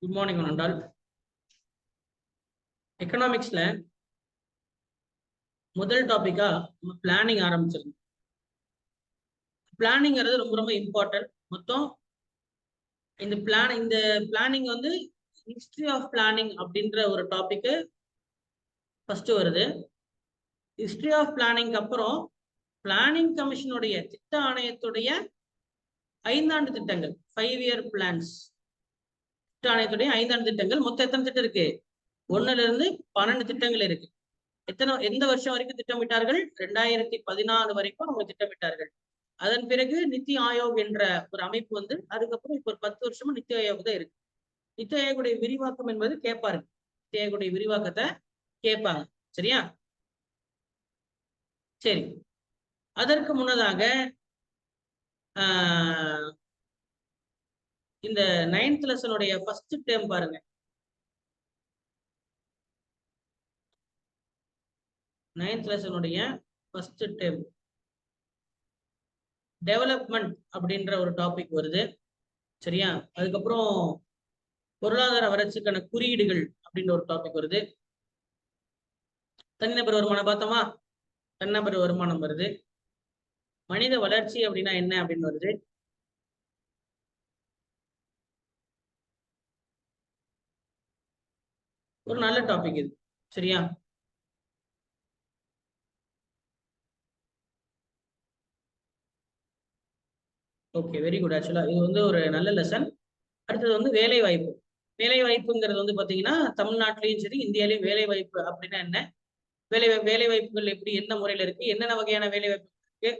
Good morning Nandal. எக்கனாமிக்ஸ்ல முதல் டாபிக்கா நம்ம planning ஆரம்பிச்சிருக்கோம். பிளானிங்கிறது ரொம்ப ரொம்ப இம்பார்ட்டன்ட். மொத்தம் இந்த பிளானிங் வந்து ஹிஸ்டரி ஆஃப் பிளானிங் அப்படின்ற ஒரு டாபிக் ஃபர்ஸ்ட் வருது. ஹிஸ்டரி ஆஃப் பிளானிங் அப்புறம் பிளானிங் கமிஷனுடைய திட்ட ஆணையத்துடைய 5 ஆண்டு திட்டங்கள், 5 இயர் பிளான்ஸ். திட்ட ஆணையத்துடைய 5 ஆண்டு திட்டங்கள் மொத்தம் எத்தனை திட்டம் இருக்கு? 1ல இருந்து 12 திட்டங்கள் இருக்கு. எந்த வருஷம் வரைக்கும் திட்டமிட்டார்கள்? 2014 வரைக்கும் அவங்க திட்டமிட்டார்கள். அதன் பிறகு நித்தி ஆயோக் என்ற ஒரு அமைப்பு வந்து அதுக்கப்புறம் இப்ப ஒரு 10 வருஷமா நித்தி ஆயோக் தான் இருக்கு. நித்தி ஆயோகுடைய விரிவாக்கம் என்பது கேட்பாரு. நித்தி ஆயோகுடைய விரிவாக்கத்தை கேட்பாங்க. சரியா? சரி, அதற்கு முன்னதாக இந்த 9th லெசனுடைய ஃபர்ஸ்ட் டேர்ம் பாருங்க. 9th லெசனுடைய ஃபர்ஸ்ட் டேர்ம் டெவலப்மெண்ட் அப்படின்ற ஒரு டாபிக் வருது. சரியா? அதுக்கப்புறம் பொருளாதார வளர்ச்சிக்கான குறியீடுகள் அப்படின்ற ஒரு டாபிக் வருது. தனிநபர் வருமானம் பார்த்தோமா? தனிநபர் வருமானம் வருது. மனித வளர்ச்சி அப்படின்னா என்ன அப்படின்னு வருது. ஒரு நல்ல டாபிக் இது. சரியா? Okay, very good. ஆக்சுவலா இது வந்து ஒரு நல்ல லெசன். அடுத்தது வந்து வேலை வாய்ப்பு. வேலை வாய்ப்புங்கிறது வந்து பாத்தீங்கன்னா தமிழ்நாட்டிலையும் சரி இந்தியாலையும் வேலை வாய்ப்பு அப்படின்னா என்ன, வேலை வாய்ப்புகள் எப்படி, என்ன முறையில இருக்கு, என்னென்ன வகையான வேலை வாய்ப்பு இருக்கு,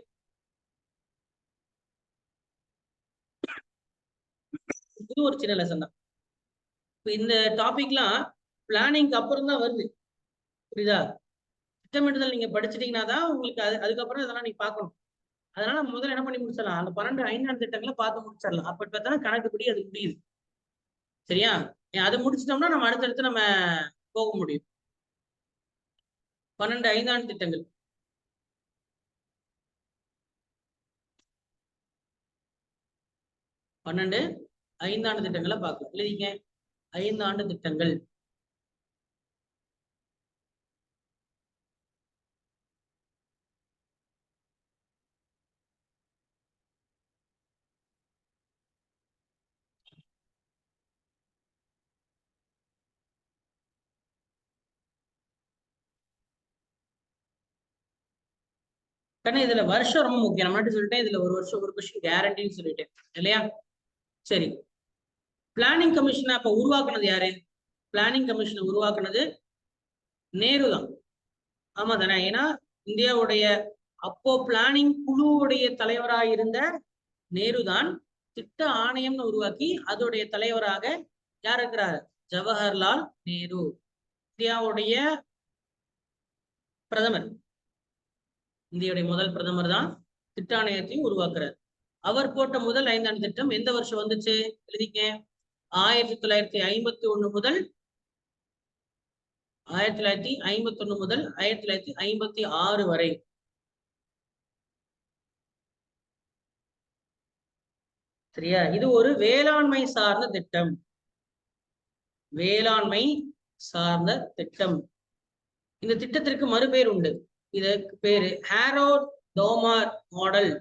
இது ஒரு சின்ன லெசன் தான். இப்போ இந்த டாபிக்லாம் பிளானிங்க்கு அப்புறம் தான் வருது. புரியுதா? திட்டமிடுதல் நீங்க படிச்சிட்டீங்கன்னா தான் உங்களுக்கு அதுக்கப்புறம் இதெல்லாம் நீங்க பார்க்கணும். அதனால முதல்ல என்ன பண்ணி முடிச்சிடலாம், அந்த 12 5ஆண்டு திட்டங்களை பார்த்து முடிச்சிடலாம். அப்படி பார்த்தா கணக்குப்படி அது முடியுது. சரியா? அதை முடிச்சிட்டோம்னா நம்ம அடுத்தடுத்து நம்ம போக முடியும். 12 5ஆண்டு திட்டங்கள். 12 5ஆண்டு திட்டங்களை பார்க்கலாம். எழுதிங்க, 5 ஆண்டு திட்டங்கள். கண்ணு இதுல வருஷம் ரொம்ப முக்கியம். நம்ம சொல்லிட்டேன், இதுல ஒரு வருஷம் ஒரு கொஸ்டின் கேரண்டின்னு சொல்லிட்டேன் இல்லையா? சரி, பிளானிங் கமிஷனை அப்ப உருவாக்குனது யாரு? பிளானிங் கமிஷனை உருவாக்குனது நேரு தான். ஆமா தானே? ஏன்னா இந்தியாவுடைய அப்போ பிளானிங் குழுவுடைய தலைவராக இருந்த நேரு தான் திட்ட ஆணையம்னு உருவாக்கி அதோடைய தலைவராக யார் இருக்கிறார்? ஜவஹர்லால் நேரு. இந்தியாவுடைய பிரதமர், இந்தியாவுடைய முதல் பிரதமர் தான் திட்ட ஆணையத்தையும் உருவாக்குறார். அவர் போட்ட முதல் 5ஆண்டு திட்டம் எந்த வருஷம் வந்துச்சு? எழுதிங்க, 1951 முதல் 1951 முதல் 1956 வரை. சரியா? இது ஒரு வேளாண்மை சார்ந்த திட்டம். வேளாண்மை சார்ந்த திட்டம். இந்த திட்டத்திற்கு மறுபெயர் உண்டு. இதற்கு பேரு Harrod Domar model.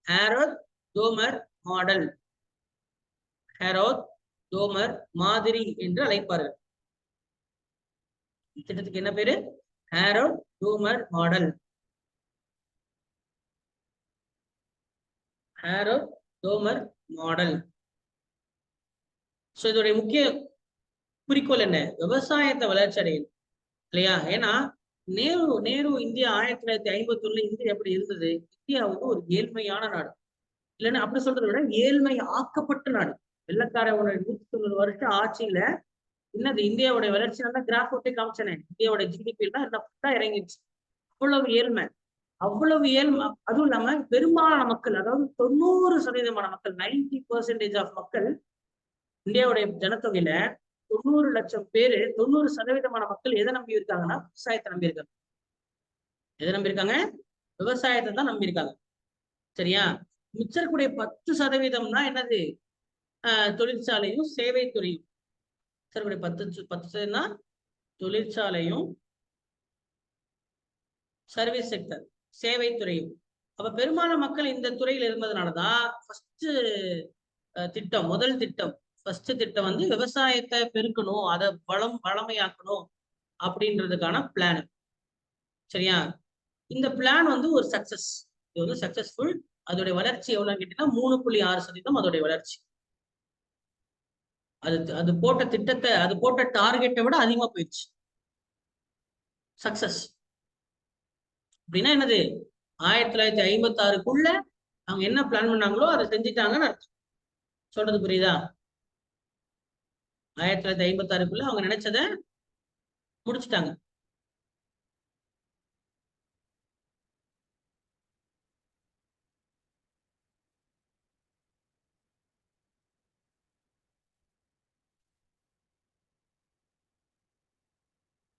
Harrod Domar model, Harrod Domar மாதிரி என்று அழைப்பார்கள். திட்டத்துக்கு என்ன பேரு? Harrod Domar model. Harrod Domar model. So இதோடைய முக்கிய குறிக்கோள் என்ன? விவசாயத்தை வளர்ச்சி அடையணும் இல்லையா? ஏன்னா நேரு இந்தியா 1951 இந்தியா எப்படி இருந்தது? இந்தியா வந்து ஒரு ஏழ்மையான நாடு. இல்லைன்னா அப்படி சொல்றதை விட ஏழ்மை ஆக்கப்பட்ட நாடு. வெள்ளக்காரோட 190 வருஷம் ஆட்சியில என்னது இந்தியாவுடைய வளர்ச்சி நல்லா கிராஃப் ஒட்டி காமிச்சனே. இந்தியாவோட ஜிடிபி எல்லாம் இறங்கிடுச்சு. அவ்வளவு ஏழ்மை, அவ்வளவு ஏழ்மை. அதுவும் இல்லாம பெரும்பாலான மக்கள், அதாவது 90% மக்கள், 90% ஆஃப் மக்கள், இந்தியாவுடைய ஜனத்தொகையில 90 லட்சம் பேரு, 90% மக்கள் எதை நம்பி இருக்காங்கன்னா விவசாயத்தை நம்பி இருக்காங்க. எதை நம்பி இருக்காங்க? விவசாயத்தை தான் நம்பி இருக்காங்க. சரியா? மிச்சக்கூடிய 10% தான் என்னது? தொழிற்சாலையும் சேவை துறையும். சரி, 10% தொழிற்சாலையும் சர்வீஸ் செக்டர், சேவை துறையும். அப்ப பெரும்பாலான மக்கள் இந்த துறையில் இருந்ததுனாலதான் ஃபர்ஸ்ட் முதல் திட்டம் வந்து விவசாயத்தை பெருக்கணும், அதை வளமையாக்கணும் அப்படின்றதுக்கான பிளான். சரியா? இந்த பிளான் வந்து ஒரு சக்சஸ். இது வந்து சக்சஸ்ஃபுல். அதோடைய வளர்ச்சி எவ்வளவு கேட்டீங்கன்னா 3.6% அதோடைய வளர்ச்சி. அது போட்ட திட்டத்தை, அது போட்ட டார்கெட்டை விட அதிகமா போயிடுச்சு. சக்சஸ் அப்படின்னா என்னது? 1956க்குள்ள அவங்க என்ன பிளான் பண்ணாங்களோ அதை செஞ்சுட்டாங்கன்னு அர்த்தம். சொல்றது புரியுதா? 1956க்குள்ள அவங்க நினைச்சதை முடிச்சுட்டாங்க.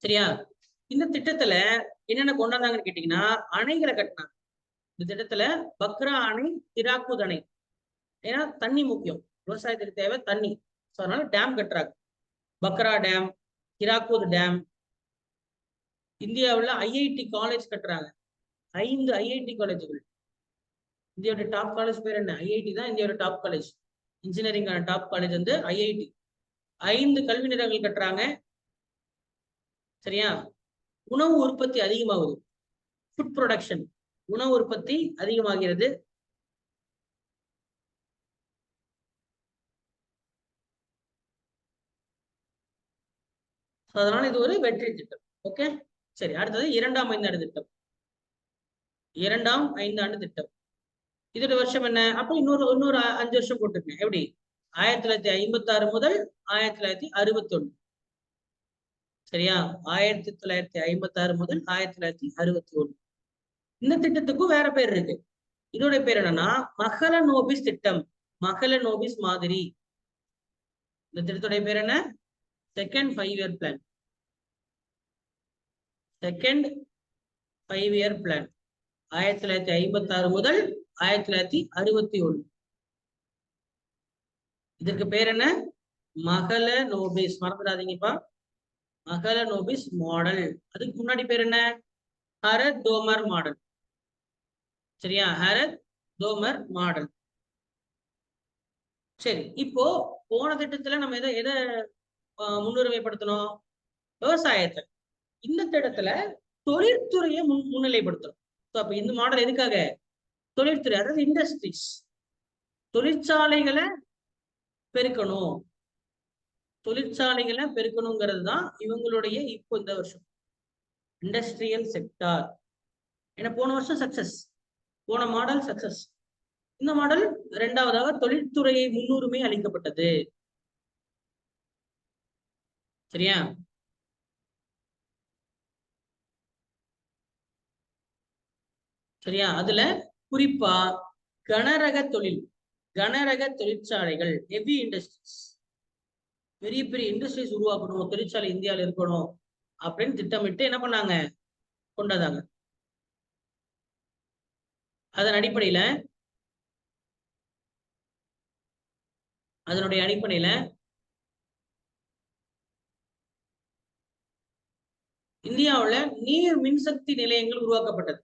சரியா? இந்த திட்டத்துல என்னென்ன கொண்டாந்தாங்கன்னு கேட்டீங்கன்னா, அணைகளை கட்டினாங்க. இந்த திட்டத்துல பக்ரா அணை, ஹிராக்குத் அணை. ஏன்னா தண்ணி முக்கியம், விவசாயத்துக்கு தேவை தண்ணி. அதனால டேம் கட்டுறாங்க. Bhakra dam, Hirakud dam. இந்தியாவில் ஐஐடி காலேஜ் கட்டுறாங்க. 5 ஐஐடி காலேஜுகள். இந்தியாவோட டாப் காலேஜ் பேர் என்ன? ஐஐடி தான் இந்தியாவோட டாப் காலேஜ். இன்ஜினியரிங்கான டாப் காலேஜ் வந்து ஐஐடி. 5 கல்வி நிலையங்கள் கட்டுறாங்க. சரியா? உணவு உற்பத்தி அதிகமாகுது. ஃபுட் ப்ரொடக்ஷன், உணவு உற்பத்தி அதிகமாகிறது. அதனால இது ஒரு வெற்றி திட்டம். ஓகே, சரி. அடுத்தது 2ஆம் ஐந்தாண்டு திட்டம். 2ஆம் ஐந்தாண்டு திட்டம். இதோட வருஷம் என்ன? அப்ப இன்னொரு 5 வருஷம் போட்டுருக்கேன். எப்படி? 1956 முதல் 1961. சரியா? 1956 முதல் 1961. இந்த திட்டத்துக்கும் வேற பேர் இருக்கு. இதோட பேர் என்னன்னா மகள நோபிஸ் திட்டம், மகள நோபிஸ் மாதிரி. இந்த திட்டத்துடைய பேர் என்ன? Second 5 year plan. Second 5 year plan 1956 முதல் 1961. இதற்கு பேர் என்ன? மகள நோபிஸ். மறந்துடாதீங்கப்பா, மகள நோபிஸ் மாடல். அதுக்கு முன்னாடி பேர் என்ன? ஹரத் தோமர் மாடல். சரியா? ஹரத் தோமர் மாடல். சரி, இப்போ போன திட்டத்துல நம்ம எதை எதை முன்னுரிமைப்படுத்தணும்? விவசாயத்தை. இந்த திட்டத்துல தொழிற்துறையை முன்னிலைப்படுத்தணும். அப்ப இந்த மாடல் எதுக்காக? தொழிற்துறை, அதாவது இண்டஸ்ட்ரீஸ், தொழிற்சாலைகளை பெருக்கணும். தொழிற்சாலைகளை பெருக்கணுங்கிறது தான் இவங்களுடைய இப்போ இந்த வருஷம் இண்டஸ்ட்ரியல் செக்டார். ஏன்னா போன வருஷம் சக்சஸ், போன மாடல் சக்சஸ். இந்த மாடல் 2வதாக தொழிற்துறையை முன்னுரிமை அளிக்கப்பட்டது. சரியா? சரியா? அதுல குறிப்பா கனரக தொழில், கனரக தொழிற்சாலைகள், ஹெவி இண்டஸ்ட்ரீஸ், பெரிய பெரிய இண்டஸ்ட்ரீஸ் உருவாக்கணும், தொழிற்சாலை இந்தியாவில் இருக்கணும் அப்படின்னு திட்டமிட்டு என்ன பண்ணாங்க? கொண்டாதாங்க. அதன் அடிப்படையில அதனுடைய அடிப்படையில இந்தியாவுல நீர் மின்சக்தி நிலையங்கள் உருவாக்கப்பட்டது.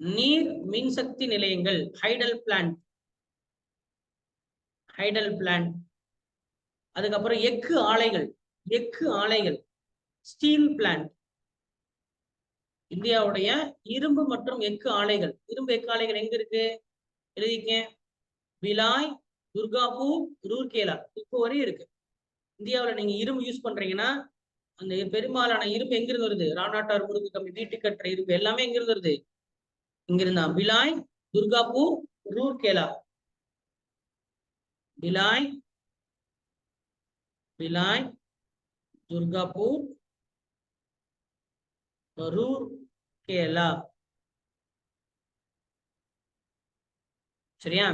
நீர் மின்சக்தி நிலையங்கள், ஹைடல் பிளான்ட், ஹைடல் பிளான்ட். அதுக்கப்புறம் எஃகு ஆலைகள், எஃகு ஆலைகள், ஸ்டீல் பிளான்ட். இந்தியாவுடைய இரும்பு மற்றும் எஃகு ஆலைகள். இரும்பு எஃகு ஆலைகள் எங்க இருக்கு? எழுதிக்க. பிலாய், துர்காப்பூர், ரூர்கேலா, இப்போ வரையும் இருக்கு. இந்தியாவில் நீங்க இரும்பு யூஸ் பண்றீங்கன்னா அந்த பெரும்பாலான இரும்பு எங்கிருந்து வருது? ராணாட்டார், முறுக்கு கம்பி, வீட்டு கட்டுற இரும்பு எல்லாமே எங்கிருந்து வருது? இங்கிருந்தா. பிலாய், துர்காப்பூர், ரூர்கேலா. பிலாய், பிலாய், துர்காப்பூர், ரூர்கேலா. சரியா?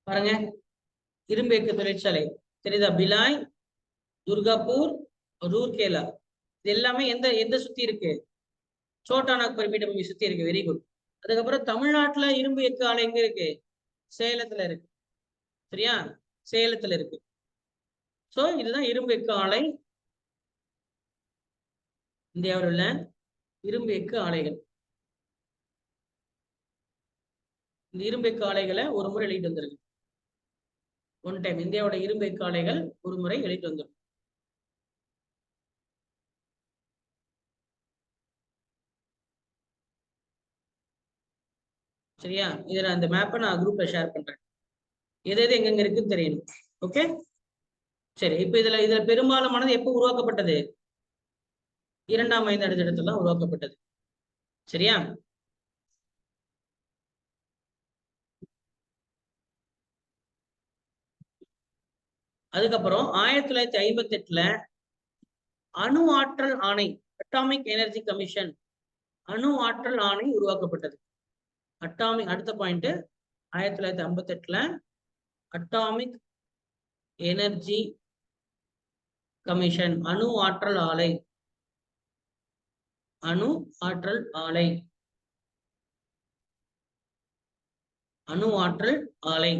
பாருங்க, இரும்பேக்கு தொழிற்சாலை தெரியுதா? பிலாய், துர்காப்பூர், ரூர்கேலா, இது எல்லாமே எந்த எந்த சுத்தி இருக்கு? சோட்டா நாக்பூர் பீடபூமி சுத்தி இருக்கு. Very good. அதுக்கப்புறம் தமிழ்நாட்டுல இரும்பு எக்கு ஆலை எங்க இருக்கு? சேலத்துல இருக்கு. சரியா? சேலத்துல இருக்கு. சோ இதுதான் இரும்பு எக்கு ஆலை. இந்தியாவில் உள்ள இரும்பு எக்கு ஆலைகள். இந்த இரும்பு எக்கு ஆலைகளை ஒரு முறை எழுதிட்டு வந்திருக்கு. ஒன் டைம் இந்தியாவோட இரும்பு எக்கு ஆலைகள் ஒரு முறை எழுதிட்டு வந்துடும். சரியா? இதுல அந்த மேப்பை நான் குரூப்ல ஷேர் பண்றேன். எது எது எங்கெங்க இருக்குன்னு தெரியணும். ஓகே, சரி. இப்ப இதுல பெரும்பாலுமானது எப்போ உருவாக்கப்பட்டது? இரண்டாம் ஐந்தாண்டு திட்டத்துல உருவாக்கப்பட்டது. சரியா? அதுக்கப்புறம் 1958ல அணு ஆற்றல் ஆணை, அட்டாமிக் எனர்ஜி கமிஷன், அணு ஆற்றல் ஆணை உருவாக்கப்பட்டது. அட்டாமிக், அடுத்த பாயிண்ட், 1958ல அட்டாமிக் எனர்ஜி கமிஷன், அணு ஆற்றல் ஆலை, அணு ஆற்றல் ஆலை, அணு ஆற்றல் ஆலை.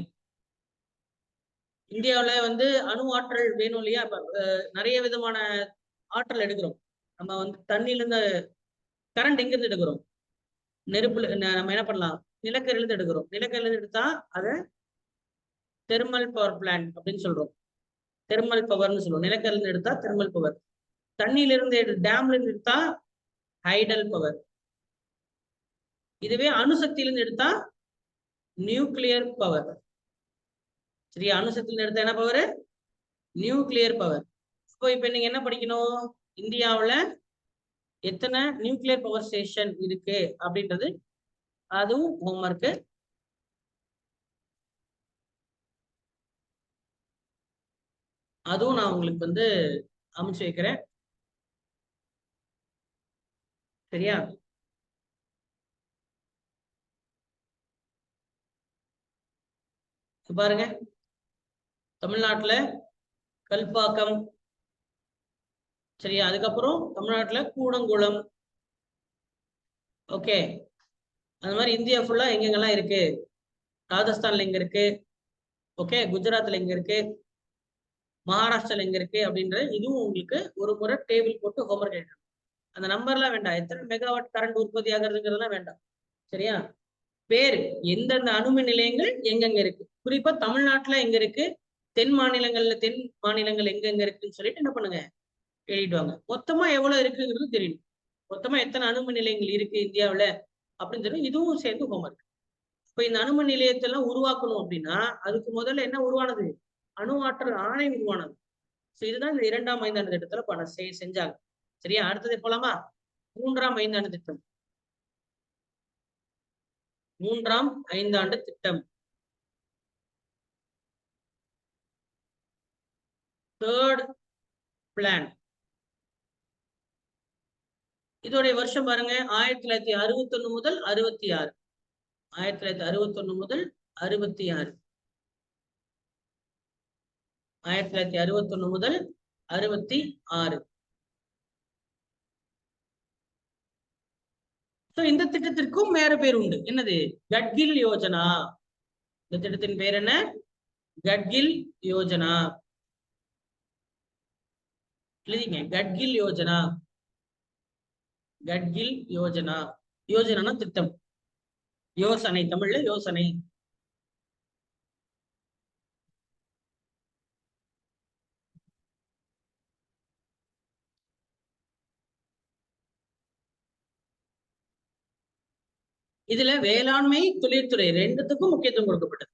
இந்தியாவில் வந்து அணு ஆற்றல் வேணும் இல்லையா? நிறைய விதமான ஆற்றல் எடுக்கிறோம். நம்ம வந்து தண்ணியில இருந்து கரண்ட் எங்க இருந்து எடுக்கிறோம்? நெருப்புல நம்ம என்ன பண்ணலாம்? நிலக்கரில இருந்து எடுக்கிறோம். நிலக்கரில இருந்து எடுத்தா அதை தெர்மல் பவர் பிளான்ட் அப்படின்னு சொல்றோம். தெர்மல் பவர்னு சொல்லுவோம். நிலக்கரில இருந்து எடுத்தா தெர்மல் பவர். தண்ணியில இருந்து டேம்ல இருந்து எடுத்தா ஹைடல் பவர். இதுவே அணுசக்தியில இருந்து எடுத்தா நியூக்ளியர் பவர். சரியா? அணுசக்தியில எடுத்தா என்ன பவர்? Nuclear power. இப்போ இப்ப நீங்க என்ன படிக்கணும்? இந்தியாவுல எத்தனை நியூக்ளியர் பவர் ஸ்டேஷன் இருக்கு அப்படின்றது, அதுவும் ஹோம்ஒர்க். அதுவும் நான் உங்களுக்கு வந்து அமைச்சு வைக்கிறேன். சரியா? பாருங்க, தமிழ்நாட்டுல கல்பாக்கம். சரியா? அதுக்கப்புறம் தமிழ்நாட்டுல கூடங்குளம். ஓகே, அந்த மாதிரி இந்தியா ஃபுல்லா எங்கெங்கெல்லாம் இருக்கு? ராஜஸ்தான்ல எங்க இருக்கு? ஓகே, குஜராத்ல எங்க இருக்கு? மகாராஷ்டிரால எங்க இருக்கு அப்படின்ற இதுவும் உங்களுக்கு ஒரு முறை டேபிள் போட்டு ஹோம்ஒர்க் எழுதணும். அந்த நம்பர்லாம் வேண்டாம். எத்தனை மெகாவாட் கரண்ட் உற்பத்தி ஆகுறதுங்கிறதுலாம் வேண்டாம். சரியா? பேரு, எந்தெந்த அணுமின் நிலையங்கள் எங்கெங்க இருக்கு, குறிப்பா தமிழ்நாட்டுல எங்க இருக்கு, தென் மாநிலங்கள் எங்கெங்க இருக்குன்னு சொல்லிட்டு என்ன பண்ணுங்க, எழுதிட்டு வாங்க. மொத்தமா எவ்வளவு இருக்குங்கிறது தெரியணும். மொத்தமா எத்தனை அணுமின் நிலையங்கள் இருக்கு இந்தியாவுல அப்படின்னு சொல்லி இதுவும் சேர்ந்து ஹோம்ஒர்க். இப்ப இந்த அணுமின் நிலையத்தெல்லாம் உருவாக்கணும் அப்படின்னா அதுக்கு முதல்ல என்ன உருவானது? அணு ஆற்றல் ஆணை உருவானது. இதுதான் இந்த இரண்டாம் ஐந்தாண்டு திட்டத்துல செஞ்சாங்க. சரியா? அடுத்தது போலாமா? மூன்றாம் ஐந்தாண்டு திட்டம். மூன்றாம் ஐந்தாண்டு திட்டம், தேர்ட் பிளான். இதோடைய வருஷம் பாருங்க, 1961 முதல் 66. 1961 முதல் 66. 1961 முதல் 66. இந்த திட்டத்திற்கும் வேற பேர் உண்டு. என்னது? கட்கில் யோஜனா. இந்த திட்டத்தின் பேர் என்ன? கட்கில் யோஜனா. எழுதிங்க, கட்கில் யோஜனா. கட்கில் யோஜனா. யோஜனா திட்டம், யோசனை, தமிழ்ல யோசனை. இதுல வேளாண்மை, தொழில்துறை ரெண்டுத்துக்கும் முக்கியத்துவம் கொடுக்கப்பட்டது.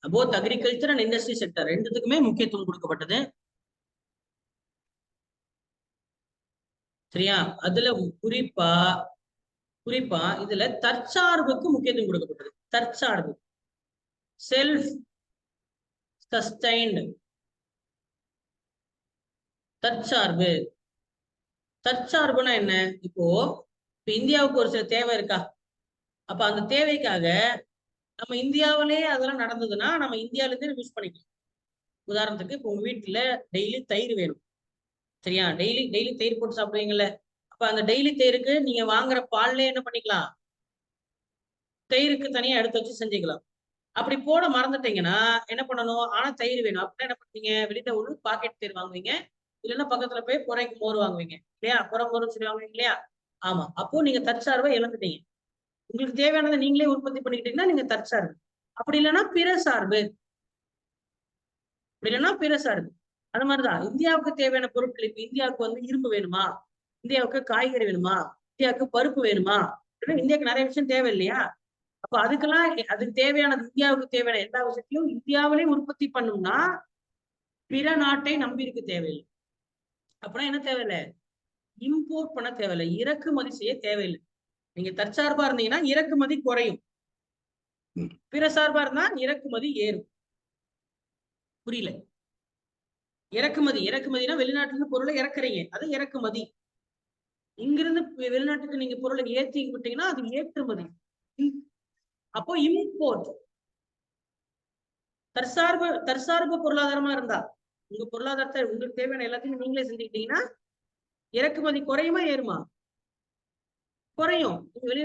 Both agriculture and industry sector ரெண்டுத்துக்குமே முக்கியத்துவம் கொடுக்கப்பட்டது. சரியா? அதுல குறிப்பா குறிப்பா இதுல தற்சார்புக்கு முக்கியத்துவம் கொடுக்கப்பட்டது. தற்சார்பு, செல்ஃப் சஸ்டைன்டு. தற்சார்பு, தற்சார்புனா என்ன? இப்போ இந்தியாவுக்கு ஒரு சில தேவை இருக்கா? அப்ப அந்த தேவைக்காக நம்ம இந்தியாவிலேயே அதெல்லாம் நடந்ததுன்னா நம்ம இந்தியாவில இருந்து யூஸ் பண்ணிக்கலாம். உதாரணத்துக்கு இப்போ உங்க வீட்டுல டெய்லி தயிர் வேணும், சரியா? டெய்லி டெய்லி தயிர் போட்டு சாப்பிடுவீங்கல்ல. அப்ப அந்த டெய்லி தயிருக்கு நீங்க வாங்குற பால்ல என்ன பண்ணிக்கலாம், தயிருக்கு தனியா எடுத்து வச்சு செஞ்சுக்கலாம். அப்படி போட மறந்துட்டீங்கன்னா என்ன பண்ணணும், ஆனா தயிர் வேணும் அப்படின்னா என்ன பண்ணுவீங்க, வெளியில ஒரு பாக்கெட் தயிர் வாங்குவீங்க, இல்லைன்னா பக்கத்துல போய் புறைக்கு மோர் வாங்குவீங்க இல்லையா? புற மோர்னு சொல்லி வாங்குவீங்க இல்லையா? ஆமா, அப்போ நீங்க தற்சார்பை இழந்துட்டீங்க. உங்களுக்கு தேவையானதை நீங்களே உற்பத்தி பண்ணிக்கிட்டீங்கன்னா நீங்க தற்சார்பு. அப்படி இல்லைன்னா பிற சார்பு. அப்படி இல்லைன்னா பிற சார்பு. அது மாதிரிதான் இந்தியாவுக்கு தேவையான பொருட்கள். இப்ப இந்தியாவுக்கு வந்து இரும்பு வேணுமா, இந்தியாவுக்கு காய்கறி வேணுமா, இந்தியாவுக்கு பருப்பு வேணுமா, இந்தியாவுக்கு நிறைய விஷயம் தேவை இல்லையா? அப்ப அதுக்கெல்லாம் அதுக்கு தேவையானது, இந்தியாவுக்கு தேவையான எல்லா விஷயத்தையும் இந்தியாவிலே உற்பத்தி பண்ணணும்னா பிற நாட்டை நம்பி இருக்க தேவையில்லை. அப்படின்னா என்ன தேவையில்லை, இம்போர்ட் பண்ண தேவையில்லை, இறக்குமதி செய்ய தேவையில்லை. நீங்க தற்சார்பா இருந்தீங்கன்னா இறக்குமதி குறையும், பிற சார்பா இருந்தா இறக்குமதி ஏறும். புரியல? இறக்குமதி, இறக்குமதினா வெளிநாட்டுல இருந்து பொருளை இறக்குறீங்க, அது இறக்குமதி. இங்கிருந்து வெளிநாட்டுக்கு நீங்க பொருளை ஏத்தி விட்டீங்கன்னா அது ஏற்றுமதி. அப்போ இம்போர்ட். தற்சார்பு, தற்சார்பு பொருளாதாரமா இருந்தா, உங்க பொருளாதாரத்தை உங்களுக்கு தேவையான எல்லாத்தையும் நீங்களே செஞ்சுக்கிட்டீங்கன்னா இறக்குமதி குறையுமா ஏறுமா? குறையும்.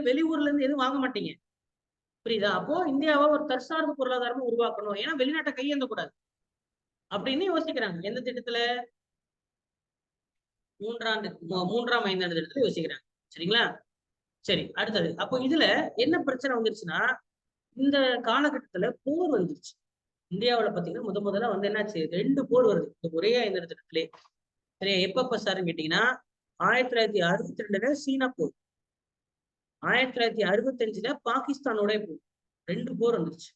வெளியூர்ல இருந்து எதுவும் வாங்க மாட்டீங்க. புரியுதா? அப்போ இந்தியாவை ஒரு தற்சார்பு பொருளாதாரமா உருவாக்கணும், ஏன்னா வெளிநாட்டை கையேந்த கூடாது அப்படின்னு யோசிக்கிறாங்க. எந்த திட்டத்துல? மூன்றாம் ஐந்தாண்டு திட்டத்துல யோசிக்கிறாங்க. சரிங்களா? சரி, அடுத்தது. அப்போ இதுல என்ன பிரச்சனை வந்துருச்சுன்னா, இந்த காலகட்டத்துல போர் வந்துருச்சு. இந்தியாவுல பாத்தீங்கன்னா முதல்ல வந்து என்னாச்சு, 2 போர் வருது இந்த ஒரே ஐந்தாண்டு திட்டத்திலே. சரியா? எப்பப்ப சார்ன்னு கேட்டீங்கன்னா 1962ல சீனா போர், 1965ல பாகிஸ்தானோட போர். 2 போர் வந்துருச்சு.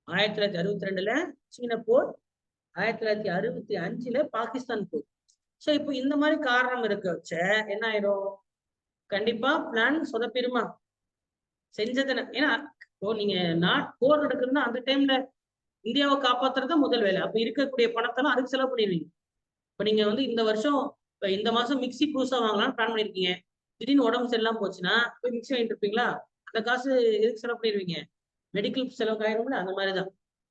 1962ல சீன போர், 1965ல பாகிஸ்தான் போர். சோ இப்போ இந்த மாதிரி காரணம் இருக்க வச்ச என்ன ஆயிரும், கண்டிப்பா பிளான் சொதப்பிருமா? செஞ்சதுன்னு, ஏன்னா இப்போ நீங்க போர் நடக்குதுன்னா அந்த டைம்ல இந்தியாவை காப்பாத்துறது முதல் வேலை. அப்ப இருக்கக்கூடிய பணத்தெல்லாம் அதுக்கு செலவு பண்ணிடுவீங்க. இப்ப நீங்க வந்து இந்த வருஷம், இப்ப இந்த மாசம் மிக்சி புதுசா வாங்கலாம்னு பிளான் பண்ணிருக்கீங்க, திடீர்னு உடம்பு சரியில்லாம போச்சுன்னா போய் மிக்சி வாங்கிட்டு இருப்பீங்களா? அந்த காசு எதுக்கு செலவு பண்ணிடுவீங்க, மெடிக்கல் செலவுக்கு ஆயிரும்ல. அந்த மாதிரிதான்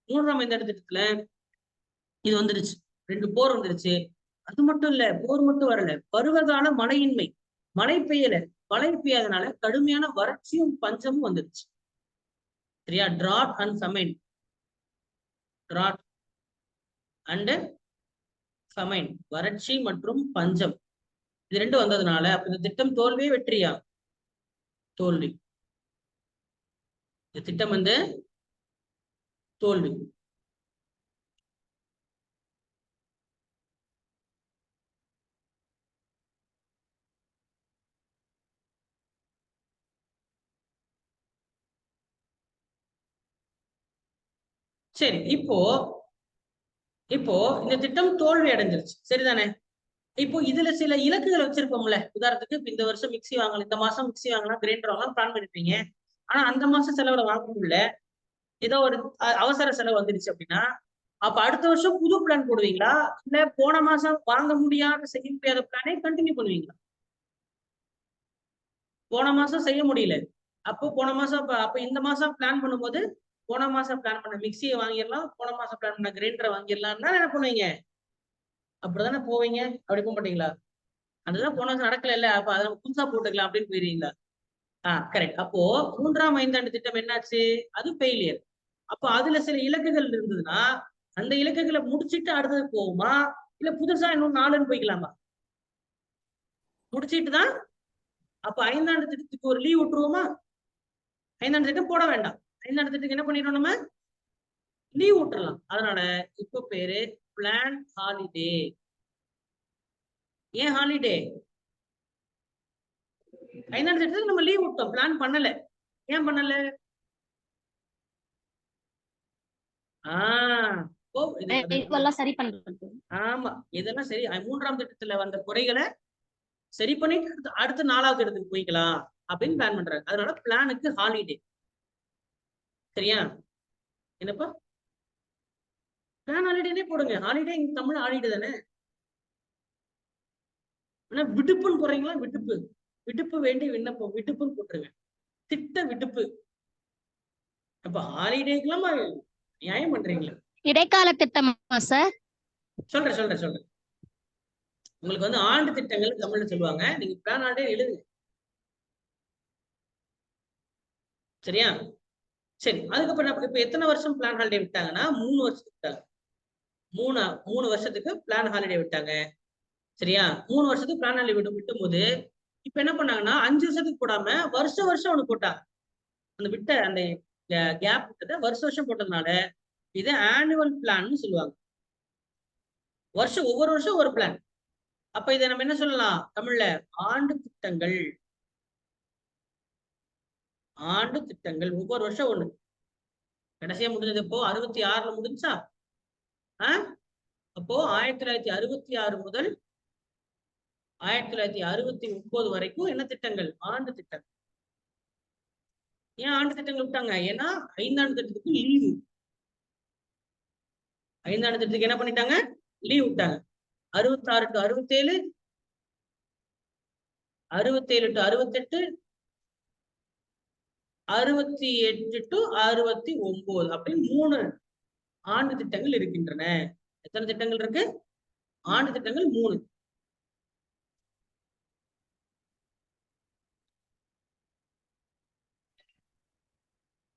மூன்றாம் இந்த திட்டத்துல இது வந்துருச்சு. 2 போர் வந்துருச்சு. அது மட்டும் இல்ல, போர் மட்டும் வரல, பருவகால மழையின்மை, மழை பெய்யல. மழை பெய்யாதனால கடுமையான வறட்சியும் பஞ்சமும் வந்துருச்சு. சரியா? Trott and famine, Trott and famine, வறட்சி மற்றும் பஞ்சம், இது 2 வந்ததுனால அப்ப இந்த திட்டம் தோல்வியே வெற்றியா? தோல்வி. இந்த திட்டம் வந்து தோல்வி. சரி, இப்போ இப்போ இந்த திட்டம் தோல்வி அடைஞ்சிருச்சு, சரிதானே? இப்போ இதுல சில இலக்குகள் வச்சிருப்போம்ல. உதாரணத்துக்கு இப்ப இந்த வருஷம் மிக்சி வாங்கலாம், இந்த மாசம் மிக்சி வாங்கலாம், கிரைண்டர் வாங்கலாம் பிளான் பண்ணிருப்பீங்க. ஆனா அந்த மாசம் செலவுல வாங்க முடியல, ஏதோ ஒரு அவசர செலவு வந்துருச்சு அப்படின்னா, அப்ப அடுத்த வருஷம் புது பிளான் போடுவீங்களா, இல்ல போன மாசம் வாங்க முடியாத செய்ய முடியாத பிளானே கண்டினியூ பண்ணுவீங்களா? போன மாசம் செய்ய முடியல, அப்போ போன மாசம் அப்ப இந்த மாசம் பிளான் பண்ணும்போது போன மாசம் பிளான் பண்ண மிக்சியை வாங்கிடலாம், போன மாசம் பிளான் பண்ண கிரைண்டரை வாங்கிடலாம் தான் என்ன பண்ணுவீங்க? அப்படிதானே போவீங்க? அப்படி போக மாட்டீங்களா? அதுதான் போன வருஷம் நடக்கல இல்ல, அப்ப அதை புதுசா போட்டுக்கலாம் அப்படின்னு போயிருவீங்களா? கரெக்ட். அப்போ மூன்றாம் ஐந்தாண்டு திட்டம் என்னாச்சு? அது ஃபெயிலியர். அப்ப அதுல சில இலக்குகள் இருந்ததுன்னா அந்த இலக்குகளை முடிச்சிட்டு அடுத்தது போகுமா, இல்ல புதுசா இன்னும் 4ன்னு போய்க்கலாமா? முடிச்சிட்டு தான். அப்ப ஐந்தாண்டு திட்டத்துக்கு ஒரு லீவ் விட்டுருவோமா? ஐந்தாண்டு திட்டம் போட வேண்டாம். ஐந்தாண்டு திட்டத்துக்கு என்ன பண்ணிடுவோம், நம்ம லீவ் விட்டுறலாம். அதனால இப்ப பேரு பிளான் ஹாலிடே. ஏன் ஹாலிடே? ஐந்தாண்டு திட்டத்துக்கு நம்ம லீவ் விட்டோம், பிளான் பண்ணல. ஏன் பண்ணல? ஆஹ் சரி பண்றது. ஆமா, இதெல்லாம் சரி. மூன்றாம் திட்டத்துல வந்த குறைகளை சரி பண்ணிட்டு அடுத்து 4வது இடத்துக்கு போய்க்கலாம் அப்படின்னு பிளான் பண்றாரு. அதனால பிளானுக்கு ஹாலிடே. சரியா? என்னப்பா பிளான் ஹாலிடேனே போடுங்க. ஹாலிடே இங்க தமிழ் ஹாலிடே தானே. ஆனா விடுப்புன்னு போடுறீங்களா? விடுப்பு, விடுப்பு வேண்டி விண்ணப்பம், விடுப்புன்னு போட்டுருங்க. திட்ட விடுப்பு அப்ப ஹாலிடேக்கெல்லாம் நியாயம் பண்றீங்களா? இடைக்கால திட்டமா சார்? சொல்றேன். உங்களுக்கு வந்து ஆண்டு திட்டங்கள் தமிழ்ல சொல்லுவாங்க. நீங்க பிளான் ஹாலிடே எழுதுங்க. சரியா? சரி. அதுக்கப்புறம் இப்ப எத்தனை வருஷம் பிளான் ஹாலிடே விட்டாங்கன்னா 3 வருஷத்துக்கு விட்டாங்க. 3 வருஷத்துக்கு பிளான் ஹாலிடே விட்டாங்க. சரியா? 3 வருஷத்துக்கு பிளான் ஹாலிடே விட்டும்போது இப்ப என்ன பண்ணாங்கன்னா 5 வருஷத்துக்கு போடாம வருஷம் ஒண்ணு போட்டாங்க. அந்த விட்ட அந்த கேப் விட்டத வருஷம் போட்டதுனால இதை ஆனுவல் பிளான் சொல்லுவாங்க. ஒவ்வொரு வருஷம் ஒரு பிளான். அப்ப இதை நம்ம என்ன சொல்லலாம் தமிழ்ல? ஆண்டு திட்டங்கள். ஆண்டு திட்டங்கள் ஒவ்வொரு வருஷம் ஒண்ணு. கடைசியா முடிஞ்சது இப்போ 66ல முடிஞ்சா? அப்போ 1966 முதல் 1969 வரைக்கும் என்ன திட்டங்கள்? ஆண்டு திட்டங்கள். ஏன் ஆண்டு திட்டங்கள் விட்டாங்க? ஏன்னா 5ஆண்டு திட்டத்துக்கு லீவு. 5ஆண்டு திட்டத்துக்கு என்ன பண்ணிட்டாங்க? லீவ் விட்டாங்க. 66 டு 67, 67 டு 68, 68 டு 69 அப்படின்னு 3 ஆண்டு திட்டங்கள் இருக்கின்றன. எத்தனை திட்டங்கள் இருக்கு? ஆண்டு திட்டங்கள் 3.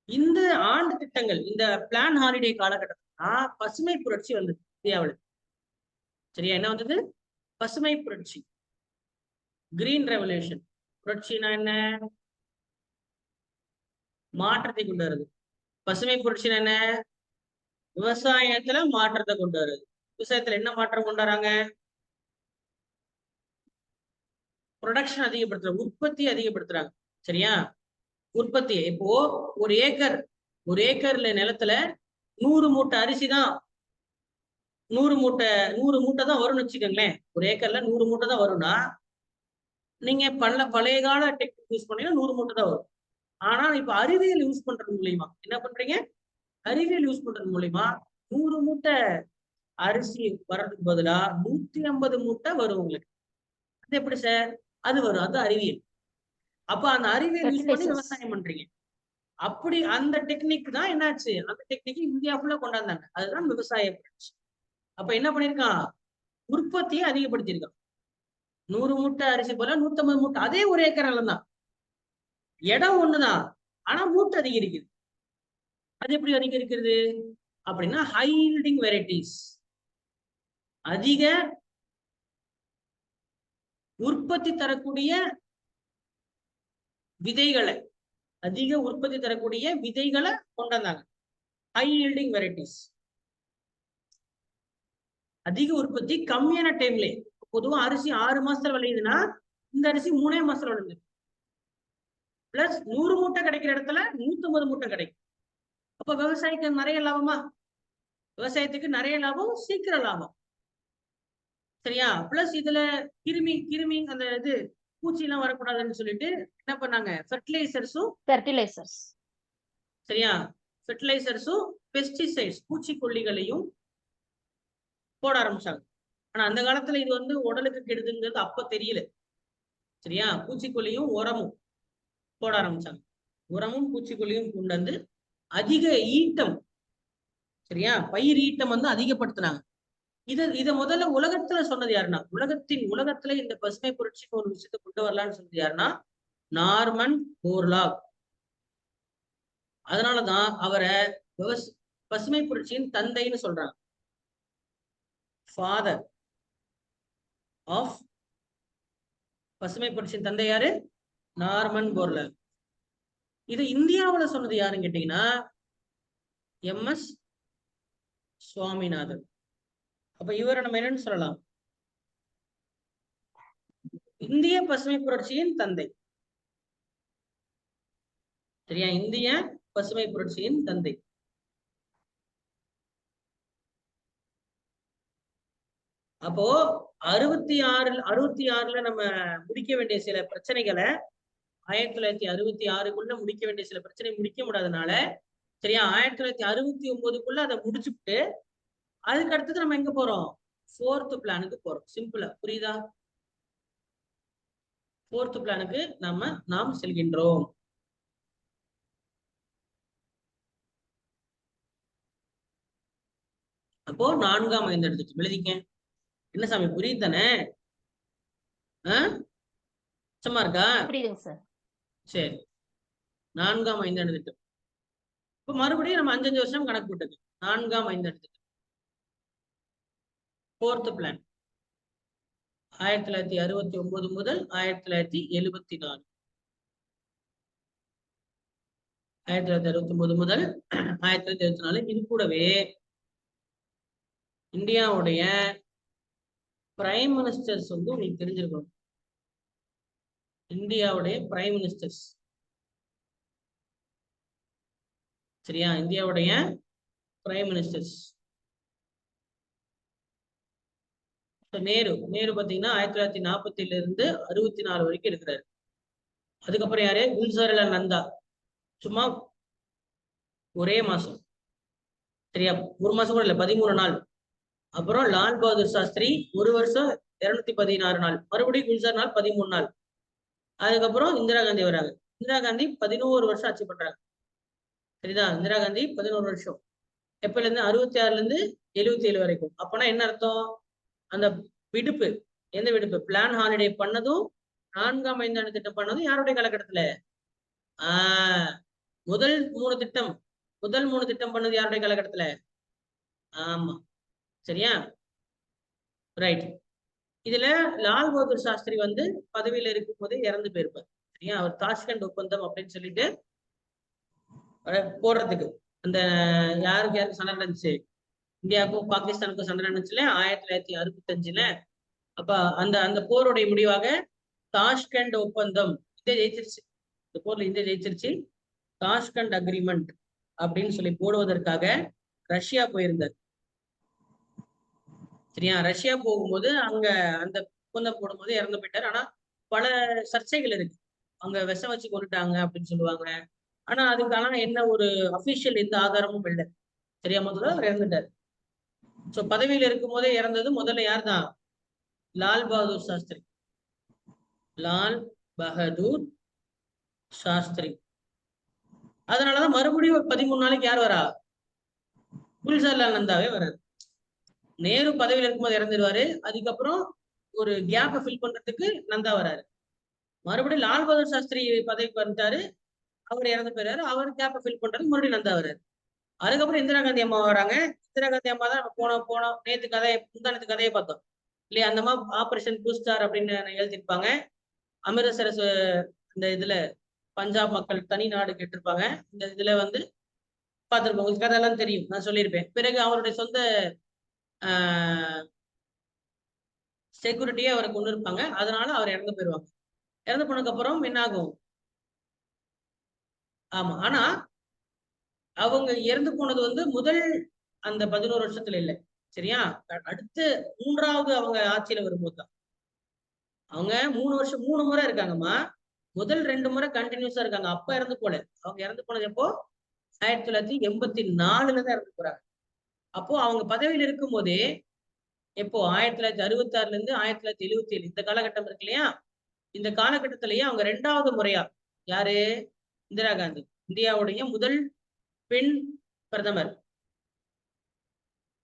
இந்த ஆண்டு திட்டங்கள், இந்த பிளான் ஹாலிடே காலகட்டத்துல பசுமை புரட்சி வந்தது இந்தியாவில். சரியா? என்ன வந்தது? பசுமை புரட்சி, கிரீன் ரெவல்யூஷன். புரட்சினா என்ன? மாற்றத்தை கொண்டு வருது. பசுமை புரட்சினா என்ன? விவசாயத்துல மாற்றத்தை கொண்டு வருது. விவசாயத்துல என்ன மாற்றம் கொண்டு வராங்க? ப்ரொடக்ஷன் அதிகப்படுத்துறாங்க, உற்பத்தி அதிகப்படுத்துறாங்க. சரியா? உற்பத்தி இப்போ ஒரு ஏக்கர்ல நிலத்துல 100 மூட்டை அரிசி தான், 100 மூட்டை தான் வரும்னு வச்சுக்கோங்களேன். ஒரு ஏக்கர்ல 100 மூட்டை தான் வரும்னா நீங்க பழைய கால டெக்னிக் யூஸ் பண்ணீங்கன்னா 100 மூட்டை தான் வரும். ஆனா இப்ப அறிவியல் யூஸ் பண்றது மூலியமா என்ன பண்றீங்க? அறிவியல் யூஸ் பண்றது மூலியமா 100 மூட்டை அரிசி வர்றதுக்கு பதிலா 150 மூட்டை வரும் உங்களுக்கு. அது எப்படி சார்? அது வரும். அது அறிவியல். அப்ப அந்த அறிவியல் யூஸ் பண்ணி விவசாயம் பண்றீங்க. அப்படி அந்த டெக்னிக் தான் என்னாச்சு? அந்த டெக்னிக் இந்தியா ஃபுல்லா கொண்டாந்தாங்க. அதுதான் விவசாய புரட்சி. அப்ப என்ன பண்ணிருக்கான்? உற்பத்தியை அதிகப்படுத்தியிருக்கான். 100 மூட்டை அரிசி போல 150 மூட்டை, அதே ஒரு ஏக்கர் நிலம் தான், இடம் ஒண்ணுதான், ஆனா மூட்டை அதிகரிக்குது. அது எப்படி அதிகரிக்கிறது அப்படின்னா ஹை ஈல்டிங் வெரைட்டிஸ், அதிக உற்பத்தி தரக்கூடிய விதைகளை, கொண்டாந்தாங்க. ஹை ஈல்டிங் வெரைட்டிஸ், அதிக உற்பத்தி கம்மியான டைம்ல. பொதுவா அரிசி 6 மாசத்துல விளையுதுன்னா இந்த அரிசி 3 மாசத்துல விளையுது. பிளஸ் 100 மூட்டை கிடைக்கிற இடத்துல 150 மூட்டை கிடைக்கும். அப்ப விவசாயிக்கு நிறைய லாபமா? விவசாயத்துக்கு நிறைய லாபம், சீக்கிர லாபம். சரியா? பிளஸ் இதுல கிருமி அந்த இது பூச்சி எல்லாம் வரக்கூடாதுன்னு சொல்லிட்டு என்ன பண்ணாங்க? ஃபெர்டிலைசர்ஸ். சரியா? ஃபெர்டிலைசர்ஸும் பெஸ்டிசைட்ஸ், பூச்சிக்கொல்லிகளையும் போட ஆரம்பிச்சாங்க. ஆனா அந்த காலத்துல இது வந்து உடலுக்கு கெடுதுங்கிறது அப்ப தெரியல. சரியா? பூச்சிக்கொல்லியும் உரமும் போட ஆரம்பிச்சாங்க. உரமும் பூச்சிக்கொல்லியும் கொண்டு வந்து அதிக ஈட்டம், சரியா, பயிர் ஈட்டம் வந்து அதிகப்படுத்தினாங்க. இத முதல்ல உலகத்துல சொன்னது யாருன்னா, உலகத்துல இந்த பசுமை புரட்சிக்கு ஒரு விஷயத்தை கொண்டு வரலாம்னு சொன்னது யாருன்னா நார்மன் போர்லாக். அதனாலதான் அவரை பசுமை புரட்சியின் தந்தைன்னு சொல்றாங்க. ஃபாதர் ஆஃப் பசுமை புரட்சியின் தந்தை யாரு? Norman Borlaug. இது இந்தியாவுல சொன்னது யாருன்னு கேட்டீங்கன்னா MS சுவாமிநாதன். அப்ப இவரை நம்ம என்னன்னு சொல்லலாம்? இந்திய பசுமை புரட்சியின் தந்தை. சரியா? இந்திய பசுமை புரட்சியின் தந்தை. அப்போ 66ல நம்ம முடிக்க வேண்டிய சில பிரச்சனைகளை 1966க்குள்ள முடிக்க வேண்டிய சில பிரச்சனை முடிக்க முடியாதனால, சரியா, 1969க்குள்ள அதை முடிச்சுட்டு அதுக்கு அடுத்தது நம்ம எங்க போறோம்? 4th பிளானுக்கு போறோம். சிம்பிளா புரியுதா? 4th பிளானுக்கு நாம் செல்கின்றோம். அப்போ 4ஆம் ஐந்தாண்டு திட்டம் எழுதிக்க. என்ன சாமி புரியுது தானே? சும்மா இருக்கா? புரியுதுங்க சார். சரி, 4ஆம் ஐந்தாண்டு திட்டம். இப்ப மறுபடியும் நம்ம 5 வருஷம் கணக்கு போட்டுக்கு. 4ஆம் ஐந்தாண்டு திட்டம், 4th பிளான் 1969 முதல் 1974. 1969 முதல் 1974. இது கூடவே இந்தியாவுடைய பிரைம் மினிஸ்டர்ஸ் வந்து உங்களுக்கு தெரிஞ்சிருக்கணும். இந்தியாவுடைய பிரைம் மினிஸ்டர்ஸ், சரியா? இந்தியாவுடைய பிரைம் மினிஸ்டர்ஸ். நேரு பாத்தீங்கன்னா 1947 இருந்து 64 வரைக்கும் இருக்கிறாரு. அதுக்கப்புறம் யாரு? குல்சர்லால் நந்தா, சும்மா ஒரே மாசம், சரியா? ஒரு மாசம் கூட இல்ல, 13 நாள். அப்புறம் லால் பகதூர் சாஸ்திரி 1 வருஷம் 216 நாள். மறுபடியும் குல்சர்லால் 13 நாள். அதுக்கப்புறம் இந்திரா காந்தி வராங்க. இந்திரா காந்தி 11 வருஷம் ஆட்சி பண்றாங்க, சரிதா? இந்திரா காந்தி 11 வருஷம். எப்பல இருந்து? 66ல இருந்து 77 வரைக்கும். அப்பனா என்ன அர்த்தம்? அந்த விடுப்பு, எந்த விடுப்பு? பிளான் ஹாலிடே பண்ணதும் 4ஆம் ஐந்தாண்டு திட்டம் பண்ணதும் யாருடைய காலகட்டத்துல? முதல் 3 திட்டம் பண்ணது யாருடைய காலகட்டத்துல? ஆமா, சரியா? ரைட். இதுல லால் பகதூர் சாஸ்திரி வந்து பதவியில இருக்கும் போதே இறந்து போயிருப்பார், சரியா? அவர் தாஷ்கண்ட் ஒப்பந்தம் அப்படின்னு சொல்லிட்டு போடுறதுக்கு, அந்த யாருக்கு சண்டை நடந்துச்சு? இந்தியாவுக்கும் பாகிஸ்தானுக்கும் சண்டை நடந்துச்சுல 1965ல. அப்ப அந்த அந்த போருடைய முடிவாக தாஷ்கண்ட் ஒப்பந்தம், இந்தியா ஜெயிச்சிருச்சு. இந்த போர்ல இந்தியா ஜெயிச்சிருச்சு. தாஷ்கண்ட் அக்ரிமெண்ட் அப்படின்னு சொல்லி போடுவதற்காக ரஷ்யா போயிருந்தார், சரியா? ரஷ்யா போகும்போது அங்க அந்த ஒப்பந்தம் போடும்போது இறந்து போயிட்டார். ஆனா பல சர்ச்சைகள் இருக்கு. அங்க விஷம் வச்சு கொண்டுட்டாங்க அப்படின்னு சொல்லுவாங்க. ஆனா அதுக்கான என்ன ஒரு அபிஷியல் எந்த ஆதாரமும் இல்லை, சரியா? முதல்ல அவர் இறந்துட்டார். சோ பதவியில இருக்கும் போதே இறந்தது முதல்ல யார் தான்? லால் பகதூர் சாஸ்திரி. லால் பகதூர் சாஸ்திரி. அதனாலதான் மறுபடியும் ஒரு 13 நாளைக்கு யார் வரா? குல்சர்லால் நந்தாவே வராது. நேரு பதவியில இருக்கும்போது இறந்துருவாரு. அதுக்கப்புறம் ஒரு கேப்பை ஃபில் பண்றதுக்கு நந்தா வராரு. மறுபடியும் லால் பகதூர் சாஸ்திரி பதவிக்கு வந்துட்டாரு, அவர் இறந்து போயிறாரு. அவர் கேப்பை ஃபில் பண்றதுக்கு மறுபடியும் நந்தா வராரு. அதுக்கப்புறம் இந்திரா காந்தி அம்மா வராங்க. இந்திரா காந்தி அம்மா தான் போனோம் நேத்து கதையை, முந்தானத்து கதையை பார்த்தோம் இல்லையா? அந்த மாதிரி ஆபரேஷன் பூஸ்டார் அப்படின்னு எழுதியிருப்பாங்க. அமிர்தசரஸ் இந்த இதுல பஞ்சாப் மக்கள் தனி நாடு கேட்டிருப்பாங்க. இந்த இதுல வந்து பார்த்திருப்போம், உங்களுக்கு கதையெல்லாம் தெரியும், நான் சொல்லியிருப்பேன். பிறகு அவருடைய சொந்த செக்யூரிட்டியே அவரை கொண்டு இருப்பாங்க. அதனால அவர் இறந்து போயிருவாங்க. இறந்து போனதுக்கு அப்புறம் என்ன ஆகும்? ஆமா, ஆனா அவங்க இறந்து போனது வந்து முதல் அந்த 11 வருஷத்துல இல்லை, சரியா? அடுத்து 3வது அவங்க ஆட்சியில வரும்போது தான். அவங்க 3 வருஷம் 3 முறை இருக்காங்கம்மா. முதல் 2 முறை கண்டினியூஸா இருக்காங்க. அப்ப இறந்து போல. அவங்க இறந்து போனது எப்போ? 1984ல தான் இறந்து போறாங்க. அப்போ அவங்க பதவியில் இருக்கும் போதே, எப்போ 1966ல இருந்து 1977 இந்த காலகட்டம் இருக்கு இல்லையா? இந்த காலகட்டத்திலேயே அவங்க 2வது முறையா, யாரு? இந்திரா காந்தி, இந்தியாவுடைய முதல் பெண் பிரதமர்.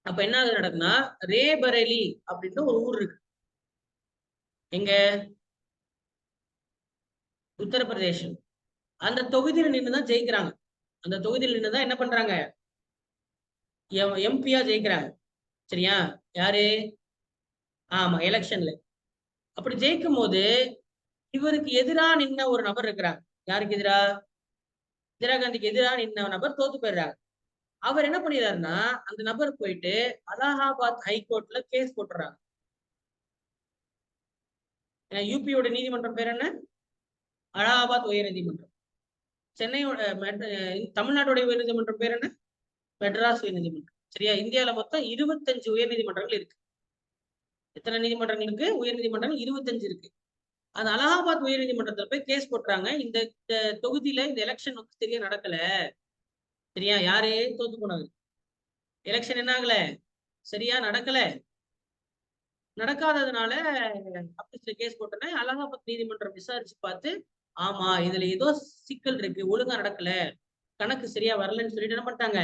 அப்ப என்ன நடக்குன்னா, ரேபரேலி அப்படின்னு ஒரு ஊர் இருக்கு. எங்க? உத்தரப்பிரதேசம். அந்த தொகுதியில நின்றுதான் ஜெயிக்கிறாங்க. அந்த தொகுதியில் நின்றுதான் என்ன பண்றாங்க? எம்பியா ஜெயிக்கிறாங்க, சரியா? யாரு? ஆமா, எலெக்ஷன்ல. அப்படி ஜெயிக்கும் போது இவருக்கு எதிரா நின்ன ஒரு நபர் இருக்கிறாங்க. யாருக்கு எதிரா? இந்திரா காந்திக்கு எதிரா நின்ன நபர் தோத்து போயிடுறாங்க. அவர் என்ன பண்ணிடுறாருன்னா, அந்த நபர் போயிட்டு அலகாபாத் ஹைகோர்ட்ல கேஸ் போட்டுறாங்க. யூபியோட நீதிமன்றம் பேர் என்ன? அலகாபாத் உயர் நீதிமன்றம். சென்னையோட தமிழ்நாட்டுடைய உயர் நீதிமன்றம் பேர் என்ன? மெட்ராஸ் உயர் நீதிமன்றம், சரியா? இந்தியாவில மொத்தம் 25 உயர் நீதிமன்றங்கள் இருக்கு. எத்தனை நீதிமன்றங்கள் இருக்கு? உயர் நீதிமன்றங்கள் 25 இருக்கு. அந்த அலகாபாத் உயர் நீதிமன்றத்துல போய் கேஸ் போட்டுறாங்க. இந்த தொகுதியில இந்த எலெக்ஷன் வந்து சரியா நடக்கல, சரியா? யாரே தோத்து போனாங்க. எலெக்ஷன் என்ன ஆகல, சரியா நடக்கல. நடக்காததுனால அப்படி கேஸ் போட்டோன்னே அலகாபாத் நீதிமன்றம் விசாரிச்சு பார்த்து, ஆமா இதுல ஏதோ சிக்கல் இருக்கு, ஒழுங்கா நடக்கல, கணக்கு சரியா வரலன்னு சொல்லிட்டு என்ன பண்ணிட்டாங்க,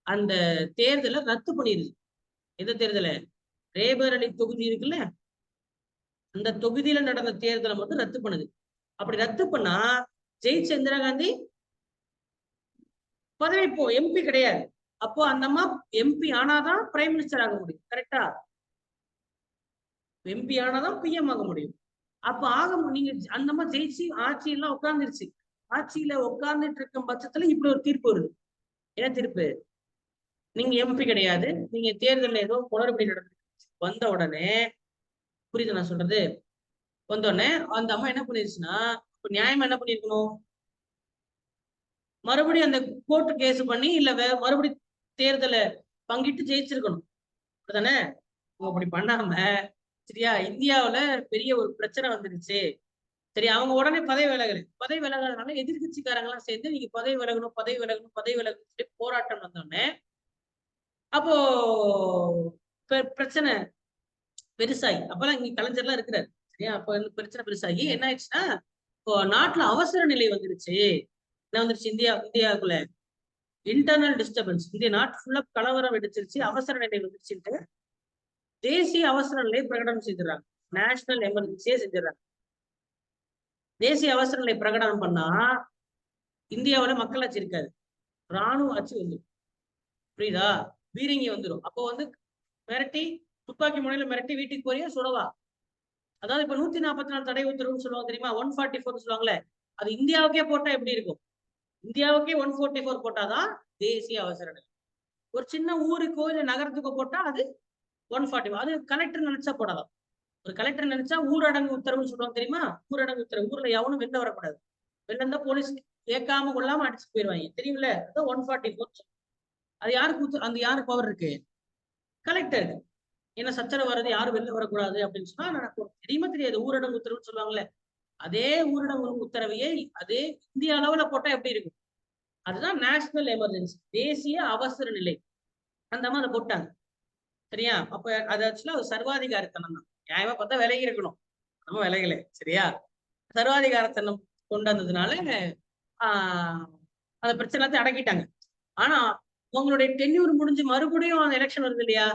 அந்த தேர்தலை ரத்து பண்ணிருது. எந்த தேர்தல? ரேபரேலி தொகுதி இருக்குல்ல, அந்த தொகுதியில நடந்த தேர்தலை மட்டும் ரத்து பண்ணுது. அப்படி ரத்து பண்ணா ஜெயிச்ச இந்திரா காந்தி பதவி போ எம்பி கிடையாது. அப்போ அந்த அம்மா எம்பி ஆனாதான் பிரைம் மினிஸ்டர் ஆக முடியும். கரெக்டா? எம்பி ஆனாதான் பிஎம் ஆக முடியும். அப்ப நீங்க அந்த அம்மா ஜெயிச்சு ஆட்சி எல்லாம் உட்கார்ந்துருச்சு. ஆட்சியில உட்கார்ந்துட்டு இருக்கும் பட்சத்துல இப்படி ஒரு தீர்ப்பு வருது. என்ன தீர்ப்பு? நீங்க எம்பி கிடையாது, நீங்க தேர்தலில் ஏதோ குளறுபடி நடந்து வந்த உடனே, புரியுது நான் சொல்றது? வந்த உடனே அந்த அம்மா என்ன பண்ணிருச்சுன்னா, இப்ப நியாயமா என்ன பண்ணிருக்கணும்? மறுபடியும் அந்த கோர்ட்டு கேஸ் பண்ணி இல்ல மறுபடியும் தேர்தலை பங்கிட்டு ஜெயிச்சிருக்கணும். அப்படிதானே? அப்படி பண்ணாம, சரியா, இந்தியாவுல பெரிய ஒரு பிரச்சனை வந்துருச்சு. சரி, அவங்க உடனே பதவி விலகாதனால எதிர்கட்சிக்காரங்க எல்லாம் சேர்ந்து நீங்க பதவி விலகணும், பதவி விலகணும், பதவி விலகணும் சொல்லி போராட்டம் வந்தோடனே, அப்போ பிரச்சனை பெருசாகி, அப்பெல்லாம் இங்க கலைஞர்லாம் இருக்கிறாரு. சரியா? அப்ப பிரச்சனை பெருசாகி என்ன ஆயிடுச்சுன்னா, இப்போ நாட்டுல அவசர நிலை வந்துருச்சு. என்ன வந்துருச்சு? இந்தியாவுக்குள்ள இன்டர்னல் டிஸ்டர்பன்ஸ், இந்திய நாட்டு ஃபுல்லா கலவரம் வெடிச்சிருச்சு, அவசர நிலை வந்துருச்சுட்டு தேசிய அவசர நிலை பிரகடனம் செய்திடறாங்க. நேஷனல் எமர்ஜென்சியே செஞ்சிடறாங்க. தேசிய அவசர நிலை பிரகடனம் பண்ணா இந்தியாவுல மக்களாட்சி இருக்காது, ராணுவ ஆட்சி வந்துடும். புரியுதா? பீரங்கி வந்துடும். அப்போ மிரட்டி, துப்பாக்கி முனையில மிரட்டி வீட்டுக்கு போறியா சுடவா? அதாவது இப்ப 144 தடை உத்தரவுன்னு சொல்லுவாங்க தெரியுமா? 144 சொல்லுவாங்கல்ல, அது இந்தியாவுக்கே போட்டா எப்படி இருக்கும்? இந்தியாவுக்கே 144 போட்டாதான் தேசிய அவசர நிலை. ஒரு சின்ன ஊருக்கோ இல்ல நகரத்துக்கோ போட்டா அது 140. அது கலெக்டர் நினைச்சா போடலாம். ஒரு கலெக்டர் நினைச்சா ஊரடங்கு உத்தரவுன்னு சொல்லுவாங்க தெரியுமா? ஊரடங்கு உத்தரவு. ஊர்ல எவனும் வெளில வரக்கூடாது. வெளில இருந்தா போலீஸ் கேட்காம கொள்ளாம அடிச்சு போயிருவாங்க. தெரியுமில்ல? அதான் 144. அது யாருக்கு அந்த யாருக்கு பவர் இருக்கு? கலெக்டருக்கு. ஏன்னா சச்சரவு வர்றது, யாரும் வெளில வரக்கூடாது அப்படின்னு சொன்னா நடக்கும். தெரியுமா தெரியாது? ஊரடங்கு உத்தரவுன்னு சொல்லுவாங்கல்ல, அதே ஊரடங்கு உத்தரவையே அதே இந்திய அளவுல போட்டா எப்படி இருக்கும்? அதுதான் நேஷனல் எமர்ஜென்சி, தேசிய அவசர நிலை. அந்த மாதிரி அதை போட்டாங்க. சரியா? அப்ப அது ஆக்சுவலா சர்வாதிகாரத்தனம் தான். நியாயமா பார்த்தா விலகி இருக்கணும், நம்ம விலகல. சரியா? சர்வாதிகாரத்தனம் கொண்டு வந்ததுனால அந்த பிரச்சனை எல்லாத்தையும் அடக்கிட்டாங்க. ஆனா உங்களுடைய டென்யூர் முடிஞ்சு மறுபடியும் அந்த எலெக்ஷன் வருது இல்லையா?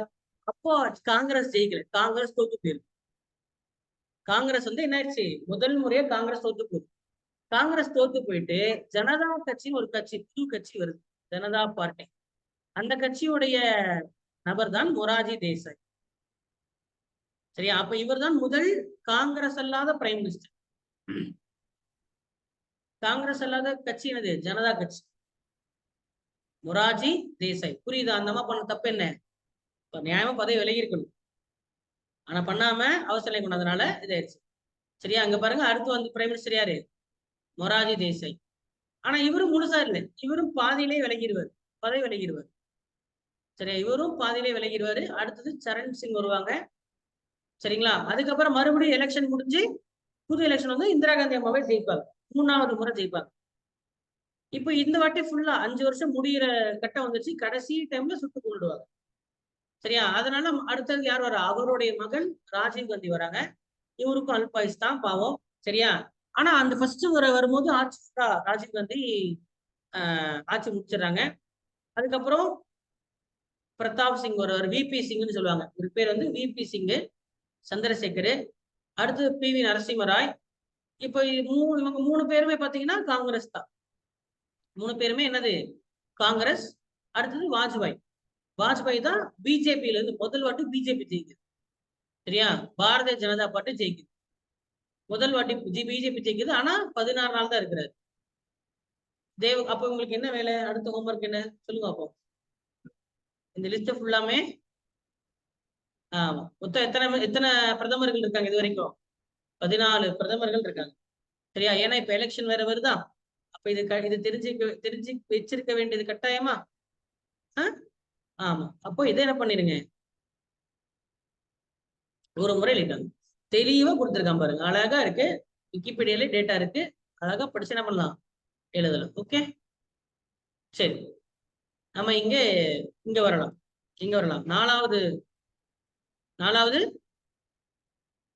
அப்போ காங்கிரஸ் ஜெயிக்கல, காங்கிரஸ் தோத்து போயிருக்கு. காங்கிரஸ் என்ன ஆயிடுச்சு? முதல் முறையா காங்கிரஸ் தோத்து போயிருக்கு. காங்கிரஸ் தோத்து போயிட்டு ஜனதா கட்சின்னு ஒரு கட்சி, புது கட்சி வருது, ஜனதா பார்ட்டி. அந்த கட்சியுடைய நபர் தான் மொராஜி தேசாய். சரியா? அப்ப இவர் தான் முதல் காங்கிரஸ் அல்லாத பிரைம் மினிஸ்டர். காங்கிரஸ் அல்லாத கட்சி என்னது? ஜனதா கட்சி. மொராஜி தேசாய். புரியுதா? அந்த அம்மா பண்ண தப்பு என்ன? நியாயமா பதவி விலகி இருக்கணும், ஆனா பண்ணாம அவசர நிலை கொண்டதுனால இதாயிருச்சு. சரியா? அங்க பாருங்க, அடுத்து பிரைம் மினிஸ்டர் யாரு? மொராஜி தேசாய். ஆனா இவரும் முழுசா இல்லை, இவரும் பாதியிலே விலகிடுவார், பதவி விலகிடுவார். சரியா? இவரும் பாதியிலே விலகிடுவாரு. அடுத்தது சரண் சிங் வருவாங்க. சரிங்களா? அதுக்கப்புறம் மறுபடியும் எலெக்ஷன் முடிஞ்சு புது எலெக்ஷன் இந்திரா காந்தி அம்மாவே ஜெயிப்பாங்க, 3வது முறை ஜெயிப்பாங்க. இப்ப இந்த வாட்டி ஃபுல்லா 5 வருஷம் முடிகிற கட்டம் வந்துச்சு. கடைசி டைம்ல சுட்டு கொண்டுடுவாங்க. சரியா? அதனால அடுத்தது யார் வரா? அவருடைய மகன் ராஜீவ் காந்தி வராங்க. இவருக்கும் அல்பாயுஸ் தான் பாவம். சரியா? ஆனா அந்த ஃபர்ஸ்ட் வரும்போது ராஜீவ் காந்தி ஆட்சி முடிச்சிடறாங்க. அதுக்கப்புறம் பிரதாப் சிங் வருவார், விபி சிங்னு சொல்லுவாங்க. ஒரு பேர் விபி சிங், சந்திரசேகர், அடுத்து PV நரசிம்மராய். இப்ப இவங்க 3 பேருமே பாத்தீங்கன்னா காங்கிரஸ் தான். 3 பேருமே என்னது? காங்கிரஸ். அடுத்தது வாஜ்பாய் தான் பிஜேபியில இருந்து முதல் வாட்டி பிஜேபி ஜெயிக்குது. சரியா? பாரதிய ஜனதா பார்ட்டி ஜெயிக்குது. முதல் வாட்டி பிஜேபி ஜெயிக்குது. ஆனா 16 நாள் தான் இருக்கிறாரு. அப்ப உங்களுக்கு என்ன வேலை? அடுத்த ஹோம்ஒர்க் என்ன சொல்லுங்க அப்போ. இந்த லிஸ்ட் ஃபுல்லாமே மொத்தம் எத்தனை பிரதமர்கள் இருக்காங்க இது வரைக்கும்? 14 பிரதமர்கள் இருக்காங்க. சரியா? ஏன்னா இப்ப எலெக்ஷன் வேற வருதா? அப்ப இது தெரிஞ்சு வச்சிருக்க வேண்டியது கட்டாயமா? ஆமா. அப்போ இதை என்ன பண்ணிருங்க, ஒரு முறை எழுதிட்டாங்க. தெளிவா கொடுத்துருக்கான் பாருங்க, அழகா இருக்கு. விக்கிபீடியால டேட்டா இருக்கு, அழகா படிச்சு என்ன பண்ணலாம், எழுதலாம். ஓகே, சரி. நம்ம இங்க வரலாம். நாலாவது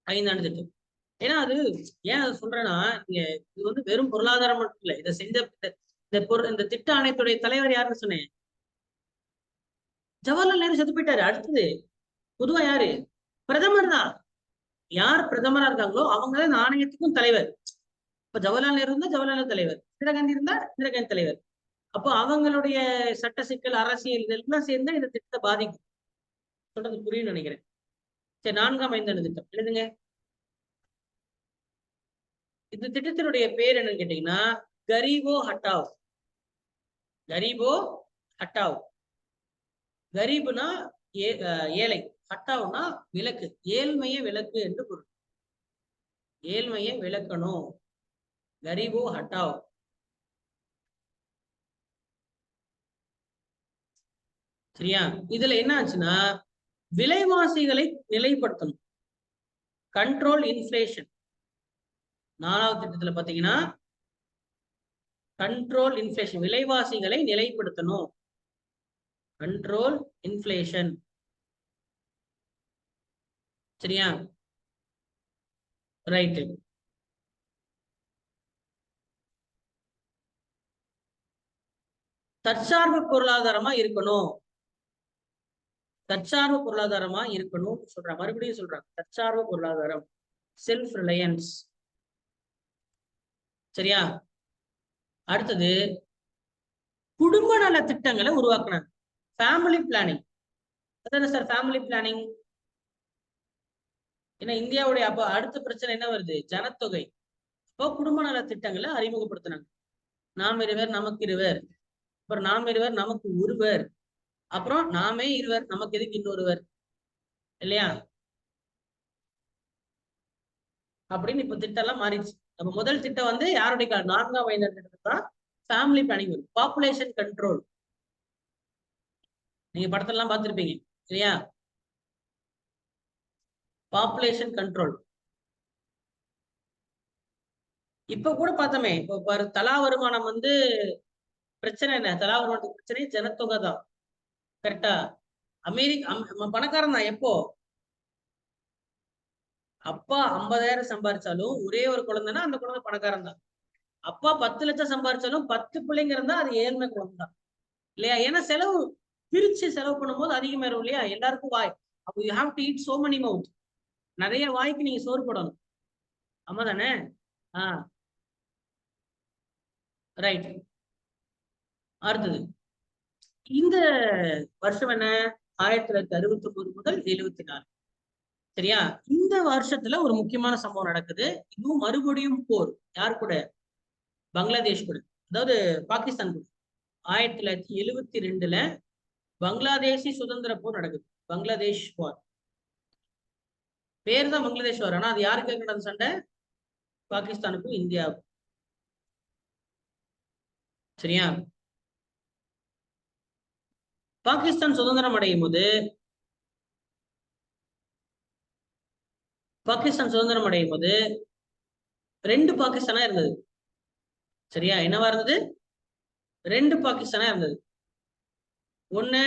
ஐந்தாண்டு திட்டம். ஏன்னா அது ஏன் அதை சொல்றேன்னா, இது வெறும் பொருளாதாரம் மட்டும் இல்லை. இதை செஞ்ச இந்த திட்ட ஆணையத்துடைய தலைவர் யாருன்னு சொன்னேன்? ஜவஹர்லால் நேரு செத்து போயிட்டாரு. அடுத்தது பொதுவா யாரு? பிரதமர் தான். யார் பிரதமரா இருக்காங்களோ அவங்க தான் ஆணையத்துக்கும் தலைவர். இப்ப ஜவஹர்லால் நேரு இருந்தா ஜவஹர்லால் தலைவர், இந்திரா காந்தி இருந்தா இந்திரா காந்தி தலைவர். அப்போ அவங்களுடைய சட்ட சிக்கல், அரசியல் இதெல்லாம் சேர்ந்து இந்த திட்டத்தை பாதிக்கும். சொல்றது புரியும் நினைக்கிறேன். சரி, 4ஆம் ஐந்தாண்டு திட்டம் எழுதுங்க. இந்த திட்டத்தினுடைய பேர் என்னன்னு கேட்டீங்கன்னா கரீபோ ஹட்டாவ். கரீபோ ஹட்டாவ். கரீப்னா ஏழை, ஹட்டாவ்னா விலக்கு, ஏழ்மையை விலக்கு என்று பொருள். ஏழ்மையை விலக்கணும், கரீபோ ஹட்டாவ். சரியா? இதுல என்ன ஆச்சுன்னா விலைவாசிகளை நிலைப்படுத்தணும், கண்ட்ரோல் இன்ஃபிளேஷன். 4வது திட்டத்துல பாத்தீங்கன்னா கண்ட்ரோல் இன்ஃபிளேஷன், விலைவாசிகளை நிலைப்படுத்தணும், கண்ட்ரோல் இன்ஃபிளேஷன். சரியா? ரைட். தற்சார்பு பொருளாதாரமா இருக்கணும், தற்சார்பு பொருளாதாரமா இருக்கணும் சொல்றாங்க. மறுபடியும் சொல்றாங்க, தற்சார்பு பொருளாதாரம், செல்ஃப் ரிலையன்ஸ். சரியா? அடுத்தது குடும்ப நல திட்டங்களை உருவாக்குனாங்க, ஃபேமிலி பிளானிங். அதானே சார் ஃபேமிலி பிளானிங்? ஏன்னா இந்தியாவுடைய அப்ப அடுத்த பிரச்சனை என்ன வருது? ஜனத்தொகை. அப்போ குடும்ப நல திட்டங்களை அறிமுகப்படுத்தினாங்க. நாம் இருவர் நமக்கு இருவர், அப்புறம் நாம் இருவர் நமக்கு ஒருவர், அப்புறம் நாமே இருவர் நமக்கு எதுக்கு இன்னொருவர், இல்லையா? அப்படின்னு இப்ப திட்டம் எல்லாம் மாறிடுச்சு. நம்ம முதல் திட்டம் வந்து யாருடைய 4ஆம் ஐந்தாண்டு திட்டம் தான் ஃபேமிலி பிளானிங், பாப்புலேஷன் கண்ட்ரோல். நீங்க படத்தெல்லாம் பார்த்திருப்பீங்க இல்லையா? Population control. இப்ப கூட பார்த்தோமே, இப்போ தலா வருமானம் வந்து பிரச்சனை என்ன? தலா வருமானத்துக்கு பிரச்சனை ஜனத்தொகை தான். கரெக்டா? பணக்காரன் தான். எப்போ? அப்பா 50,000 சம்பாரிச்சாலும் ஒரே ஒரு குழந்தைன்னா அந்த குழந்தை பணக்காரன் தான். அப்பா 10 லட்சம் சம்பாரிச்சாலும் 10 பிள்ளைங்க இருந்தா அது ஏழ்மை குழந்தை தான், இல்லையா? ஏன்னா செலவு பிரிச்சு செலவு பண்ணும்போது அதிகமாயிரும் இல்லையா? எல்லாருக்கும் வாய். அப்போ you have to eat so many mouth. நிறைய வாய்க்கு நீங்க சோறு போடணும். ஆமா தானே? ரைட். அடுத்தது இந்த வருஷம் என்ன? 1969 முதல் 74. சரியா? இந்த வருஷத்துல ஒரு முக்கியமான சம்பவம் நடக்குது. இதுவும் மறுபடியும் போர். யார் கூட? பங்களாதேஷ் கூட, அதாவது பாகிஸ்தான் கூட. 1972ல பங்களாதேஷி சுதந்திர போர் நடக்குது, பங்களாதேஷ் வார். பேர் தான் பங்களாதேஷ் வார், ஆனா அது யாருக்கு நடந்த சண்டை? பாகிஸ்தானுக்கும் இந்தியாவுக்கும். சரியா? பாகிஸ்தான் சுதந்திரம் அடையும் போது ரெண்டு பாகிஸ்தானா இருந்தது. சரியா? என்னவா இருந்தது? ரெண்டு பாகிஸ்தானா இருந்தது. ஒண்ணு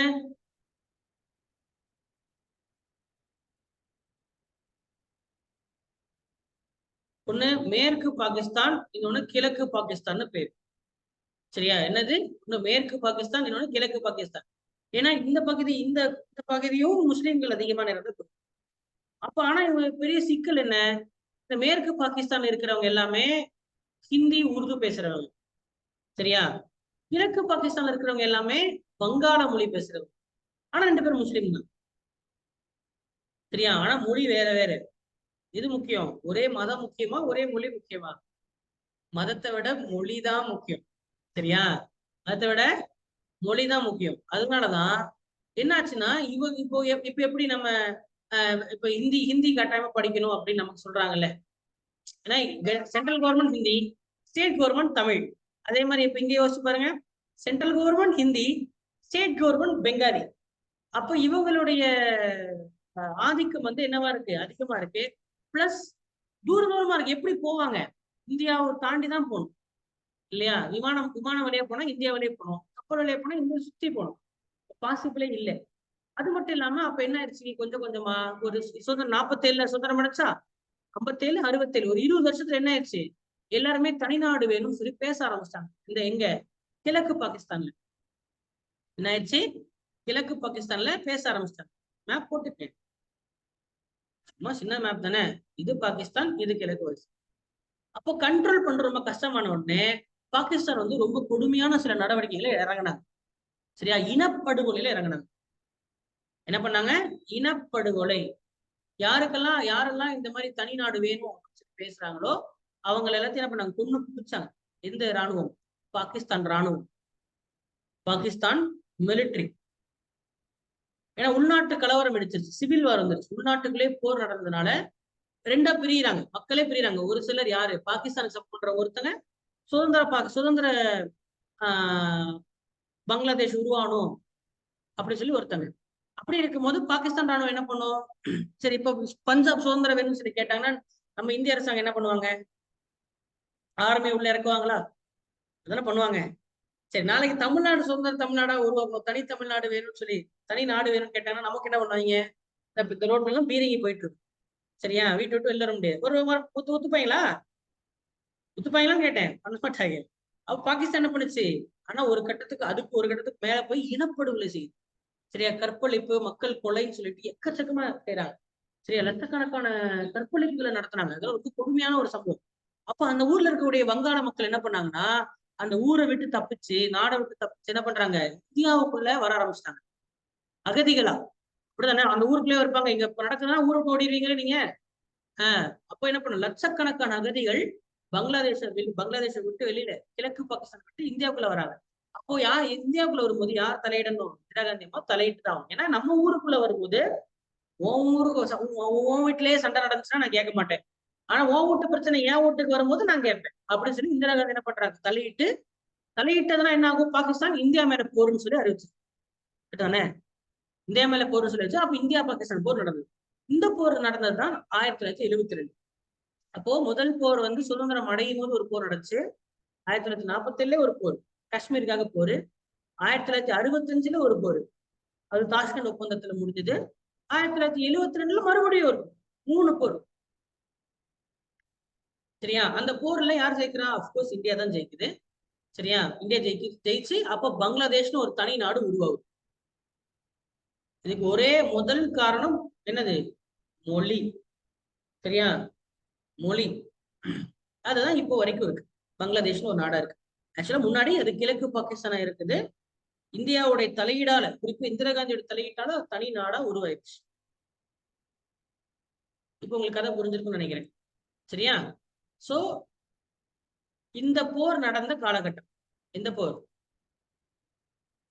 மேற்கு பாகிஸ்தான், இன்னொன்னு கிழக்கு பாகிஸ்தான் பேர். சரியா? என்னது? ஒண்ணு மேற்கு பாகிஸ்தான், இன்னொன்னு கிழக்கு பாகிஸ்தான். ஏன்னா இந்த பகுதியும் முஸ்லிம்கள் அதிகமான இருந்தது. அப்ப ஆனா இவங்க பெரிய சிக்கல் என்ன? இந்த மேற்கு பாகிஸ்தான் இருக்கிறவங்க எல்லாமே ஹிந்தி, உருது பேசுறவங்க. சரியா? கிழக்கு பாகிஸ்தான்ல இருக்கிறவங்க எல்லாமே வங்காள மொழி பேசுறவங்க. ஆனா 2 பேரும் முஸ்லீம் தான். சரியா? ஆனா மொழி வேற வேற. இது முக்கியம், ஒரே மதம் முக்கியமா, ஒரே மொழி முக்கியமா? மதத்தை விட மொழிதான் முக்கியம். சரியா? மதத்தை விட மொழிதான் முக்கியம். அதனாலதான் என்னாச்சுன்னா இவங்க இப்ப எப்படி நம்ம இப்ப ஹிந்தி கட்டாயமா படிக்கணும் அப்படின்னு நமக்கு சொல்றாங்கல்ல. ஏன்னா central government Hindi, state government Tamil. அதே மாதிரி இப்ப இங்க யோசிச்சு பாருங்க, central government Hindi, state government Bengali. அப்ப இவங்களுடைய ஆதிக்கம் வந்து என்னவா இருக்கு? அதிகமா இருக்கு. பிளஸ் தூரமா இருக்கு. எப்படி போவாங்க? இந்தியாவை தாண்டி தான் போகணும், இல்லையா? விமானம் வழியா போனா இந்தியா வழியே போகணும், கப்பல் வழியா போனா இந்தியா சுத்தி போகணும். பாசிபிளே இல்லை. அது மட்டும் இல்லாம அப்ப என்ன ஆயிடுச்சு? கொஞ்சம் கொஞ்சமா ஒரு சுதந்திரம் 47ல சுதந்திரம் அடைச்சா, 57, 67 ஒரு 20 வருஷத்துல என்ன ஆயிடுச்சு? எல்லாருமே தனிநாடு வேணும்னு சொல்லி பேச ஆரம்பிச்சிட்டாங்க. இந்த எங்க? கிழக்கு பாகிஸ்தான்ல. என்ன ஆயிடுச்சு? கிழக்கு பாகிஸ்தான்ல பேச ஆரம்பிச்சிட்டாங்க. மேப் போட்டுட்டேன். சும்மா சின்ன மேப் தானே, இது பாகிஸ்தான், இது கிழக்கு வரிசை. அப்போ கண்ட்ரோல் பண்ற ரொம்ப கஷ்டமான உடனே பாகிஸ்தான் வந்து ரொம்ப கொடுமையான சில நடவடிக்கைகளை இறங்கினாங்க. சரியா, இனப்படுகொலையில இறங்கினாங்க. என்ன பண்ணாங்க? இனப்படுகொலை. யாரெல்லாம் இந்த மாதிரி தனி நாடு வேணும் அப்படின்னு சொல்லி பேசுறாங்களோ அவங்க எல்லாத்தையும் என்ன பண்ணாங்க? கொன்னு குடிச்சாங்க. எந்த ராணுவம்? பாகிஸ்தான் ராணுவம், பாகிஸ்தான் மிலிட்டரி. ஏன்னா உள்நாட்டு கலவரம் வெடிச்சிருச்சு, சிவில் வார் வந்துருச்சு, உள்நாட்டுக்குள்ளே போர் நடந்ததுனால ரெண்டா பிரியிறாங்க, மக்களே பிரியிறாங்க. ஒரு சிலர் யாரு? பாகிஸ்தானுக்கு சப்போர்ட் பண்ற ஒருத்தங்க சுதந்திர ஆஹ் பங்களாதேஷ் உருவானும் அப்படின்னு சொல்லி ஒருத்தங்க. அப்படி இருக்கும்போது பாகிஸ்தான் ராணுவம் என்ன பண்ணும்? சரி, இப்ப பஞ்சாப் சுதந்திரம் வேணும்னு சொல்லி கேட்டாங்கன்னா நம்ம இந்திய அரசாங்கம் என்ன பண்ணுவாங்க? ஆர்மி உள்ள இறக்குவாங்களா? அதென்ன பண்ணுவாங்க. சரி, நாளைக்கு தமிழ்நாடு சுதந்திர தமிழ்நாடா உருவாக்கும், தனி தமிழ்நாடு வேணும்னு சொல்லி தனி நாடு வேணும்னு கேட்டாங்கன்னா நமக்கு என்ன பண்ணுவாங்க? இந்த ரோட்ல எல்லாம் பீரங்கி போயிட்டு இருக்கு. சரியா, வீட்டு விட்டு வெளில வர முடியாது. ஒரு ஒத்துப்பாங்களா? ஒத்துப்பாங்களான்னு கேட்டேன். பண்ண மாட்டாங்க. அப்ப பாகிஸ்தான் என்ன பண்ணுச்சு? ஆனா அதுக்கு ஒரு கட்டத்துக்கு மேல போய் இனப்படுகொலை செய்யுது. சரியா, கற்பழிப்பு, மக்கள் கொலைன்னு சொல்லிட்டு எக்கச்சக்கமா செய்யறாங்க. சரியா, லட்சக்கணக்கான கற்பழிப்புகளை நடத்தினாங்க. அதெல்லாம் ரொம்ப கொடுமையான ஒரு சம்பவம். அப்ப அந்த ஊர்ல இருக்கக்கூடிய வங்காள மக்கள் என்ன பண்ணாங்கன்னா, அந்த ஊரை விட்டு தப்பிச்சு, நாடை விட்டு தப்பிச்சு என்ன பண்றாங்க? இந்தியாவுக்குள்ள வர ஆரம்பிச்சிட்டாங்க, அகதிகளா. அப்படிதானே? அந்த ஊருக்குள்ளே இருப்பாங்க. இங்க நடக்குதுன்னா ஊருக்கு ஓடிடுவீங்களே நீங்க. அப்ப என்ன பண்ணும்? லட்சக்கணக்கான அகதிகள் பங்களாதேஷை விட்டு வெளியில கிழக்கு பாகிஸ்தான் விட்டு இந்தியாவுக்குள்ள வராங்க. அப்போ இந்தியாவுக்குள்ள வரும்போது யார் தலையிடணும்? இந்திரா காந்தி அம்மா தலையிட்டு தான். ஏன்னா நம்ம ஊருக்குள்ள வரும்போது உன் வீட்டிலேயே சண்டை நடந்துச்சுன்னா நான் கேட்க மாட்டேன். ஆனா உன் வீட்டு பிரச்சனை என் வீட்டுக்கு வரும்போது நான் கேட்பேன் அப்படின்னு சொல்லி இந்திரா காந்தி என்ன பண்றாங்க? தலையிட்டதுன்னா என்ன ஆகும்? பாகிஸ்தான் இந்தியா மேல போர்னு சொல்லி அறிவிச்சு தானே. இந்தியா மேல போர்னு சொல்லி வச்சு அப்ப இந்தியா பாகிஸ்தான் போர் நடந்தது. இந்த போர் நடந்ததுதான் 1972. அப்போ முதல் போர் வந்து சுதந்திரம் அடையும் போது ஒரு போர் நடந்துச்சு. 1947 ஒரு போர், காஷ்மீருக்காக போர். 1965 ஒரு போர், அது தாஷ்கண்ட் ஒப்பந்தத்துல முடிஞ்சது. 1972 மறுபடியும் ஒரு 3 போர். சரியா, அந்த போர்ல யார் ஜெயிக்கிறா? அப்கோர்ஸ் இந்தியா தான் ஜெயிக்குது. சரியா, இந்தியா ஜெயிச்சு அப்ப பங்களாதேஷ்னு ஒரு தனி நாடு உருவாகுது. இதுக்கு ஒரே முதல் காரணம் என்னது? மொழி. சரியா, மொழி. அதுதான் இப்போ வரைக்கும் இருக்கு. பங்களாதேஷ்னு ஒரு நாடா இருக்கு. ஆக்சுவலா முன்னாடி அது கிழக்கு பாகிஸ்தானா இருக்குது. இந்தியாவுடைய தலையீடால, குறிப்பா இந்திரா காந்தியோட தலையீட்டால தனி நாடா உருவாயிடுச்சு. இப்ப உங்களுக்கு கதை புரிஞ்சிருக்கும்னு நினைக்கிறேன். சரியா, சோ இந்த போர் நடந்த காலகட்டம். எந்த போர்?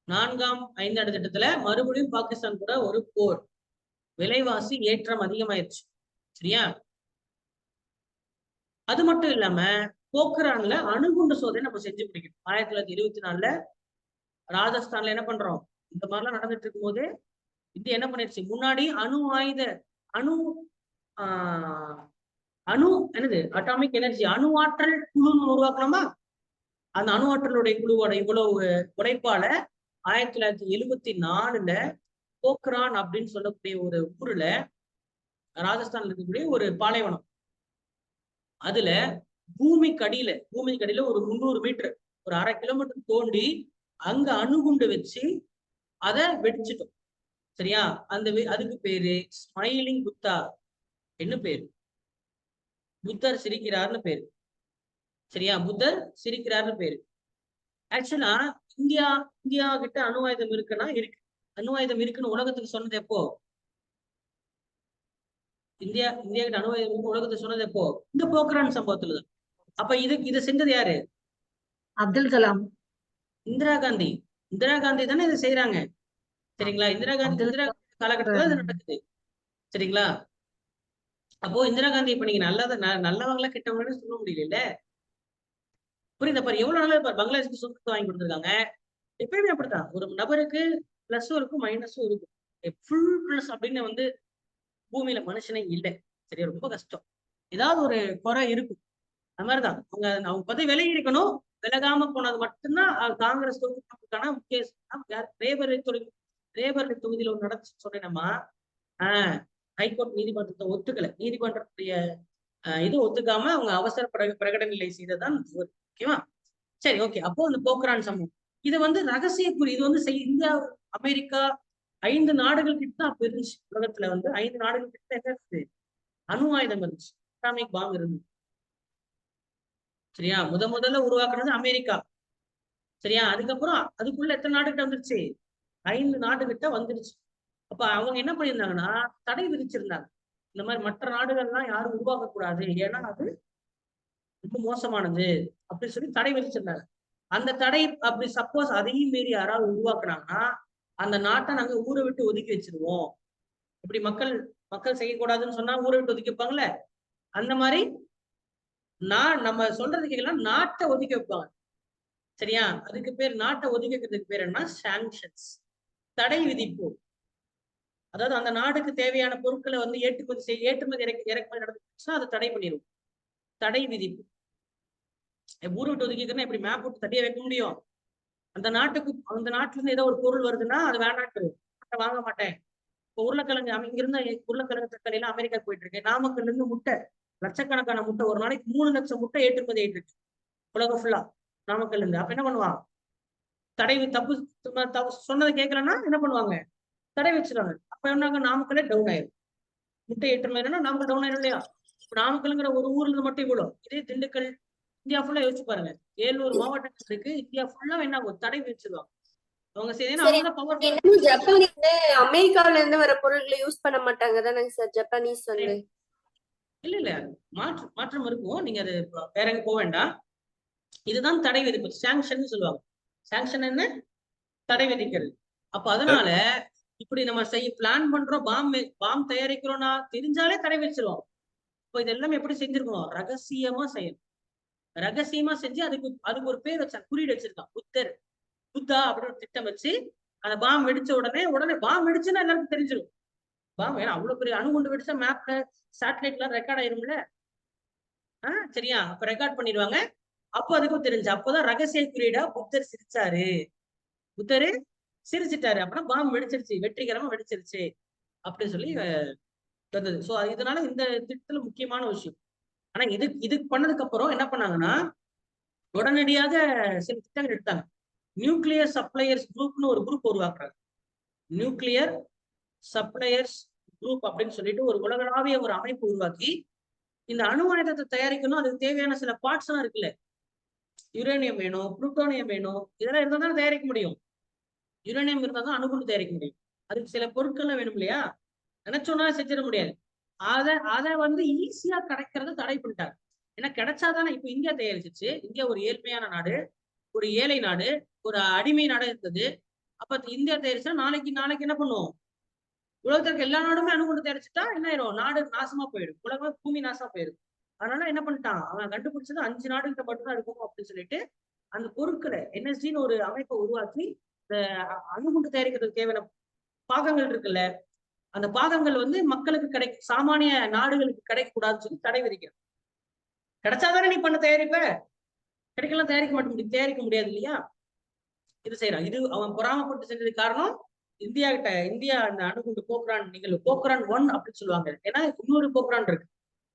4ஆம் ஐந்தாண்டு திட்டத்துல மறுபடியும் பாகிஸ்தான் கூட ஒரு போர். விலைவாசி ஏற்றம் அதிகமாயிருச்சு. சரியா, அது மட்டும் இல்லாம போக்ரான்ல அணுகுண்டு சோதனை நம்ம செஞ்சு முடிக்கணும். 1924 ராஜஸ்தான்ல என்ன பண்றோம்? இந்த மாதிரிலாம் நடந்துட்டு இருக்கும் போது இந்தியா என்ன பண்ணிருச்சு? முன்னாடி அணு ஆஹ் அணு என்னது அட்டாமிக் எனர்ஜி, அணு ஆற்றல் குழுன்னு உருவாக்கணுமா? அந்த அணு ஆற்றலுடைய குழுவோட இவ்வளவு உழைப்பால 1974 போக்ரான் அப்படின்னு சொல்லக்கூடிய ஒரு ஊர்ல, ராஜஸ்தான்ல இருக்கக்கூடிய ஒரு பாலைவனம், அதுல பூமிக்கடியில ஒரு 300 மீட்டர், ஒரு 1/2 கிலோமீட்டர் தோண்டி அங்க அணுகுண்டு வச்சு அதை வெடிச்சிட்டோம். சரியா, அதுக்கு பேரு ஸ்மைலிங் புத்தா. என்ன பேரு? புத்தர் சிரிக்கிறார்னு பேரு. சரியா, புத்தர் சிரிக்கிறார்னு பேரு. ஆக்சுவலா இந்தியா இந்தியா கிட்ட அணு ஆயுதம் இருக்குன்னா இருக்கு. அணு ஆயுதம் இருக்குன்னு உலகத்துக்கு சொன்னது எப்போ? இந்தியா கிட்ட அணு ஆயுதம் உலகத்துக்கு சொன்னது எப்போ? இந்த போக்ரான் சம்பவத்துலதான். அப்ப இதை செஞ்சது யாரு? அப்துல் கலாம், இந்திரா காந்தி. இந்திரா காந்தி தானே இதை செய்யறாங்க. சரிங்களா, இந்திரா காலகட்டத்துல இது நடக்குது. சரிங்களா, அப்போ இந்திரா காந்தி இப்ப நீங்க நல்லவங்களா கெட்டவங்கன்னு சொல்ல முடியல. புரியுதா பாரு? எவ்வளவு நாள் பாரு பங்களாதேஷ்க்கு சுதந்திரத்தை வாங்கி கொடுத்துருக்காங்க. எப்பயுமே அப்படித்தான். ஒரு நபருக்கு பிளஸும் இருக்கும் மைனஸும் இருக்கும். ஃபுல் பிளஸ் அப்படின்னு வந்து பூமியில மனுஷனே இல்லை. சரியா, ரொம்ப கஷ்டம். ஏதாவது ஒரு குறை இருக்கும். அது மாதிரிதான் அவங்க பத்தி விலகி இருக்கணும். விலகாம போனது மட்டும்தான் காங்கிரஸ் தொகுதிக்கான முக்கிய. ரேபரேலி தொகுதியில ஒன்று நடத்தி சொன்னேன்னம்மா. ஹைகோர்ட் நீதிமன்றத்தை ஒத்துக்கல. நீதிமன்றத்துடைய இது ஒத்துக்காம அவங்க அவசர பிரகடனை செய்ததான். ஓகேவா? சரி, ஓகே. அப்போ இந்த போக்ரான் சம்பவம் இது வந்து ரகசிய குறி. இது வந்து இந்தியா, அமெரிக்கா 5 நாடுகள் கிட்ட தான் அப்ப இருந்துச்சு. உலகத்துல வந்து 5 நாடுகள் கிட்ட என்ன இருக்குது? அணு ஆயுதம் இருந்துச்சு, அட்டாமிக் பாம்பு இருந்துச்சு. சரியா, முதல்ல உருவாக்குனது அமெரிக்கா. சரியா, அதுக்கப்புறம் அதுக்குள்ள எத்தனை நாடுகிட்ட வந்துருச்சு? 5 நாடுகிட்ட வந்துருச்சு. அப்ப அவங்க என்ன பண்ணியிருந்தாங்கன்னா தடை விதிச்சிருந்தாங்க. இந்த மாதிரி மற்ற நாடுகள்லாம் யாரும் உருவாக்க கூடாது, ஏன்னா அது ரொம்ப மோசமானது அப்படின்னு சொல்லி தடை விதிச்சிருந்தாங்க. அந்த தடை அப்படி சப்போஸ் அதையும் மீறி யாராவது உருவாக்குனாங்கன்னா அந்த நாட்டை நாங்க ஊரை விட்டு ஒதுக்கி வச்சிருவோம். இப்படி மக்கள் மக்கள் செய்யக்கூடாதுன்னு சொன்னா ஊரை விட்டு ஒதுக்கி வைப்பாங்கல்ல, அந்த மாதிரி நம்ம சொல்றது கேட்கலாம், நாட்டை ஒதுக்கி வைப்பாங்க. சரியா, அதுக்கு பேர் நாட்டை ஒதுக்கி வைக்கிறதுக்கு பேர் என்ன? சாங்ஷன்ஸ், தடை விதிப்பு. அதாவது அந்த நாடுக்கு தேவையான பொருட்களை வந்து ஏற்றுமதி இறக்குமதி நடந்துச்சுன்னா அதை தடை பண்ணிடும், தடை விதிப்பு. ஊரை விட்டு ஒதுக்கிக்கிறேன்னா எப்படி மேப் விட்டு தட்டியே வைக்க முடியும்? அந்த நாட்டுல இருந்து ஏதோ ஒரு பொருள் வருதுன்னா அது வேண்டாம், வாங்க மாட்டேன். இப்போ உருளைக்கிழங்கு இங்கிருந்து உருளைக்கிழங்கு தக்காளி எல்லாம் அமெரிக்கா போயிட்டு இருக்கு. நாமக்கல்ல இருந்து முட்டை, லட்சக்கணக்கான முட்டை, ஒரு நாளைக்கு 3 லட்சம் முட்டை ஏற்றுமதி ஆயிட்டு இருக்கு உலகம் ஃபுல்லா, நாமக்கல்ல இருந்து. அப்ப என்ன பண்ணுவாங்க? தடை தப்பு சொன்னதை கேட்கலன்னா என்ன பண்ணுவாங்க? தடை வச்சிருவாங்க. அப்ப என்ன, நாமக்கல்லே டவுன் ஆயிரும். முட்டை ஏற்றுமதினா நாமக்கல் டவுன் ஆயிரும் இல்லையா? நாமக்கல்ங்கிற ஒரு ஊர்ல இருந்து மட்டும் இவ்வளவு, இதே திண்டுக்கல், இந்தியா ஃபுல்லா யோசிச்சு பாருங்க, 700 மாவட்டங்கள் இருக்கு, இந்தியா ஃபுல்லா என்ன ஆகும்? தடை வச்சிருவாங்க. அவங்க அவங்க பவர். ஜப்பான் அமெரிக்கால இருந்து வர பொருட்களை யூஸ் பண்ண மாட்டாங்க தானே சார் ஜப்பானீஸ் வந்து? இல்ல மாற்றம் இருக்கும். நீங்க அது வேற எங்க போக வேண்டாம். இதுதான் தடை விதிப்பு, சாங்ஷன் சொல்லுவாங்க. சாங்ஷன் என்ன? தடை விதிக்கிறது. அப்ப அதனால இப்படி நம்ம பிளான் பண்றோம், பாம் தயாரிக்கிறோம்னா தெரிஞ்சாலே தடை வச்சிருவோம். இப்போ இது எல்லாமே எப்படி செஞ்சிருக்கணும்? ரகசியமா செய்யணும். ரகசியமா செஞ்சு அதுக்கு ஒரு பேர் வச்சா, குறியீடு வச்சிருக்கான், புத்தா அப்படின்னு ஒரு திட்டம் வச்சு அந்த பாம் வெடிச்ச உடனே பாம் வெடிச்சுன்னா எல்லாருக்கும் தெரிஞ்சிடும். பாம் ஏன்னா அவ்வளவு பெரிய அணுகுண்டு வெடிச்சா மேப்ல சேட்டலைட்ல ரெக்கார்ட் ஆயிரும்ல. சரியா, அப்ப ரெக்கார்ட் பண்ணிடுவாங்க. அப்போ அதுக்கும் தெரிஞ்சு, அப்போதான் ரகசிய குறியீடா புத்தர் சிரிச்சாரு, புத்தரு சிரிச்சிட்டாரு, அப்படின்னா பாம் வெடிச்சிருச்சு, வெற்றிகரமா வெடிச்சிருச்சு அப்படின்னு சொல்லி வந்தது. சோ இதனால இந்த திட்டத்துல முக்கியமான விஷயம். ஆனா இது பண்ணதுக்கு அப்புறம் என்ன பண்ணாங்கன்னா உடனடியாக சில திட்டங்கள் எடுத்தாங்க. நியூக்ளியர் சப்ளையர்ஸ் குரூப்னு ஒரு குரூப் உருவாக்குறாங்க. நியூக்ளியர் சப்ளையர்ஸ் குரூப் அப்படின்னு சொல்லிட்டு ஒரு உலகளாவிய ஒரு அமைப்பு உருவாக்கி, இந்த அணு ஆயுதத்தை தயாரிக்கணும், அதுக்கு தேவையான சில பார்ட்ஸ் எல்லாம் இருக்குல்ல, யுரேனியம் வேணும், புளூட்டோனியம் வேணும், இதெல்லாம் இருந்தா தான் தயாரிக்க முடியும். யுரேனியம் இருந்தா தான் அணுகுண்டு தயாரிக்க முடியும். அதுக்கு சில பொருட்கள்லாம் வேணும் இல்லையா? நினைச்சோன்னா செஞ்சிட முடியாது. அதை வந்து ஈஸியா கிடைக்கிறத தடை பண்ணிட்டாங்க. ஏன்னா கிடைச்சாதானே. இப்ப இந்தியா தயாரிச்சிச்சு. இந்தியா ஒரு ஏழ்மையான நாடு, ஒரு ஏழை நாடு, ஒரு அடிமை நாடு இருந்தது. அப்ப இந்தியா தயாரிச்சா நாளைக்கு என்ன பண்ணுவோம்? உலகத்திற்கு எல்லா நாடுமே அணுகுண்டு தயாரிச்சுட்டா என்ன ஆயிரும்? நாடு நாசமா போயிடும், உலகம் பூமி நாசமா போயிடும். அதனால என்ன பண்ணிட்டான் அவன்? கண்டுபிடிச்சது 5 நாடுகிட்ட மட்டும்தான் இருக்கும் அப்படின்னு சொல்லிட்டு அந்த பொருட்களை என்எஸ்டின்னு ஒரு அமைப்பை உருவாக்கி இந்த அணுகுண்டு தயாரிக்கிறதுக்கு தேவையான பாகங்கள் இருக்குல்ல, அந்த பாகங்கள் வந்து மக்களுக்கு சாமானிய நாடுகளுக்கு கிடைக்க கூடாதுன்னு சொல்லி தடை விதிக்கிறான். கிடைச்சாதானே நீ பண்ண தயாரிப்ப, கிடைக்கலாம் தயாரிக்க முடியாது இல்லையா? இது செய்யறான். இது அவன் பொறாமப்பட்டு செஞ்சதுக்கு காரணம் இந்தியா அந்த அணுகுண்டு போக்ரான் நிகழ்வு, போக்ரான் 1 அப்படின்னு சொல்லுவாங்க. ஏன்னா இன்னொரு போக்ரான் இருக்கு.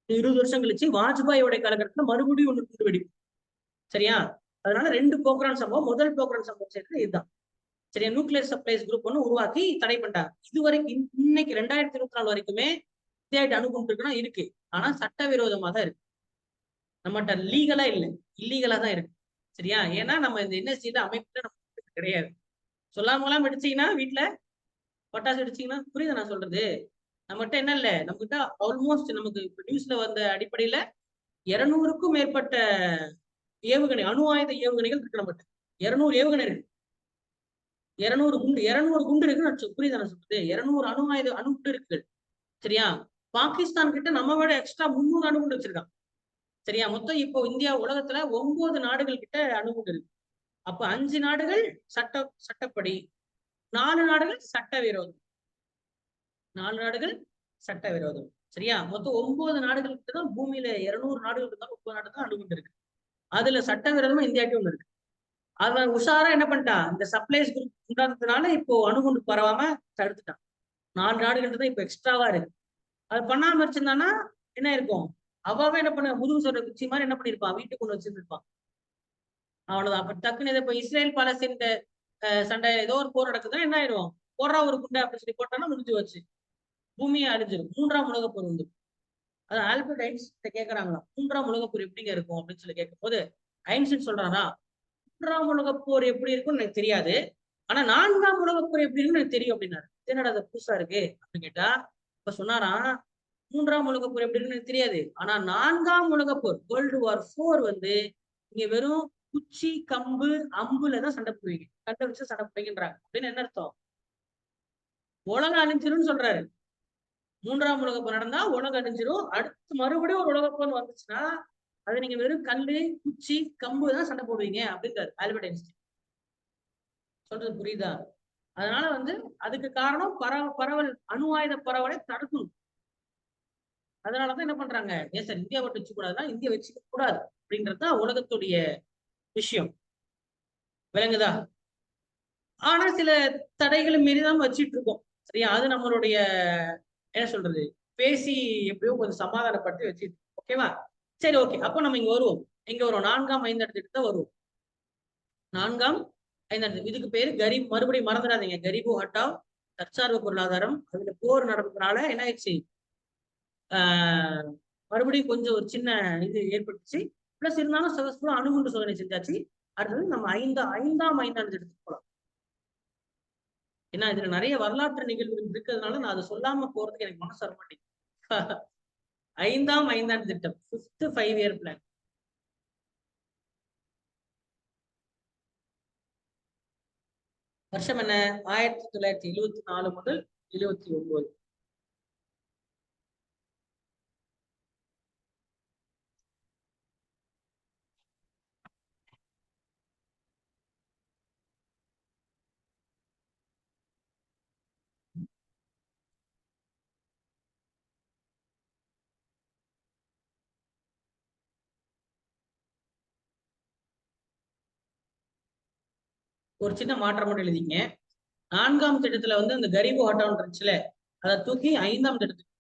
20 வருஷம் கழிச்சு வாஜ்பாயோட காலகட்டத்துல மறுபடியும் ஒண்ணு குண்டு வெடிக்கும். சரியா, அதனால 2 போக்ரான் சம்பவம். முதல் போக்ரான் சம்பவம் செய்யறது இதுதான். சரியா, நியூக்ளியர் சப்ளைஸ் குரூப் ஒன்று உருவாக்கி தடை பண்ணிட்டாங்க. இதுவரைக்கும் இன்னைக்கு 2024 வரைக்குமே இந்தியா அணுகுண்டு இருக்குன்னா இருக்கு, ஆனா சட்டவிரோதமா தான் இருக்கு. நம்மகிட்ட லீகலா இல்ல, இல்லீகலா தான் இருக்கு. சரியா, ஏன்னா நம்ம இந்த என்எஸ்சி அமைப்புல நம்ம கிடையாது. சொல்லாமலாம் வெடிச்சீங்கன்னா, வீட்டுல பட்டாசு வெடிச்சீங்கன்னா, புரியுது நான் சொல்றது? நம்மகிட்ட என்ன இல்ல, நம்மகிட்ட ஆல்மோஸ்ட் நமக்கு நியூஸ்ல வந்த அடிப்படையில 200க்கும் மேற்பட்ட ஏவுகணை, அணு ஆயுத ஏவுகணைகள் இருக்கு நம்மகிட்ட. 200 ஏவுகணை இருக்கு, 200 குண்டு இருக்குன்னு புரியுது நான் சொல்றது? 200 அணுகுண்டு இருக்கு. சரியா, பாகிஸ்தான் கிட்ட நம்ம விட எக்ஸ்ட்ரா 300 அணுகுண்டு வச்சிருக்கான். சரியா, மொத்தம் இப்போ இந்தியா உலகத்துல 9 நாடுகள் கிட்ட அணுகுண்டு இருக்கு. அப்ப 5 நாடுகள் சட்டப்படி, 4 நாடுகள் சட்டவிரோதம். 4 நாடுகள் சட்டவிரோதம். சரியா, மொத்தம் 9 நாடுகள் கிட்ட தான் பூமியில 200 நாடுகள் இருந்தாலும் 9 நாடு தான் அணுகுண்டு இருக்கு. அதுல சட்டவிரோதமா இந்தியாவுக்கு ஒண்ணு இருக்கு. அவன் உஷாரா என்ன பண்ணிட்டான்? இந்த சப்ளைஸ் குரூப் உண்டானதுனால இப்போ அணுகுண்டு பரவாம தடுத்துட்டான். 4 நாடுகள் தான் இப்போ எக்ஸ்ட்ராவா இருக்கு. அது பண்ணாம வச்சிருந்தானா என்ன இருக்கும்? அவாவே என்ன பண்ண, முதுகு சொல்ற குச்சி மாதிரி என்ன பண்ணிருப்பான்? வீட்டுக்கு கொண்டு வச்சிருந்துருப்பான். அவ்வளவுதான். அப்ப டக்குன்னு இப்ப இஸ்ரேல் பாலஸ்தீன் சண்டை, ஏதோ ஒரு போர் நடக்குதுன்னா என்ன ஆயிடும்? போடுறா ஒரு குண்டை அப்படின்னு சொல்லி போட்டானா முடிஞ்சு வச்சு பூமியை அழிஞ்சிடும். 3ஆம் உலக போர் வந்து. அது ஆல்பர்ட் ஐன்ஸ்டைன் கேட்கறாங்களா, 3ஆம் உலகப் போர் எப்படிங்க இருக்கும் அப்படின்னு சொல்லி கேட்கும் போது ஐன்ஸ்டைன் சொல்றாரா, 3ஆம் உலகப் போர் எப்படி இருக்கும்னு எனக்கு தெரியாது, ஆனா 4ஆம் உலகப் போர் எப்படி இருக்குன்னு எனக்கு தெரியும் அப்படின்னாரு. என்னடா அது புதுசா இருக்கு அப்படின்னு கேட்டா, இப்ப சொன்னாரா, 3ஆம் உலகப் போர் எப்படி இருக்குன்னு எனக்கு தெரியாது, ஆனா 4ஆம் உலகப் போர் வேர்ல்டு வார் 4 வந்து நீங்க வெறும் குச்சி, கம்பு, அம்புல தான் சண்டை போடுவீங்க, கண்டை வச்சு சண்டை போடுவீங்கன்றாங்க. அப்படின்னு என்ன அர்த்தம்? உலகம் அழிஞ்சிரும்னு சொல்றாரு. 3ஆம் உலகப் போர் நடந்தா உலகம் அழிஞ்சிரும். அடுத்து மறுபடியும் ஒரு உலகப் போர் வந்துச்சுன்னா அது நீங்க வெறும் கல்லு, குச்சி, கம்பு தான் சண்டை போடுவீங்க அப்படின்றாரு ஆல்பர்ட் ஐன்ஸ்டைன். சொல்றது புரியுதா? அதனால வந்து அதுக்கு காரணம் பரவல் அணு ஆயுத பரவலை தடுக்கணும். அதனாலதான் என்ன பண்றாங்க, ஏன் சார் இந்தியா மட்டும் வச்சுக்க கூடாதுன்னா இந்தியா வச்சுக்க கூடாது அப்படின்றதுதான் உலகத்துடைய விஷயம். விளங்குதா? ஆனா சில தடைகளை மீறிதான் வச்சிட்டு இருக்கோம். சரியா? அது நம்மளுடைய என்ன சொல்றது, பேசி எப்படியோ கொஞ்சம் சமாதானப்படுத்தி வச்சுட்டு, ஓகேவா? சரி, ஓகே. அப்போ நம்ம இங்க வருவோம். இங்க வரும் 4ஆம் ஐந்தாண்டு தான் வருவோம். 4ஆம் ஐந்தாண்டு இதுக்கு பேரு கரீப். மறுபடியும் மறந்துடாதீங்க, கரீபு ஹட்டாவ், தற்சார்பு பொருளாதாரம். அதுல போர் நடந்ததுனால என்ன ஆயிடுச்சு, மறுபடியும் கொஞ்சம் ஒரு சின்ன இது ஏற்பட்டுச்சு. பிளஸ் இருந்தாலும் சக்சஸ்ஃபுல்லா அணுகுண்டு சோதனை செஞ்சாச்சு. அடுத்தது நம்ம ஐந்தாம் ஐந்தாண்டு திட்டத்துக்கு போலாம். ஏன்னா இதுல நிறைய வரலாற்று நிகழ்வுகள் இருக்கிறதுனால நான் அதை சொல்லாம போறதுக்கு எனக்கு மனசு வர மாட்டேங்குது. 5ஆம் ஐந்தாண்டு திட்டம், 5th 5-year பிளான். வருஷம் என்ன? 1974 முதல் 79. ஒரு சின்ன மாற்றம் மட்டும் எழுதிங்க. 4ஆம் திட்டத்துல வந்து அந்த கரீபு ஹட்டாவ் இருந்துச்சுல, அதை தூக்கி 5ஆம் திட்டத்துக்கு,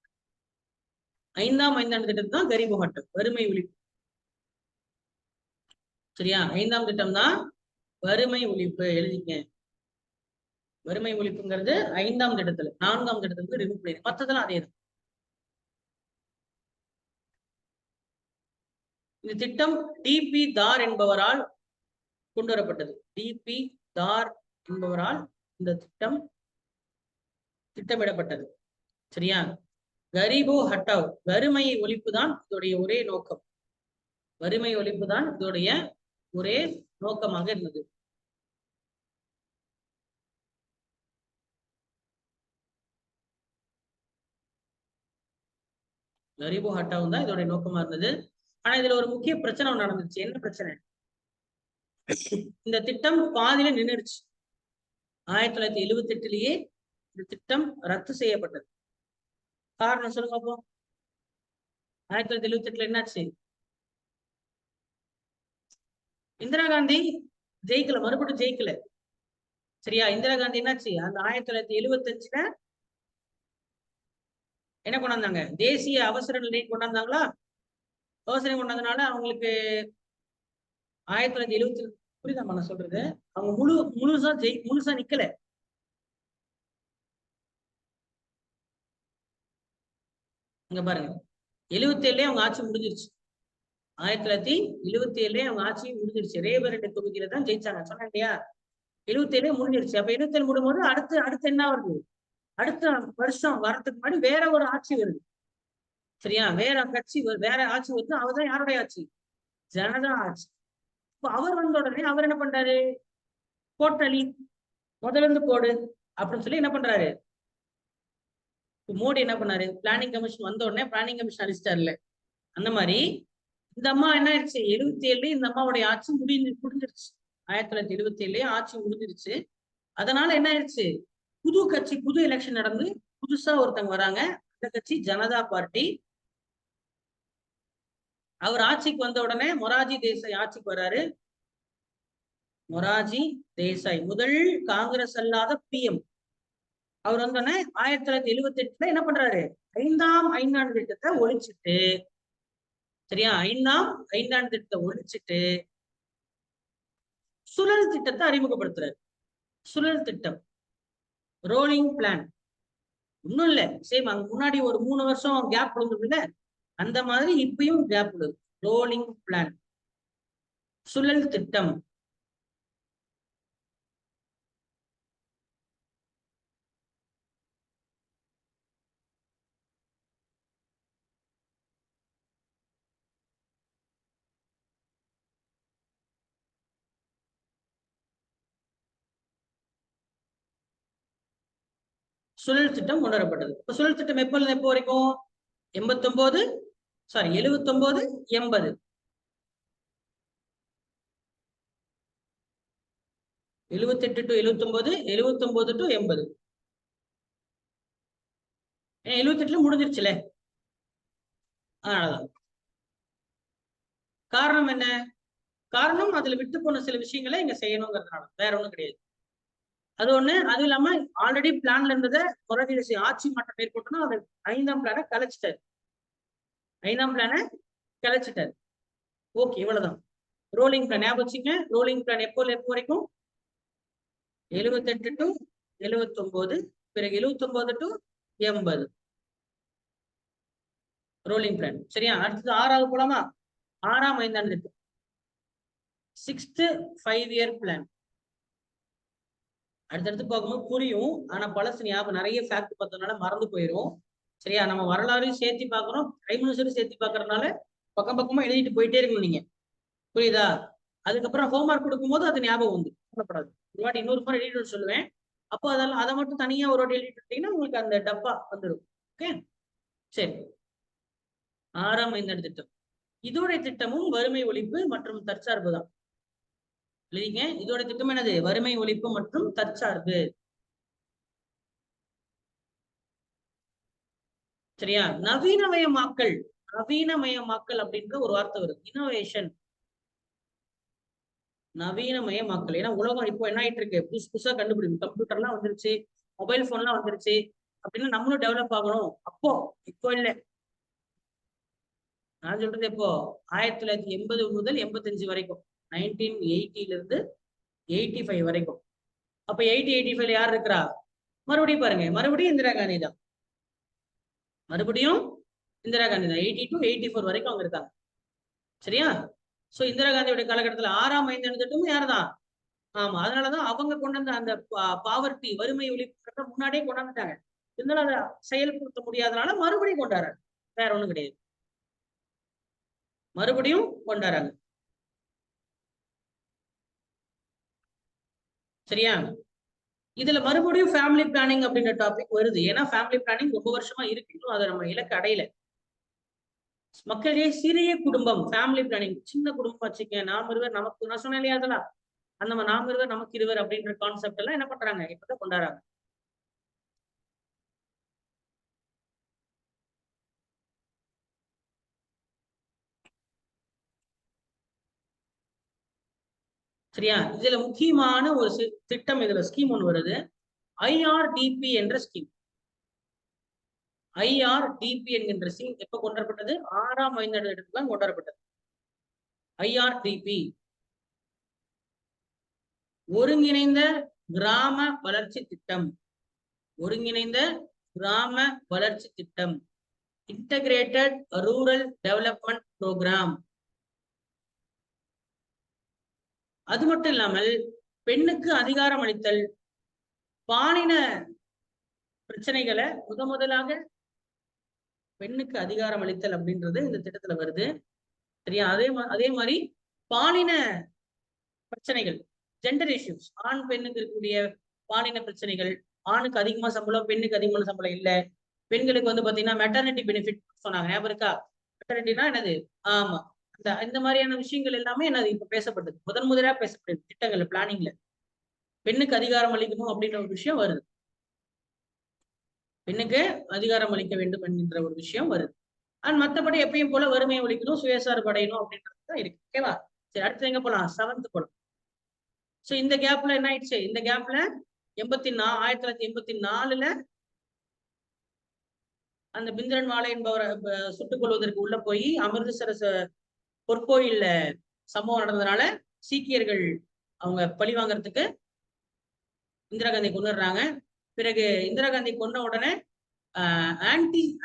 5ஆம் ஐந்தாண்டு திட்டத்துக்கு தான் கரீபு ஹட்டாவ், வறுமை ஒழிப்பு. சரியா? 5ஆம் திட்டம் தான் வறுமை ஒழிப்பு, எழுதிங்க. வறுமை ஒழிப்புங்கிறது 5ஆம் திட்டத்துல, 4ஆம் திட்டத்துக்கு ரிமூவ் பண்ணி, மற்றதெல்லாம் அதே தான். இந்த திட்டம் டிபி தார் என்பவரால் கொண்டு வரப்பட்டது. டிபி தார் என்பவரால் இந்த திட்டம் திட்டமிடப்பட்டது. சரியா? கரீபு ஹட்டாவ், வறுமை ஒழிப்பு தான் இதோடைய ஒரே நோக்கம். வறுமை ஒழிப்பு தான் இதோடைய ஒரே நோக்கமாக இருந்தது. கரீபு ஹட்டாவ் தான் இதோடைய நோக்கமா இருந்தது. ஆனா இதுல ஒரு முக்கிய பிரச்சனை நடந்துச்சு. என்ன பிரச்சனை? இந்த திட்டம் பாதியில நின்றுடுச்சு. 1978லயே இந்த திட்டம் ரத்து செய்யப்பட்டது. காரணம் சொல்லுங்க அப்போ. 1978ல என்னாச்சு? இந்திரா காந்தி ஜெயிக்கல, மறுபடியும் ஜெயிக்கல. சரியா? இந்திரா காந்தி என்னாச்சு, அந்த 1975ல என்ன கொண்டாந்தாங்க, தேசிய அவசர நிலை கொண்டாந்தாங்களா? அவசரம் கொண்டாந்தனால அவங்களுக்கு 1970, புரியுதாமா நான் சொல்றது? அவங்க முழுசா நிக்கல. இங்க பாருங்க, 77லயே அவங்க ஆட்சி முடிஞ்சிருச்சு. 1977லயே அவங்க ஆட்சி முடிஞ்சிருச்சு. ரேபரேட்டை தொகுதியில தான் ஜெயிச்சாங்க, சொன்னேன் இல்லையா? 77லயே முடிஞ்சிருச்சு. அப்ப 77 முடியும்போது அடுத்து என்ன வருது, அடுத்த வருஷம் வரதுக்கு முன்னாடி வேற ஒரு ஆட்சி வருது. சரியா? வேற கட்சி, வேற ஆட்சி வருது. அவர்தான் யாருடைய ஆட்சி? ஜனதா ஆட்சி. இப்ப அவர் வந்த உடனே அவர் என்ன பண்றாரு, போட்டலி முதல்ல இருந்து போடு அப்படின்னு சொல்லி என்ன பண்றாரு, மோடி என்ன பண்ணாரு, பிளானிங் கமிஷன் வந்த உடனே பிளானிங் கமிஷன் அடிச்சிட்டாருல, அந்த மாதிரி இந்த அம்மா என்ன ஆயிடுச்சு, 77லயே இந்த அம்மாவுடைய ஆட்சி முடிஞ்சிருச்சு. 1977லயே ஆட்சி முடிஞ்சிருச்சு. அதனால என்ன ஆயிடுச்சு, புது கட்சி, புது எலெக்ஷன் நடந்து புதுசா ஒருத்தவங்க வராங்க. அந்த கட்சி ஜனதா பார்ட்டி. அவர் ஆட்சிக்கு வந்த உடனே மொராஜி தேசாய் ஆட்சிக்கு வராரு. மொராஜி தேசாய் முதல் காங்கிரஸ் அல்லாத பிஎம். அவர் வந்தோடனே 1978ல என்ன பண்றாரு, 5ஆம் ஐந்தாண்டு திட்டத்தை ஒழிச்சிட்டு, சரியா, 5ஆம் ஐந்தாண்டு திட்டத்தை ஒழிச்சிட்டு சுழல் திட்டத்தை அறிமுகப்படுத்துறாரு. சுழல் திட்டம், ரோலிங் பிளான். ஒண்ணும் இல்ல, சேம் அங்க முன்னாடி ஒரு 3 வருஷம் கேப் விழுந்ததுல, அந்த மாதிரி இப்பயும் கேப் உள்ளது. ரோலிங் பிளான், சுழல் திட்டம். சுழல் திட்டம் கொண்டு வரப்பட்டது. இப்ப சுழல் திட்டம் எப்போ வரைக்கும்? 89 சாரி 79 80 78 டு 79 79 டு 80. 78ல முடிஞ்சிருச்சுல. அதனாலதான். காரணம் என்ன? காரணம் அதுல விட்டு போன சில விஷயங்களை இங்க செய்யணுங்கிறதுனால, வேற ஒண்ணும் கிடையாது. அது ஒண்ணு. அது இல்லாம ஆல்ரெடி பிளான்ல இருந்ததை மொரஜி ஆட்சி மாற்றம் மேற்கொண்டோம்னா அது 5ஆம் பிளான கலைச்சிட்டாரு. 5ஆம் பிளான கலைச்சிட்டாரு. ஓகே, இவ்வளவுதான். ரோலிங் பிளான் ஞாபகம் வச்சுங்க. ரோலிங் பிளான் எப்போ வரைக்கும்? 78 டு 79, பிறகு 79 டு 80 ரோலிங் பிளான். சரியா? அடுத்தது 6வது போலாமா? 6ஆம் ஐந்தாண்டு திட்டம், 6th 5-year பிளான். அடுத்தடுத்து பார்க்கும்போது புரியும். ஆனா பழசு ஞாபகம் நிறைய ஃபேக்ட் பார்த்ததுனால மறந்து போயிடும். சரியா? நம்ம வரலாறையும் சேர்த்து பார்க்கறோம், பிரைம் மினிஸ்டரும் சேர்த்து பார்க்கறதுனால பக்கம் பக்கமா எழுதிட்டு போயிட்டே இருக்கணும் நீங்க. புரியுதா? அதுக்கப்புறம் ஹோம்ஒர்க் கொடுக்கும்போது அது ஞாபகம் வந்து சொல்லப்படாது. ஒரு வாட்டி இன்னொரு முறை எழுதிட்டு சொல்லுவேன். அப்போ அதெல்லாம் அதை மட்டும் தனியா ஒரு வாட்டி எழுதிட்டு இருந்தீங்கன்னா உங்களுக்கு அந்த டப்பா வந்துடும். ஓகே, சரி. 6ஆம் ஐந்தாண்டு திட்டம், இதோட திட்டமும் வறுமை ஒழிப்பு மற்றும் தற்சார்பு தான். இல்லைங்க, இதோட திட்டம் என்னது? வறுமை ஒழிப்பு மற்றும் தற்சார்பு. சரியா? நவீனமயமாக்கல், நவீனமயமாக்கல் அப்படின்ற ஒரு வார்த்தை வருது. இனோவேஷன், நவீனமயமாக்கல். ஏன்னா உலகம் இப்போ என்ன ஆயிட்டு இருக்கு? புதுசா கண்டுபிடிக்கும். கம்ப்யூட்டர்லாம் வந்துருச்சு, மொபைல் போன்லாம் வந்துருச்சு. அப்படின்னா நம்மளும் டெவலப் ஆகணும். இப்போ இல்லை, நான் சொல்றது எப்போ? 1980 முதல் 85 வரைக்கும், 1980ல இருந்து 85 வரைக்கும். அப்ப 85ல யார் இருக்கிறா? மறுபடியும் பாருங்க, மறுபடியும் இந்திரா காந்தி தான். மறுபடியும் இந்திரா காந்தி தான். 80 to 84 வரைக்கும் அவங்க இருக்காங்க. சரியா? சோ இந்திரா காந்தியோட காலகட்டத்துல 6ஆம் ஐந்தாண்டு திட்டமும் யாருதான்? ஆமா, அதனாலதான் அவங்க கொண்டு வந்த அந்த பாவர்ட்டி, வறுமை ஒழிப்பு முன்னாடியே கொண்டாந்துட்டாங்க. இருந்தாலும் அதை செயல்படுத்த முடியாதனால மறுபடியும் கொண்டாடுறாங்க. வேற ஒண்ணும் கிடையாது, மறுபடியும் கொண்டாடுறாங்க. சரியா? இதுல மறுபடியும் ஃபேமிலி பிளானிங் அப்படின்ற டாபிக் வருது. ஏன்னா ஃபேமிலி பிளானிங் ரொம்ப வருஷமா இருக்கு, இன்னும் அதை நம்ம இலக்கு அடையல. மக்களே, சிறிய குடும்பம், ஃபேமிலி பிளானிங், சின்ன குடும்பம் வச்சுக்க, நாம் இருவர் நமக்கு, நான் சொன்னேன் இல்லையா அதெல்லாம், அந்த நாம் இருவர் நமக்கு இருவர் அப்படின்ற கான்செப்ட் எல்லாம் என்ன பண்றாங்க? இப்பதான் கொண்டாடுறாங்க. சரியா? இதுல முக்கியமான ஒரு திட்டம், இதுல ஸ்கீம் ஒண்ணு வருது, IRDP என்ற ஸ்கீம். IRDP என்கின்ற ஸ்கீம் எப்ப கொண்டாடப்பட்டது? 6ஆம் ஐந்தாண்டு திட்டத்துல கொண்டாடப்பட்டது. IRDP, ஒருங்கிணைந்த கிராம வளர்ச்சி திட்டம். ஒருங்கிணைந்த கிராம வளர்ச்சி திட்டம், இன்டகிரேட்டட் ரூரல் டெவலப்மெண்ட் ப்ரோக்ராம். அது மட்டும் இல்லாமல் பெண்ணுக்கு அதிகாரம் அளித்தல், பாலின பிரச்சனைகளை முதலாக பெண்ணுக்கு அதிகாரம் அளித்தல் அப்படின்றது இந்த திட்டத்துல வருது. சரியா? அதே மாதிரி பாலின பிரச்சனைகள், ஜெண்டர் இஷ்யூஸ், ஆண் பெண்ணுக்கு இருக்கக்கூடிய பாலின பிரச்சனைகள், ஆணுக்கு அதிகமா சம்பளம், பெண்ணுக்கு அதிகமான சம்பளம் இல்ல. பெண்களுக்கு வந்து பாத்தீங்கன்னா மெட்டர்னிட்டி பெனிஃபிட் சொன்னாங்க, ஞாபகம் இருக்கா? மெட்டர்னிட்டினா என்னது? ஆமா, இந்த மாதிரியான விஷயங்கள் எல்லாமே என்னது இப்ப பேசப்பட்டது, முதலா பேசப்படுது திட்டங்கள்ல, பிளானிங்ல. பெண்ணுக்கு அதிகாரம் அளிக்கணும் அப்படின்ற ஒரு விஷயம் வருது, பெண்ணுக்கு அதிகாரம் அளிக்க வேண்டும் என்கின்ற ஒரு விஷயம் வருது. அண்ட் மற்றபடி எப்பயும் போல வறுமையை ஒழிக்கணும், சுயசார்பு அடையணும் அப்படின்றது தான் இருக்கு. ஓகேவா? சரி, அடுத்து எங்க போலாம்? 7th போலாம். சோ இந்த கேப்ல என்ன ஆயிடுச்சு? இந்த கேப்ல 1984ல அந்த பிந்திரன் வாலை என்பவரை சுட்டுக் கொள்வதற்கு உள்ள போய் அமிர்தசரஸ் பொற்கோயில்ல சம்பவம் நடந்ததுனால சீக்கியர்கள் அவங்க பழி வாங்கறதுக்கு இந்திரா காந்தி கொண்டுடுறாங்க. பிறகு இந்திரா காந்தி கொண்ட உடனே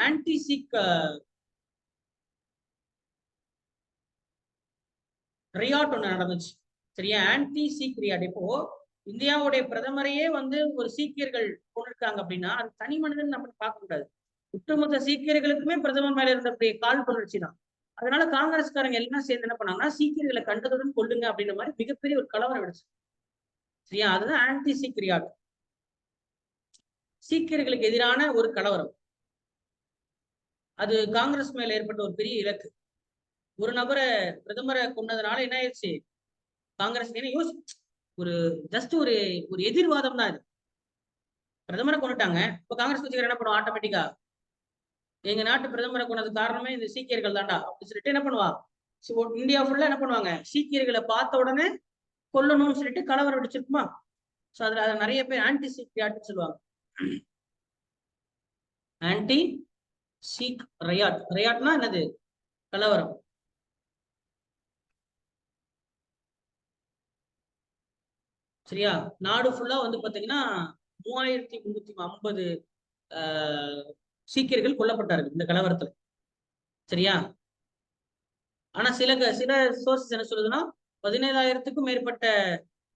ஆன்டி சீக் ரியாட் ஒண்ணு நடந்துச்சு. சரியா, ஆன்டி சீக் ரியாட். இப்போ இந்தியாவுடைய பிரதமரையே வந்து ஒரு சீக்கியர்கள் கொண்டிருக்காங்க அப்படின்னா அது தனி மனிதன் நம்ம பார்க்க கூடாது. ஒட்டுமொத்த சீக்கியர்களுக்குமே பிரதமர் மேல இருந்தக்கூடிய கால் புணர்ச்சி தான். அதனால காங்கிரஸ்காரங்க எல்லாம் சேர்ந்து என்ன பண்ணாங்கன்னா சீக்கியர்களை கண்டதுடன் கொள்ளுங்க அப்படின்ற மாதிரி மிகப்பெரிய ஒரு கலவரம் விடுச்சு. சரியா, அதுதான் ஆன்டி சீக் ரியாட், சீக்கியர்களுக்கு எதிரான ஒரு கலவரம். அது காங்கிரஸ் மேல ஏற்பட்ட ஒரு பெரிய இலக்கு. ஒரு நபரை பிரதமரை கொண்டதுனால என்ன ஆயிடுச்சு, காங்கிரஸ் ஒரு ஜஸ்ட் ஒரு ஒரு எதிர்வாதம் தான் இது. பிரதமரை கொண்டுட்டாங்க, இப்ப காங்கிரஸ் கட்சிக்காரர் என்ன பண்ணுவோம், ஆட்டோமேட்டிக்கா எங்க நாட்டு பிரதமரை கொண்டது காரணமே இந்த சீக்கியர்கள் தான்டா அப்படின்னு சொல்லிட்டு என்ன பண்ணுவா, இந்தியா ஃபுல்லா என்ன பண்ணுவாங்க, சீக்கியர்களை பார்த்த உடனே கொல்லணும்னு சொல்லிட்டு கலவரம் அடிச்சிருக்குமா. சோ அதுல நிறைய பேர் ஆன்டி சீக் ரியாட்னு சொல்லுவாங்க. ஆன்டி சீக் ரியாட், ரியாட்னா என்னது, கலவரம். சரியா, நாடு ஃபுல்லா வந்து பாத்தீங்கன்னா 3350 சீக்கியர்கள் கொல்லப்பட்டார்கள் இந்த கலவரத்துல. சரியா, ஆனா சில சோர்சஸ் என்ன சொல்லுதுன்னா 17,000க்கும் மேற்பட்ட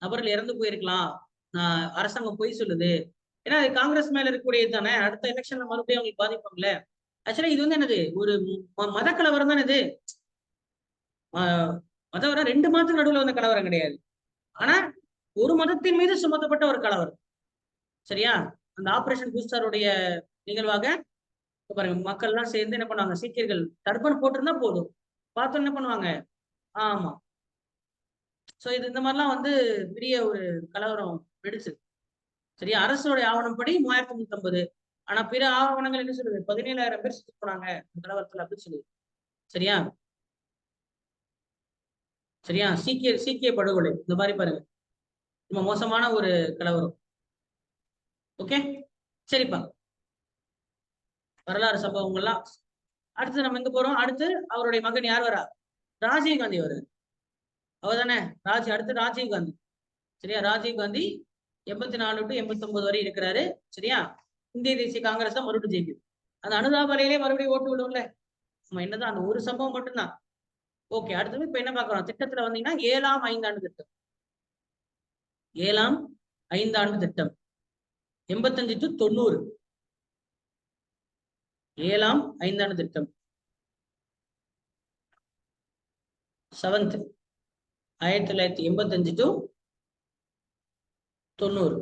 நபர்கள் இறந்து போயிருக்கலாம், அரசாங்கம் பொய் சொல்லுது. ஏன்னா அது காங்கிரஸ் மேல இருக்கக்கூடியது தானே, அடுத்த எலெக்ஷன்ல மறுபடியும் அவங்களுக்கு பாதிப்பாங்கல்ல. ஆக்சுவலா இது வந்து என்னது, ஒரு மத கலவரம் தான் இது. மதம் ரெண்டு மதத்துக்கு நடுவில் வந்த கலவரம் கிடையாது, ஆனா ஒரு மதத்தின் மீது சுமத்தப்பட்ட ஒரு கலவரம். சரியா, அந்த ஆபரேஷன் பூஸ்டருடைய நிகழ்வாக பாருங்க, மக்கள் எல்லாம் சேர்ந்து என்ன பண்ணுவாங்க, சீக்கியர்கள் டர்பன் போட்டிருந்தா போதும் பார்த்தோம் என்ன பண்ணுவாங்க. ஆமா, சோ இது இந்த மாதிரிலாம் வந்து பெரிய ஒரு கலவரம் வெடிச்சு. சரியா, அரசுடைய ஆவணப்படி 3350, ஆனா பிற ஆவணங்கள் என்ன சொல்லுது, 17,000 பேர் சுத்தி போனாங்க கலவரத்துல அப்படின்னு சொல்லுது. சரியா, சரியா, சீக்கிய படுகொலை இந்த மாதிரி பாருங்க, ரொம்ப மோசமான ஒரு கலவரம். ஓகே, சரிப்பா, வரலாறு சம்பவங்கள்லாம். அடுத்து நம்ம எங்க போறோம், அடுத்து அவருடைய மகன் யார் வரா, ராஜீவ் காந்தி வருது. அவர் தானே அடுத்து ராஜீவ் காந்தி. சரியா, ராஜீவ் காந்தி 84 to 89 வரை இருக்கிறாரு. சரியா, இந்திய தேசிய காங்கிரஸ் தான் மறுபடியும் ஜெயிக்குது. அந்த அனுதாபலையிலே மறுபடியும் ஓட்டு விடும்ல, நம்ம என்னதான் அந்த ஒரு சம்பவம் மட்டும்தான். ஓகே, அடுத்தது இப்ப என்ன பார்க்கறோம், திட்டத்துல வந்தீங்கன்னா 7ஆம் ஐந்தாண்டு திட்டம். 7ஆம் ஐந்தாண்டு திட்டம் 85 to 90. 7ஆம் ஐந்தாண்டு திட்டம் 7th 1985 to 90.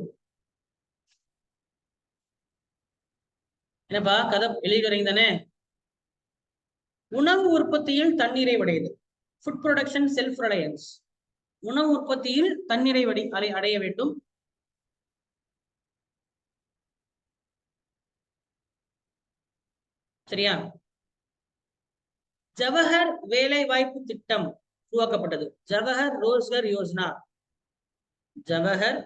என்னப்பா கதை எழுதிட்டு வரீங்க தானே. உணவு உற்பத்தியில் தன்னிறைவடையுது, ஃபுட் ப்ரொடக்ஷன் செல்ஃப் ரிலையன்ஸ். உணவு உற்பத்தியில் தன்னிறைவடை அடைய வேண்டும். சரியா, ஜவஹர் வேலை வாய்ப்பு திட்டம் உருவாக்கப்பட்டது, ஜவஹர் ரோஸ்கர் யோஜனா. ஜவஹர்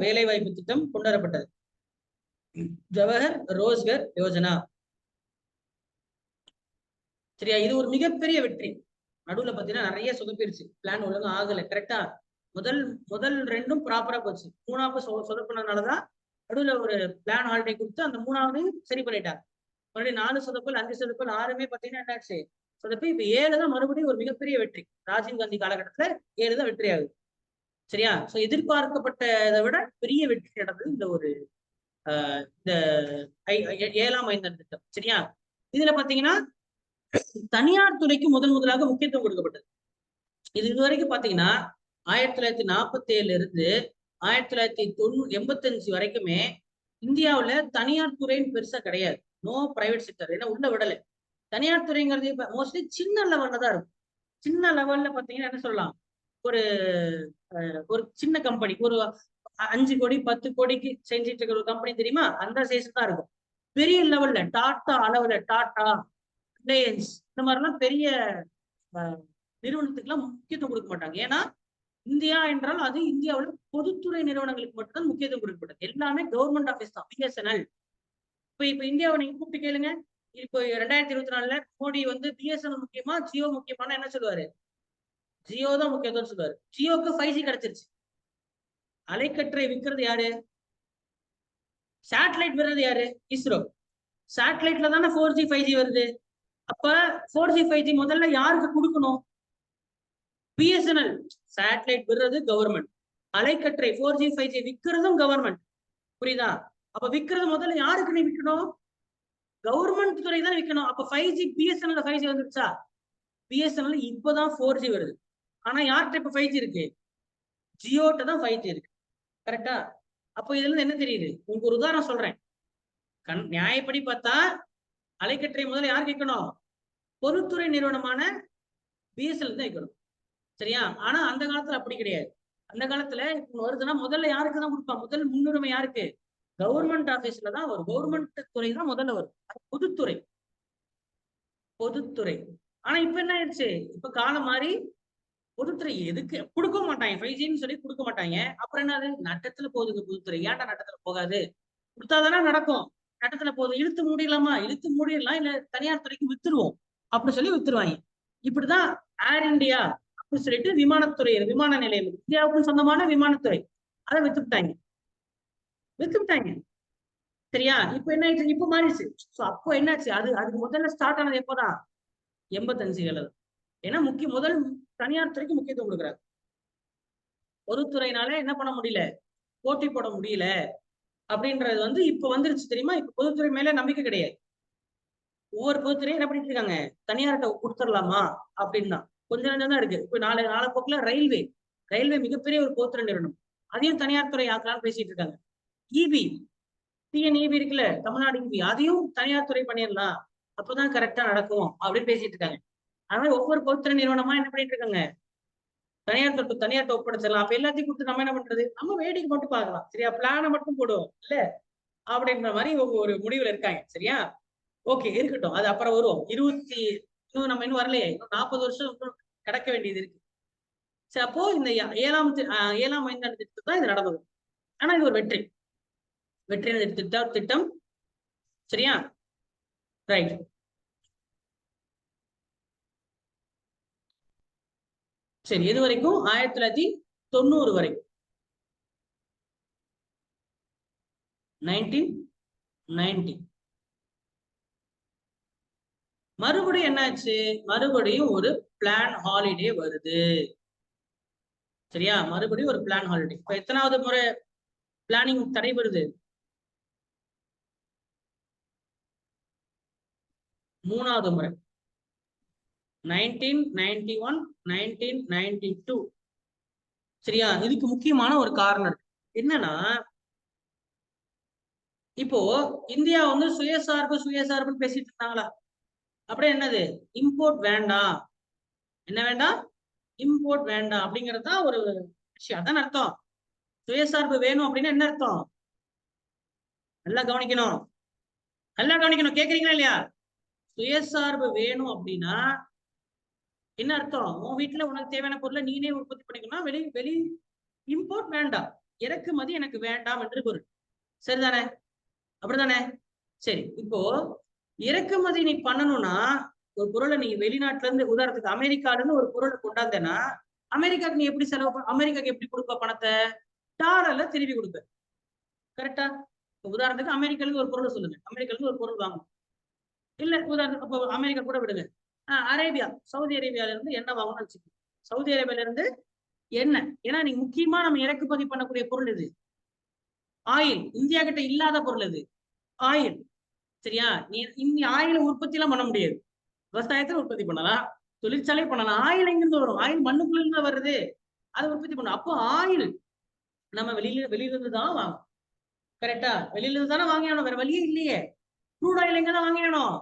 வேலை வாய்ப்பு திட்டம் கொண்டு வரப்பட்டது, ஜவஹர் ரோஸ்கர் யோஜனா. சரியா, இது ஒரு மிகப்பெரிய வெற்றி. நடுவுல பாத்தீங்கன்னா நிறைய சொதப்பிருச்சு, பிளான் ஒழுங்கா ஆகல. கரெக்டா, முதல் ரெண்டும் ப்ராப்பரா போச்சு, மூணாவது சொதப்பினதுனாலதான் நடுவுல ஒரு பிளான் ஹாலிடே கொடுத்து அந்த மூணாவது சரி பண்ணிட்டாங்க. மறுபடியும் 4 சொதப்பல் 5 சொதப்பல் 6மே பாத்தீங்கன்னா என்னாச்சு சொதப்பி. இப்ப 7 தான் மறுபடியும் ஒரு மிகப்பெரிய வெற்றி. ராஜீவ் காந்தி காலகட்டத்துல 7 தான் வெற்றி ஆகுது. சரியா, சோ எதிர்பார்க்கப்பட்டதை விட பெரிய வெற்றி நடந்தது இந்த ஒரு இந்த 7ஆம் ஐந்தாண்டு திட்டம். சரியா, இதுல பாத்தீங்கன்னா தனியார் துறைக்கு முதலாக முக்கியத்துவம் கொடுக்கப்பட்டது. இதுவரைக்கும் பாத்தீங்கன்னா 1947 இருந்து 1985 வரைக்குமே இந்தியாவுல தனியார் துறைன்னு பெருசா கிடையாது, நோ பிரைவேட் செக்டர், ஏன்னா உள்ள விடலை. தனியார் துறைங்கிறது மோஸ்ட்லி சின்ன லெவல்ல தான் இருக்கும். சின்ன லெவல்ல பாத்தீங்கன்னா என்ன சொல்லலாம், ஒரு சின்ன கம்பெனி, ஒரு 5 கோடி 10 கோடிக்கு செஞ்சிட்டு இருக்கிற ஒரு கம்பெனி தெரியுமா, அந்த சைஸ் தான் இருக்கும். பெரிய லெவல்ல டாடா அளவுல, டாடா ரிலையன்ஸ் இந்த மாதிரிலாம் பெரிய நிறுவனத்துக்கு எல்லாம் முக்கியத்துவம் கொடுக்க மாட்டாங்க. ஏன்னா இந்தியா என்றால் அது இந்தியாவில் பொதுத்துறை நிறுவனங்களுக்கு மட்டும்தான் முக்கியத்துவம் கொடுக்கப்பட்டது. எல்லாமே கவர்மெண்ட் ஆபீஸ் தான். பிஎஸ்என்எல் இப்ப இந்தியாவை நீங்க கூப்பிட்டு கேளுங்க, இப்போ 2024 மோடி வந்து பிஎஸ்என்எல் முக்கியமா ஜியோ முக்கியமான என்ன சொல்லுவாரு, ஜியோ தான் முக்கியத்துவம் சொல்லுவாரு. ஜியோக்கு 5G கிடைச்சிருச்சு. அலைக்கற்றை விற்கிறது யாரு, சேட்டலைட் விடுறது யாரு, இஸ்ரோ. சேட்டலைட்ல தானே 4G 5G வருது. அப்ப 4G 5G முதல்ல யாருக்கு கொடுக்கணும்? பிஎஸ்என்எல் சேட்டலைட் விடுறது கவர்மெண்ட், அலைக்கற்றை 4G 5G விற்கிறதும் கவர்மெண்ட். புரியுதா? அப்ப விற்கிறது முதல்ல யாருக்கு நீ விற்கணும்? கவர்மெண்ட் துறை தான் விற்கணும். அப்ப 5G பிஎஸ்என்எல் 5G வந்துருச்சா? பிஎஸ்என்எல் இப்பதான் 4G வருது. ஆனா யார்கிட்ட இப்ப 5G இருக்கு? ஜியோட்ட தான் 5G இருக்கு. கரெக்டா? அப்போ இதுல இருந்து என்ன தெரியுது? உங்களுக்கு ஒரு உதாரணம் சொல்றேன். நியாயப்படி பார்த்தா அலைக்கற்றை முதல்ல யாருக்கு வைக்கணும்? பொதுத்துறை நிறுவனமான பிஎஸ்எல் தான் வைக்கணும். சரியா? ஆனா அந்த காலத்துல அப்படி கிடையாது. அந்த காலத்துல இப்ப வருதுன்னா முதல்ல யாருக்கு தான் கொடுப்பான்? முதல் முன்னுரிமை யாருக்கு? கவர்மெண்ட் ஆபீஸ்ல தான் வரும். கவர்மெண்ட் துறை தான் முதல்ல வரும். பொதுத்துறை. பொதுத்துறை. ஆனா இப்ப என்ன ஆயிடுச்சு? இப்ப காலம் மாறி பொதுத்துறை எதுக்கு கொடுக்க மாட்டாங்க, 5Gன்னு சொல்லி கொடுக்க மாட்டாங்க. அப்புறம் என்னது? நட்டத்துல போகுதுங்க பொதுத்துறை. ஏன்டா நட்டத்துல போகாது? கொடுத்தாதானே நடக்கும். நட்டத்துல போகுது, இழுத்து மூடிடலாமா? இழுத்து மூடிடலாம், இல்ல தனியார் துறைக்கு வித்துருவோம் அப்படி சொல்லி வித்துருவாங்க. இப்படிதான் ஏர் இந்தியா அப்படின்னு சொல்லிட்டு விமானத்துறை, விமான நிலையம், இந்தியாவுக்கும் சொந்தமான விமானத்துறை, அதை வித்துட்டாங்க. சரியா? இப்ப என்ன ஆயிடுச்சு? இப்ப மாறிடுச்சு. அப்போ என்னாச்சு? அதுக்கு முதல்ல ஸ்டார்ட் ஆனது எப்போதான்? 85கள். ஏன்னா முதல் தனியார் துறைக்கு முக்கியத்துவம் கொடுக்குறாரு. பொதுத்துறையினால என்ன பண்ண முடியல? போட்டி போட முடியல அப்படின்றது இப்ப வந்துருச்சு தெரியுமா? இப்ப பொதுத்துறை மேல நம்பிக்கை கிடையாது. ஒவ்வொரு பொதுத்துறையும் என்ன பண்ணிட்டு இருக்காங்க? தனியார்கிட்ட கொடுத்துடலாமா அப்படின்னு தான். கொஞ்சம் கொஞ்சம் தான் இருக்கு. இப்ப நாலு போக்குல ரயில்வே மிகப்பெரிய ஒரு பொதுத்துறை நிறுவனம், அதையும் தனியார் துறை ஆக்கலாம்னு பேசிட்டு இருக்காங்க. இபி, டிஎன்இபி இருக்குல்ல, தமிழ்நாடு இபி, அதையும் தனியார் துறை பண்ணிடலாம், அப்பதான் கரெக்டா நடக்கும் அப்படின்னு பேசிட்டு இருக்காங்க. அதனால ஒவ்வொரு பொதுத்துறை நிறுவனமா என்ன பண்ணிட்டு இருக்காங்க? தனியார்ட்ட ஒப்படைச்சிடலாம். அப்ப எல்லாத்தையும் கொடுத்து நம்ம என்ன பண்றது? நம்ம வேடிக்கை மட்டும் பார்க்கலாம். சரியா? பிளான மட்டும் போடுவோம் இல்ல அப்படின்ற மாதிரி ஒரு முடிவுல இருக்காங்க. சரியா? ஓகே, இருக்கட்டும். அது அப்புறம் வரும். நம்ம இன்னும் வரலையே, இன்னும் 40 வருஷம் கடக்க வேண்டியது இருக்கு. சரி, அப்போ இந்த 7ஆம் ஐந்தாண்டு திட்டத்தை தான் இது நடந்தது. ஆனா இது ஒரு வெற்றி திட்டம். சரியா? ரைட். சரி, எது வரைக்கும்? 1990 வரை. 1990. மறுபடியும் என்னாச்சு? மறுபடியும் ஒரு பிளான் ஹாலிடே வருது. சரியா? மறுபடியும் ஒரு பிளான் ஹாலிடே. இப்ப எத்தனாவது முறை பிளானிங் தடைபடுது? 3வது முறை. 1991, 1992. சரியா? இதுக்கு முக்கியமான ஒரு காரணம் இருக்கு. என்னன்னா, இப்போ இந்தியா சுயசார்புன்னு பேசிட்டு இருந்தாங்களா? அப்படியே என்னது? இம்போர்ட் வேண்டாம். என்ன வேண்டாம்? இம்போர்ட் வேண்டாம் அப்படிங்கிறது தான் ஒரு விஷயம். அதான் அர்த்தம். சுயசார்பு வேணும் அப்படின்னா என்ன அர்த்தம்? நல்லா கவனிக்கணும். கேக்குறீங்களா இல்லையா? சுயசார்பு வேணும் அப்படின்னா என்ன அர்த்தம்? உன் வீட்டுல உனக்கு தேவையான பொருளை நீனே உற்பத்தி பண்ணிக்கணும். வெளி இம்போர்ட் வேண்டாம், இறக்குமதி எனக்கு வேண்டாம் என்று பொருள். சரிதானே? அப்படிதானே? சரி, இப்போ இறக்குமதி நீ பண்ணணும்னா ஒரு பொருளை நீ வெளிநாட்டுல இருந்து, உதாரணத்துக்கு அமெரிக்கால இருந்து ஒரு பொருளை கொண்டாந்தேன்னா அமெரிக்காக்கு நீ எப்படி அமெரிக்காக்கு எப்படி கொடுப்ப? பணத்தை டாலர்ல திருப்பி கொடுப்ப. கரெக்டா? உதாரணத்துக்கு அமெரிக்கால இருந்து ஒரு பொருளை சொல்லுங்க. அமெரிக்கால இருந்து ஒரு பொருள் வாங்கணும். இல்ல உதாரணத்துக்கு அமெரிக்கா கூட விடுங்க. அரேபியா, சவுதி அரேபியால இருந்து எண்ணெய் வாங்கணும்னு வச்சுக்கோங்க. சவுதி அரேபியால இருந்து எண்ணெய். ஏன்னா நீ முக்கியமா நம்ம இறக்குமதி பண்ணக்கூடிய பொருள் இது ஆயில். இந்தியா கிட்ட இல்லாத பொருள் இது ஆயில். சரியா? நீ ஆயில உற்பத்தி எல்லாம் பண்ண முடியாது. விவசாயத்துல உற்பத்தி பண்ணலாம், தொழிற்சாலை பண்ணலாம். ஆயில் எங்கிருந்து வரும்? ஆயில் மண்ணுக்குள்ள இருந்து வருது, அதை உற்பத்தி பண்ணணும். அப்போ ஆயில் நம்ம வெளியில இருந்து தான் வாங்கணும். கரெக்டா? வெளியில இருந்து தானே வாங்கணும், வேற வழியே இல்லையே. க்ரூட் ஆயில் எங்க தான் வாங்கணும்?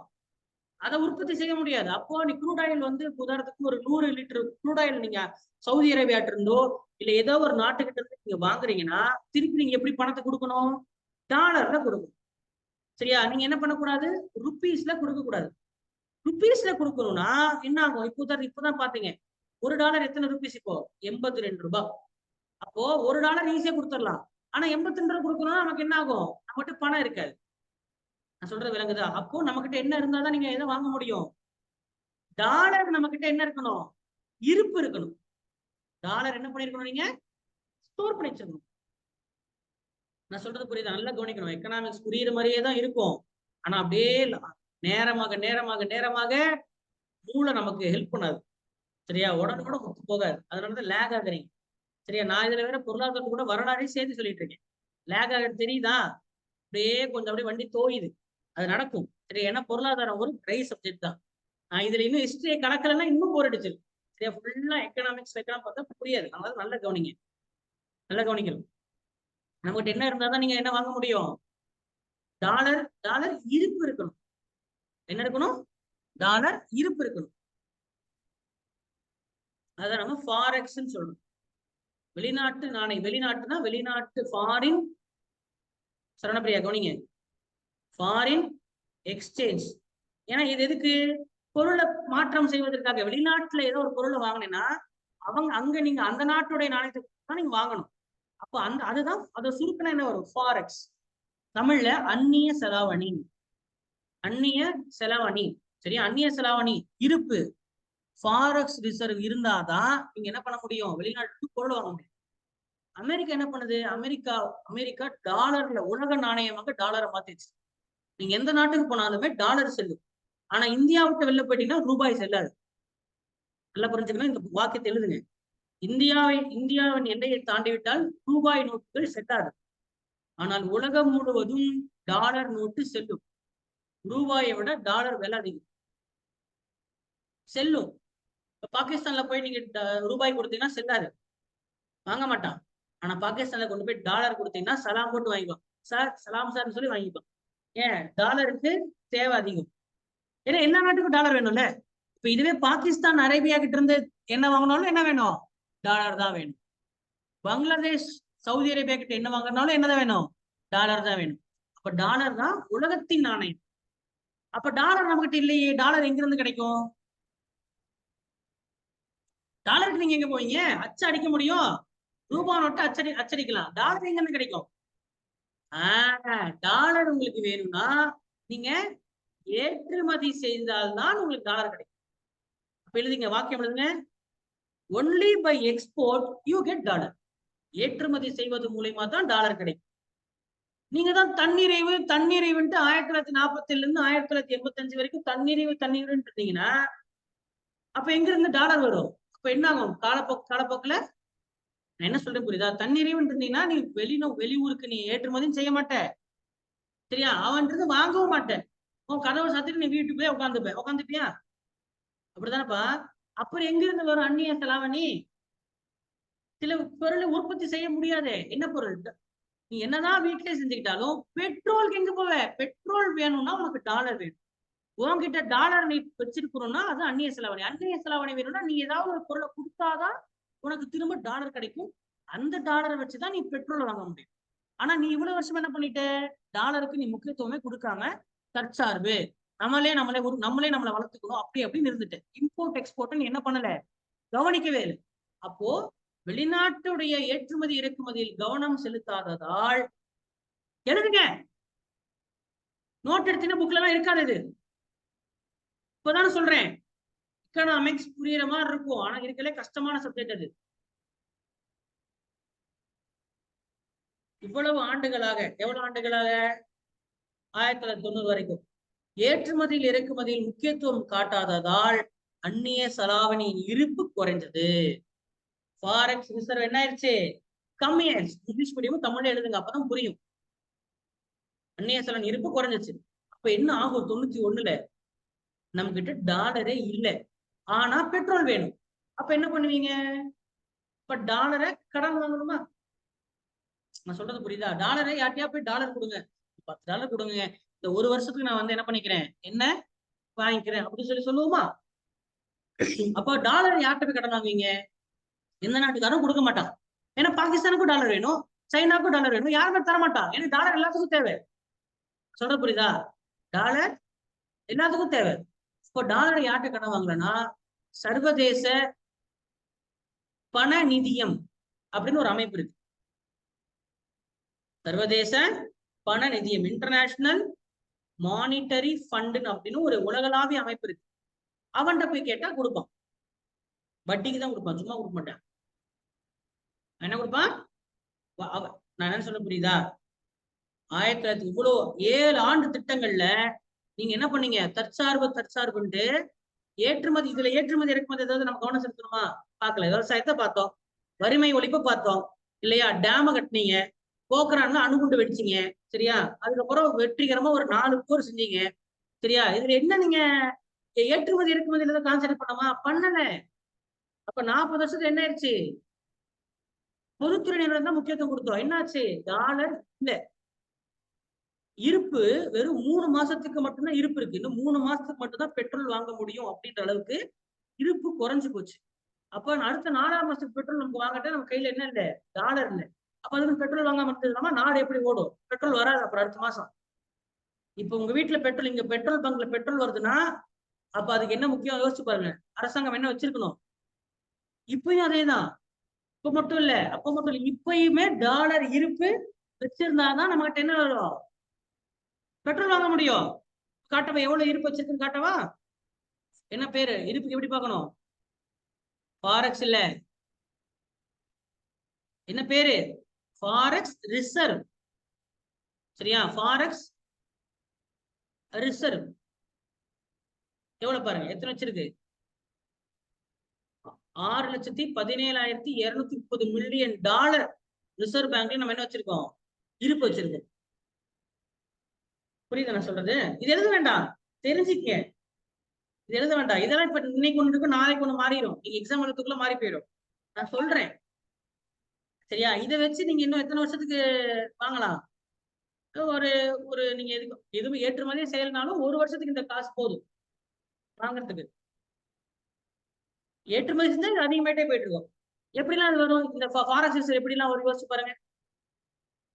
அதை உற்பத்தி செய்ய முடியாது. அப்போ நீ க்ரூட் ஆயில் உதாரணத்துக்கு ஒரு 100 லிட்டர் க்ரூட் ஆயில் நீங்க சவுதி அரேபியாட்ட இருந்தோ இல்ல ஏதோ ஒரு நாட்டுக்கிட்ட இருந்து நீங்க வாங்குறீங்கன்னா திருப்பி நீங்க எப்படி பணத்தை கொடுக்கணும்? டாலர்ல கொடுக்கணும். சரியா? நீங்க என்ன பண்ணக்கூடாது? ருப்பீஸ்ல கொடுக்க கூடாது. ருப்பீஸ்ல கொடுக்கணும்னா என்ன ஆகும்? இப்பதான் பாத்தீங்க, $1 எத்தனை ருப்பீஸ்? இப்போ 82 ரூபாய். அப்போ $1 ஈஸியா கொடுத்துடலாம். ஆனா 82 ரூபாய் கொடுக்கணும்னா நமக்கு என்ன ஆகும்? நம்மகிட்ட பணம் இருக்காது. நான் சொல்றது விளங்குதா? அப்போ நம்ம கிட்ட என்ன இருந்தாதான் நீங்க எதை வாங்க முடியும்? டாலர் நம்ம கிட்ட என்ன இருக்கணும்? இருப்பு இருக்கணும். டாலர் என்ன பண்ணிருக்கணும்? நீங்க ஸ்டோர் பண்ணி வச்சிருக்கணும். நான் சொல்றது புரியுதா? நல்லா கவனிக்கணும். எக்கனாமிக்ஸ் புரியுற மாதிரியே தான் இருக்கும். ஆனா அப்படியே நேரமாக நேரமாக நேரமாக மூளை நமக்கு ஹெல்ப் பண்ணாது. சரியா? உடனோட ஒத்து போகாது. அதனாலதான் லேக் ஆகுறீங்க. சரியா? நான் இதுல வேற பொருளாதாரத்து கூட வரலாறே சேர்த்து சொல்லிட்டு இருக்கேன். லேக் ஆகுறது தெரியுதா? அப்படியே கொஞ்சம் அப்படியே வண்டி தோயுது. அது நடக்கும். சரி, ஏன்னா பொருளாதாரம் ஒரு ட்ரை சப்ஜெக்ட் தான். நான் இதுல இன்னும் ஹிஸ்டரியை கலக்கலன்னா இன்னும் போர் அடிச்சிருக்கு. சரியா? ஃபுல்லா எக்கனாமிக்ஸ் பார்த்தா புரியாது. அதனால நல்லா கவனிங்க. நல்லா கவனிக்கணும். நம்மகிட்ட என்ன இருந்தாதான் நீங்க என்ன வாங்க முடியும்? டாலர் டாலர் இருப்பு இருக்கணும். என்ன இருக்கணும்? டாலர் இருப்பு இருக்கணும். அதான் நம்ம ஃபாரெக்ஸ்ன்னு சொல்லணும். வெளிநாட்டு நாணயம். வெளிநாட்டுனா வெளிநாட்டு ஃபாரின், சரணப்பிரியா கவனிங்க, ஃபாரின் எக்ஸ்சேஞ்ச். ஏன்னா இது எதுக்கு? பொருளை மாற்றம் செய்வதற்காக. வெளிநாட்டுல ஏதோ ஒரு பொருளை வாங்கினீங்கன்னா அங்க நீங்க அந்த நாட்டுடைய நாணயத்தை தான் நீங்க வாங்கணும். அப்ப அதுதான் அதை சுருக்கினா என்ன வரும்? ஃபாரெக்ஸ். தமிழ்ல அந்நிய செலாவணி. அந்நிய செலாவணி. சரியா? அந்நிய செலாவணி இருப்பு, ஃபாரெக்ஸ் ரிசர்வ் இருந்தாதான் நீங்க என்ன பண்ண முடியும்? வெளிநாட்டுக்கு பொருள் வாங்க முடியும். அமெரிக்கா என்ன பண்ணுது? அமெரிக்கா டாலர்ல உலக நாணயமாக டாலரை மாத்திடுச்சு. நீங்க எந்த நாட்டுக்கு போனாலுமே டாலர் செல்லும். ஆனா இந்தியாவுக்கு வெளில போயிட்டீங்கன்னா ரூபாய் செல்லாது. நல்லா புரிஞ்சுக்கணும். இந்த வாக்கியத்தை எழுதுங்க. இந்தியாவின் எல்லையை தாண்டிவிட்டால் ரூபாய் நோட்டுகள் செல்லாது. ஆனால் உலகம் முழுவதும் டாலர் நோட்டு செல்லும். ரூபாயை விட டாலர் விலை அதிகம். செல்லும். இப்ப பாகிஸ்தான்ல போய் நீங்க ரூபாய் கொடுத்தீங்கன்னா செல்லாது, வாங்க மாட்டான். ஆனா பாகிஸ்தான்ல கொண்டு போய் டாலர் கொடுத்தீங்கன்னா சலாம் போட்டு வாங்கிப்பான். சார் சலாம் சார்னு சொல்லி வாங்கிப்பான். ஏன்? டாலருக்கு தேவை அதிகம். ஏன்னா எல்லா நாட்டுக்கும் டாலர் வேணும்ல. இப்ப இதுவே பாகிஸ்தான் அரேபியா கிட்ட இருந்து என்ன வாங்கினாலும் என்ன வேணும்? டாலர் தான் வேணும். பங்களாதேஷ் சவுதி அரேபியா கிட்ட என்ன வாங்கினாலும் என்னதான் வேணும்? டாலர் தான் வேணும். அப்ப டாலர் தான் உலகத்தின் நாணயம். அப்ப டாலர் நம்ம கிட்ட இல்லையே. டாலர் எங்க இருந்து கிடைக்கும்? டாலருக்கு நீங்க எங்க போவீங்க? அச்சு அடிக்க முடியும். ரூபாய் நோட்டு அச்சடிக்கலாம். டாலர் எங்க இருந்து கிடைக்கும்? டாலர் உங்களுக்கு வேணும்னா நீங்க ஏற்றுமதி செய்தால்தான் உங்களுக்கு டாலர் கிடைக்கும். அப்ப எழுதுங்க, வாக்கியம் எழுதுங்க. Only by export you get dollar. ஏற்றுமதி செய்வது மூலமா தான் டாலர் கிடைக்கும். நீங்க தான் தன்னிறைவுன்ட்டு 1947 இருந்து 1985 வரைக்கும் தன்னிறைவு இருந்தீங்கன்னா அப்ப எங்க இருந்து டாலர் வரும்? அப்ப என்ன ஆகும்? காலப்போக்குல நான் என்ன சொல்றேன் புரியுதா? தன்னிறைவு இருந்தீங்கன்னா நீ வெளியூருக்கு நீ ஏற்றுமதியும் செய்ய மாட்ட. சரியா? அவன்றது வாங்கவும் மாட்டேன். உன் கதவை சாத்திட்டு நீ வீட்டுக்குள்ளே உட்காந்துப்பியா? அப்படித்தானப்பா? அப்புறம் எங்க இருந்து வரும் அந்நிய செலாவணி? சில பொருளை உற்பத்தி செய்ய முடியாது. என்ன பொருள்? நீ என்னதான் வீட்டிலே செஞ்சுக்கிட்டாலும் பெட்ரோலுக்கு எங்க போவ? பெட்ரோல் வேணும்னா உனக்கு டாலர் வேணும். உன்கிட்ட டாலர் நீ வச்சிருக்கணும்னா அது அந்நிய செலாவணி. அந்நிய செலாவணி வேணும்னா நீ ஏதாவது ஒரு பொருளை கொடுத்தாதான் உனக்கு திரும்ப டாலர் கிடைக்கும். அந்த டாலரை வச்சுதான் நீ பெட்ரோல் வாங்க முடியும். ஆனா நீ இவ்வளவு வருஷம் என்ன பண்ணிட்ட? டாலருக்கு நீ முக்கியத்துவமே கொடுக்காம தற்சார்பு, நம்மளை வளர்த்துக்கணும் அப்படின்னு இருந்துட்டு இம்போர்ட் எக்ஸ்போர்ட் நீ என்ன பண்ணல? கவனிக்கவே இல்லை. அப்போ வெளிநாட்டுடைய ஏற்றுமதி இறக்குமதியில் கவனம் செலுத்தாததால் எழுதுங்க. நோட் எடுத்தீங்கன்னா புக்ல எல்லாம் இருக்காது. இது இப்பதானே சொல்றேன். எக்கனாமிக்ஸ் புரியுற மாதிரி இருக்கும். ஆனா இருக்கலே கஷ்டமான சப்ஜெக்ட் அது. எவ்வளவு ஆண்டுகளாக 1990 வரைக்கும் ஏற்றுமதியில் இறக்குமதியில் முக்கியத்துவம் காட்டாததால் அந்நிய செலாவணியின் இருப்பு குறைஞ்சது. ஃபாரெக்ஸ் ரிசர்வ் என்ன ஆயிடுச்சு? கம்மியாயிருச்சு. இங்கிலீஷ் மீடியம் தமிழ்ல எழுதுங்க, அப்பதான் புரியும். அந்நிய செலாவணி இருப்பு குறைஞ்சிச்சு. அப்ப என்ன ஆகும்? 91ல நம்ம கிட்ட டாலரே இல்லை, ஆனா பெட்ரோல் வேணும். அப்ப என்ன பண்ணுவீங்க? இப்ப டாலரை கடன் வாங்கணுமா? நான் சொல்றது புரியுதா? டாலரை யார்ட்டையா போய் டாலர் கொடுங்க, $10 கொடுங்க, இந்த ஒரு வருஷத்துக்கு நான் வந்து என்ன பண்ணிக்கிறேன், என்ன வாங்கிக்கிறேன் அப்படின்னு சொல்லுவோமா? அப்ப டாலர் யார்கிட்ட போய் கடன் வாங்குவீங்க? எந்த நாட்டுக்காரும் கொடுக்க மாட்டான். ஏன்னா பாகிஸ்தானுக்கும் டாலர் வேணும், சைனாக்கும் டாலர் வேணும், யாருமே தர மாட்டான். ஏன்னா டாலர் எல்லாத்துக்கும் தேவை. சொல்ற புரியுதா? டாலர் எல்லாத்துக்கும் தேவை. இப்போ டாலரை யார்கிட்ட கடன் வாங்கலன்னா சர்வதேச பண நிதியம் அப்படின்னு ஒரு அமைப்பு இருக்கு. சர்வதேச பண நிதியம், இன்டர்நேஷனல் மானிட்டரி ஃபண்ட் அப்படின்னு ஒரு உலகளாவிய அமைப்பு இருக்கு. அவன்கிட்ட போய் கேட்டா கொடுப்பான். வட்டிக்கு தான் கொடுப்பான், சும்மா கொடுக்க மாட்டான். என்ன கொடுப்பான்? நான் என்ன சொல்ல புரியுதா? 1900 இவ்வளோ 7 ஆண்டு திட்டங்கள்ல நீங்க என்ன பண்ணீங்க? தற்சார்புன்ட்டு ஏற்றுமதி, இதுல ஏற்றுமதி இறக்குமதி ஏதாவது நம்ம கவனம் செலுத்தணுமா? பார்க்கல. விவசாயத்தை பார்த்தோம், வறுமை ஒழிப்பு பார்த்தோம் இல்லையா, டேம கட்டினீங்க, போக்குறான்ல அணுகுண்டு வெடிச்சீங்க சரியா, அதுக்கப்புறம் வெற்றிகரமா ஒரு 4 போர் செஞ்சீங்க சரியா. இதுல என்ன நீங்க ஏற்றுமதி இறக்குமதியில கான்சென்ட்ரேட் பண்ணமா? பண்ணல. அப்ப 40 வருஷத்துல என்ன ஆயிடுச்சு? பொதுத்துறை நிறுவனம் தான் முக்கியத்துவம் கொடுத்தோம். என்னாச்சு? டாலர் இல்ல, இருப்பு வெறும் 3 மாசத்துக்கு மட்டும்தான் இருப்பு இருக்கு. இன்னும் 3 மாசத்துக்கு மட்டும் தான் பெட்ரோல் வாங்க முடியும் அப்படின்ற அளவுக்கு இருப்பு குறைஞ்சு போச்சு. அப்ப அடுத்த 4ஆம் மாசத்துக்கு பெட்ரோல் நமக்கு வாங்கிட்டா நம்ம கையில என்ன இல்ல? டாலர் இல்ல. அப்ப அதுக்கு பெட்ரோல் வாங்காம இருந்ததுனால நாடு எப்படி ஓடும்? பெட்ரோல் வராது அப்புறம் அடுத்த மாசம். இப்ப உங்க வீட்டுல பெட்ரோல், இங்க பெட்ரோல் பங்க்ல பெட்ரோல் வருதுன்னா அப்ப அதுக்கு என்ன முக்கியம் யோசிச்சு பாருங்க. அரசாங்கம் என்ன வச்சிருக்கணும்? இப்பயும் அதேதான். இப்ப மட்டும் இல்ல, அப்ப மட்டும் இல்ல, இப்பயுமே டாலர் இருப்பு வச்சிருந்தாதான் நம்ம கிட்ட என்ன வரும்? பெட்ரோல் வாங்க முடியும். காட்டவா எவ்வளவு இருப்பு வச்சிருக்குன்னு காட்டவா? என்ன பேரு இருப்புக்கு? எப்படி பார்க்கணும்? ஃபாரெக்ஸ் இல்ல, என்ன பேரு? ஃபாரெக்ஸ் ரிசர்வ் சரியா, ஃபாரெக்ஸ் ரிசர்வ். எவ்வளவு பாருங்க, எத்தனை வச்சிருக்கு? 6,17,230 மில்லியன் டாலர் ரிசர்வ் பேங்க்ல நம்ம என்ன வச்சிருக்கோம்? இருப்பு வச்சிருக்கோம். புரியுது நான் சொல்றது? இது எழுத வேண்டாம், தெரிஞ்சுக்க. இது எழுத வேண்டாம். இதெல்லாம் இப்ப இன்னைக்கு ஒண்ணு இருக்கும், நாளைக்கு ஒண்ணு மாறிடும். நீங்க எக்ஸாம் எழுதுக்குள்ள மாறி போயிடும். நான் சொல்றேன் சரியா. இதை வச்சு நீங்க இன்னும் எத்தனை வருஷத்துக்கு வாங்கலாம்? ஒரு ஒரு நீங்க எதுவும் ஏற்றுமதியே செய்யலனாலும் 1 வருஷத்துக்கு இந்த காசு போதும் வாங்குறதுக்கு. ஏற்றுமதி செஞ்சா இது அதிகமாயிட்டே போயிட்டு இருக்கும். எப்படிலாம் இது வரும்? இந்த ஃபாரெக்ஸ் எப்படிலாம் ஒரு யோசிச்சு பாருங்க.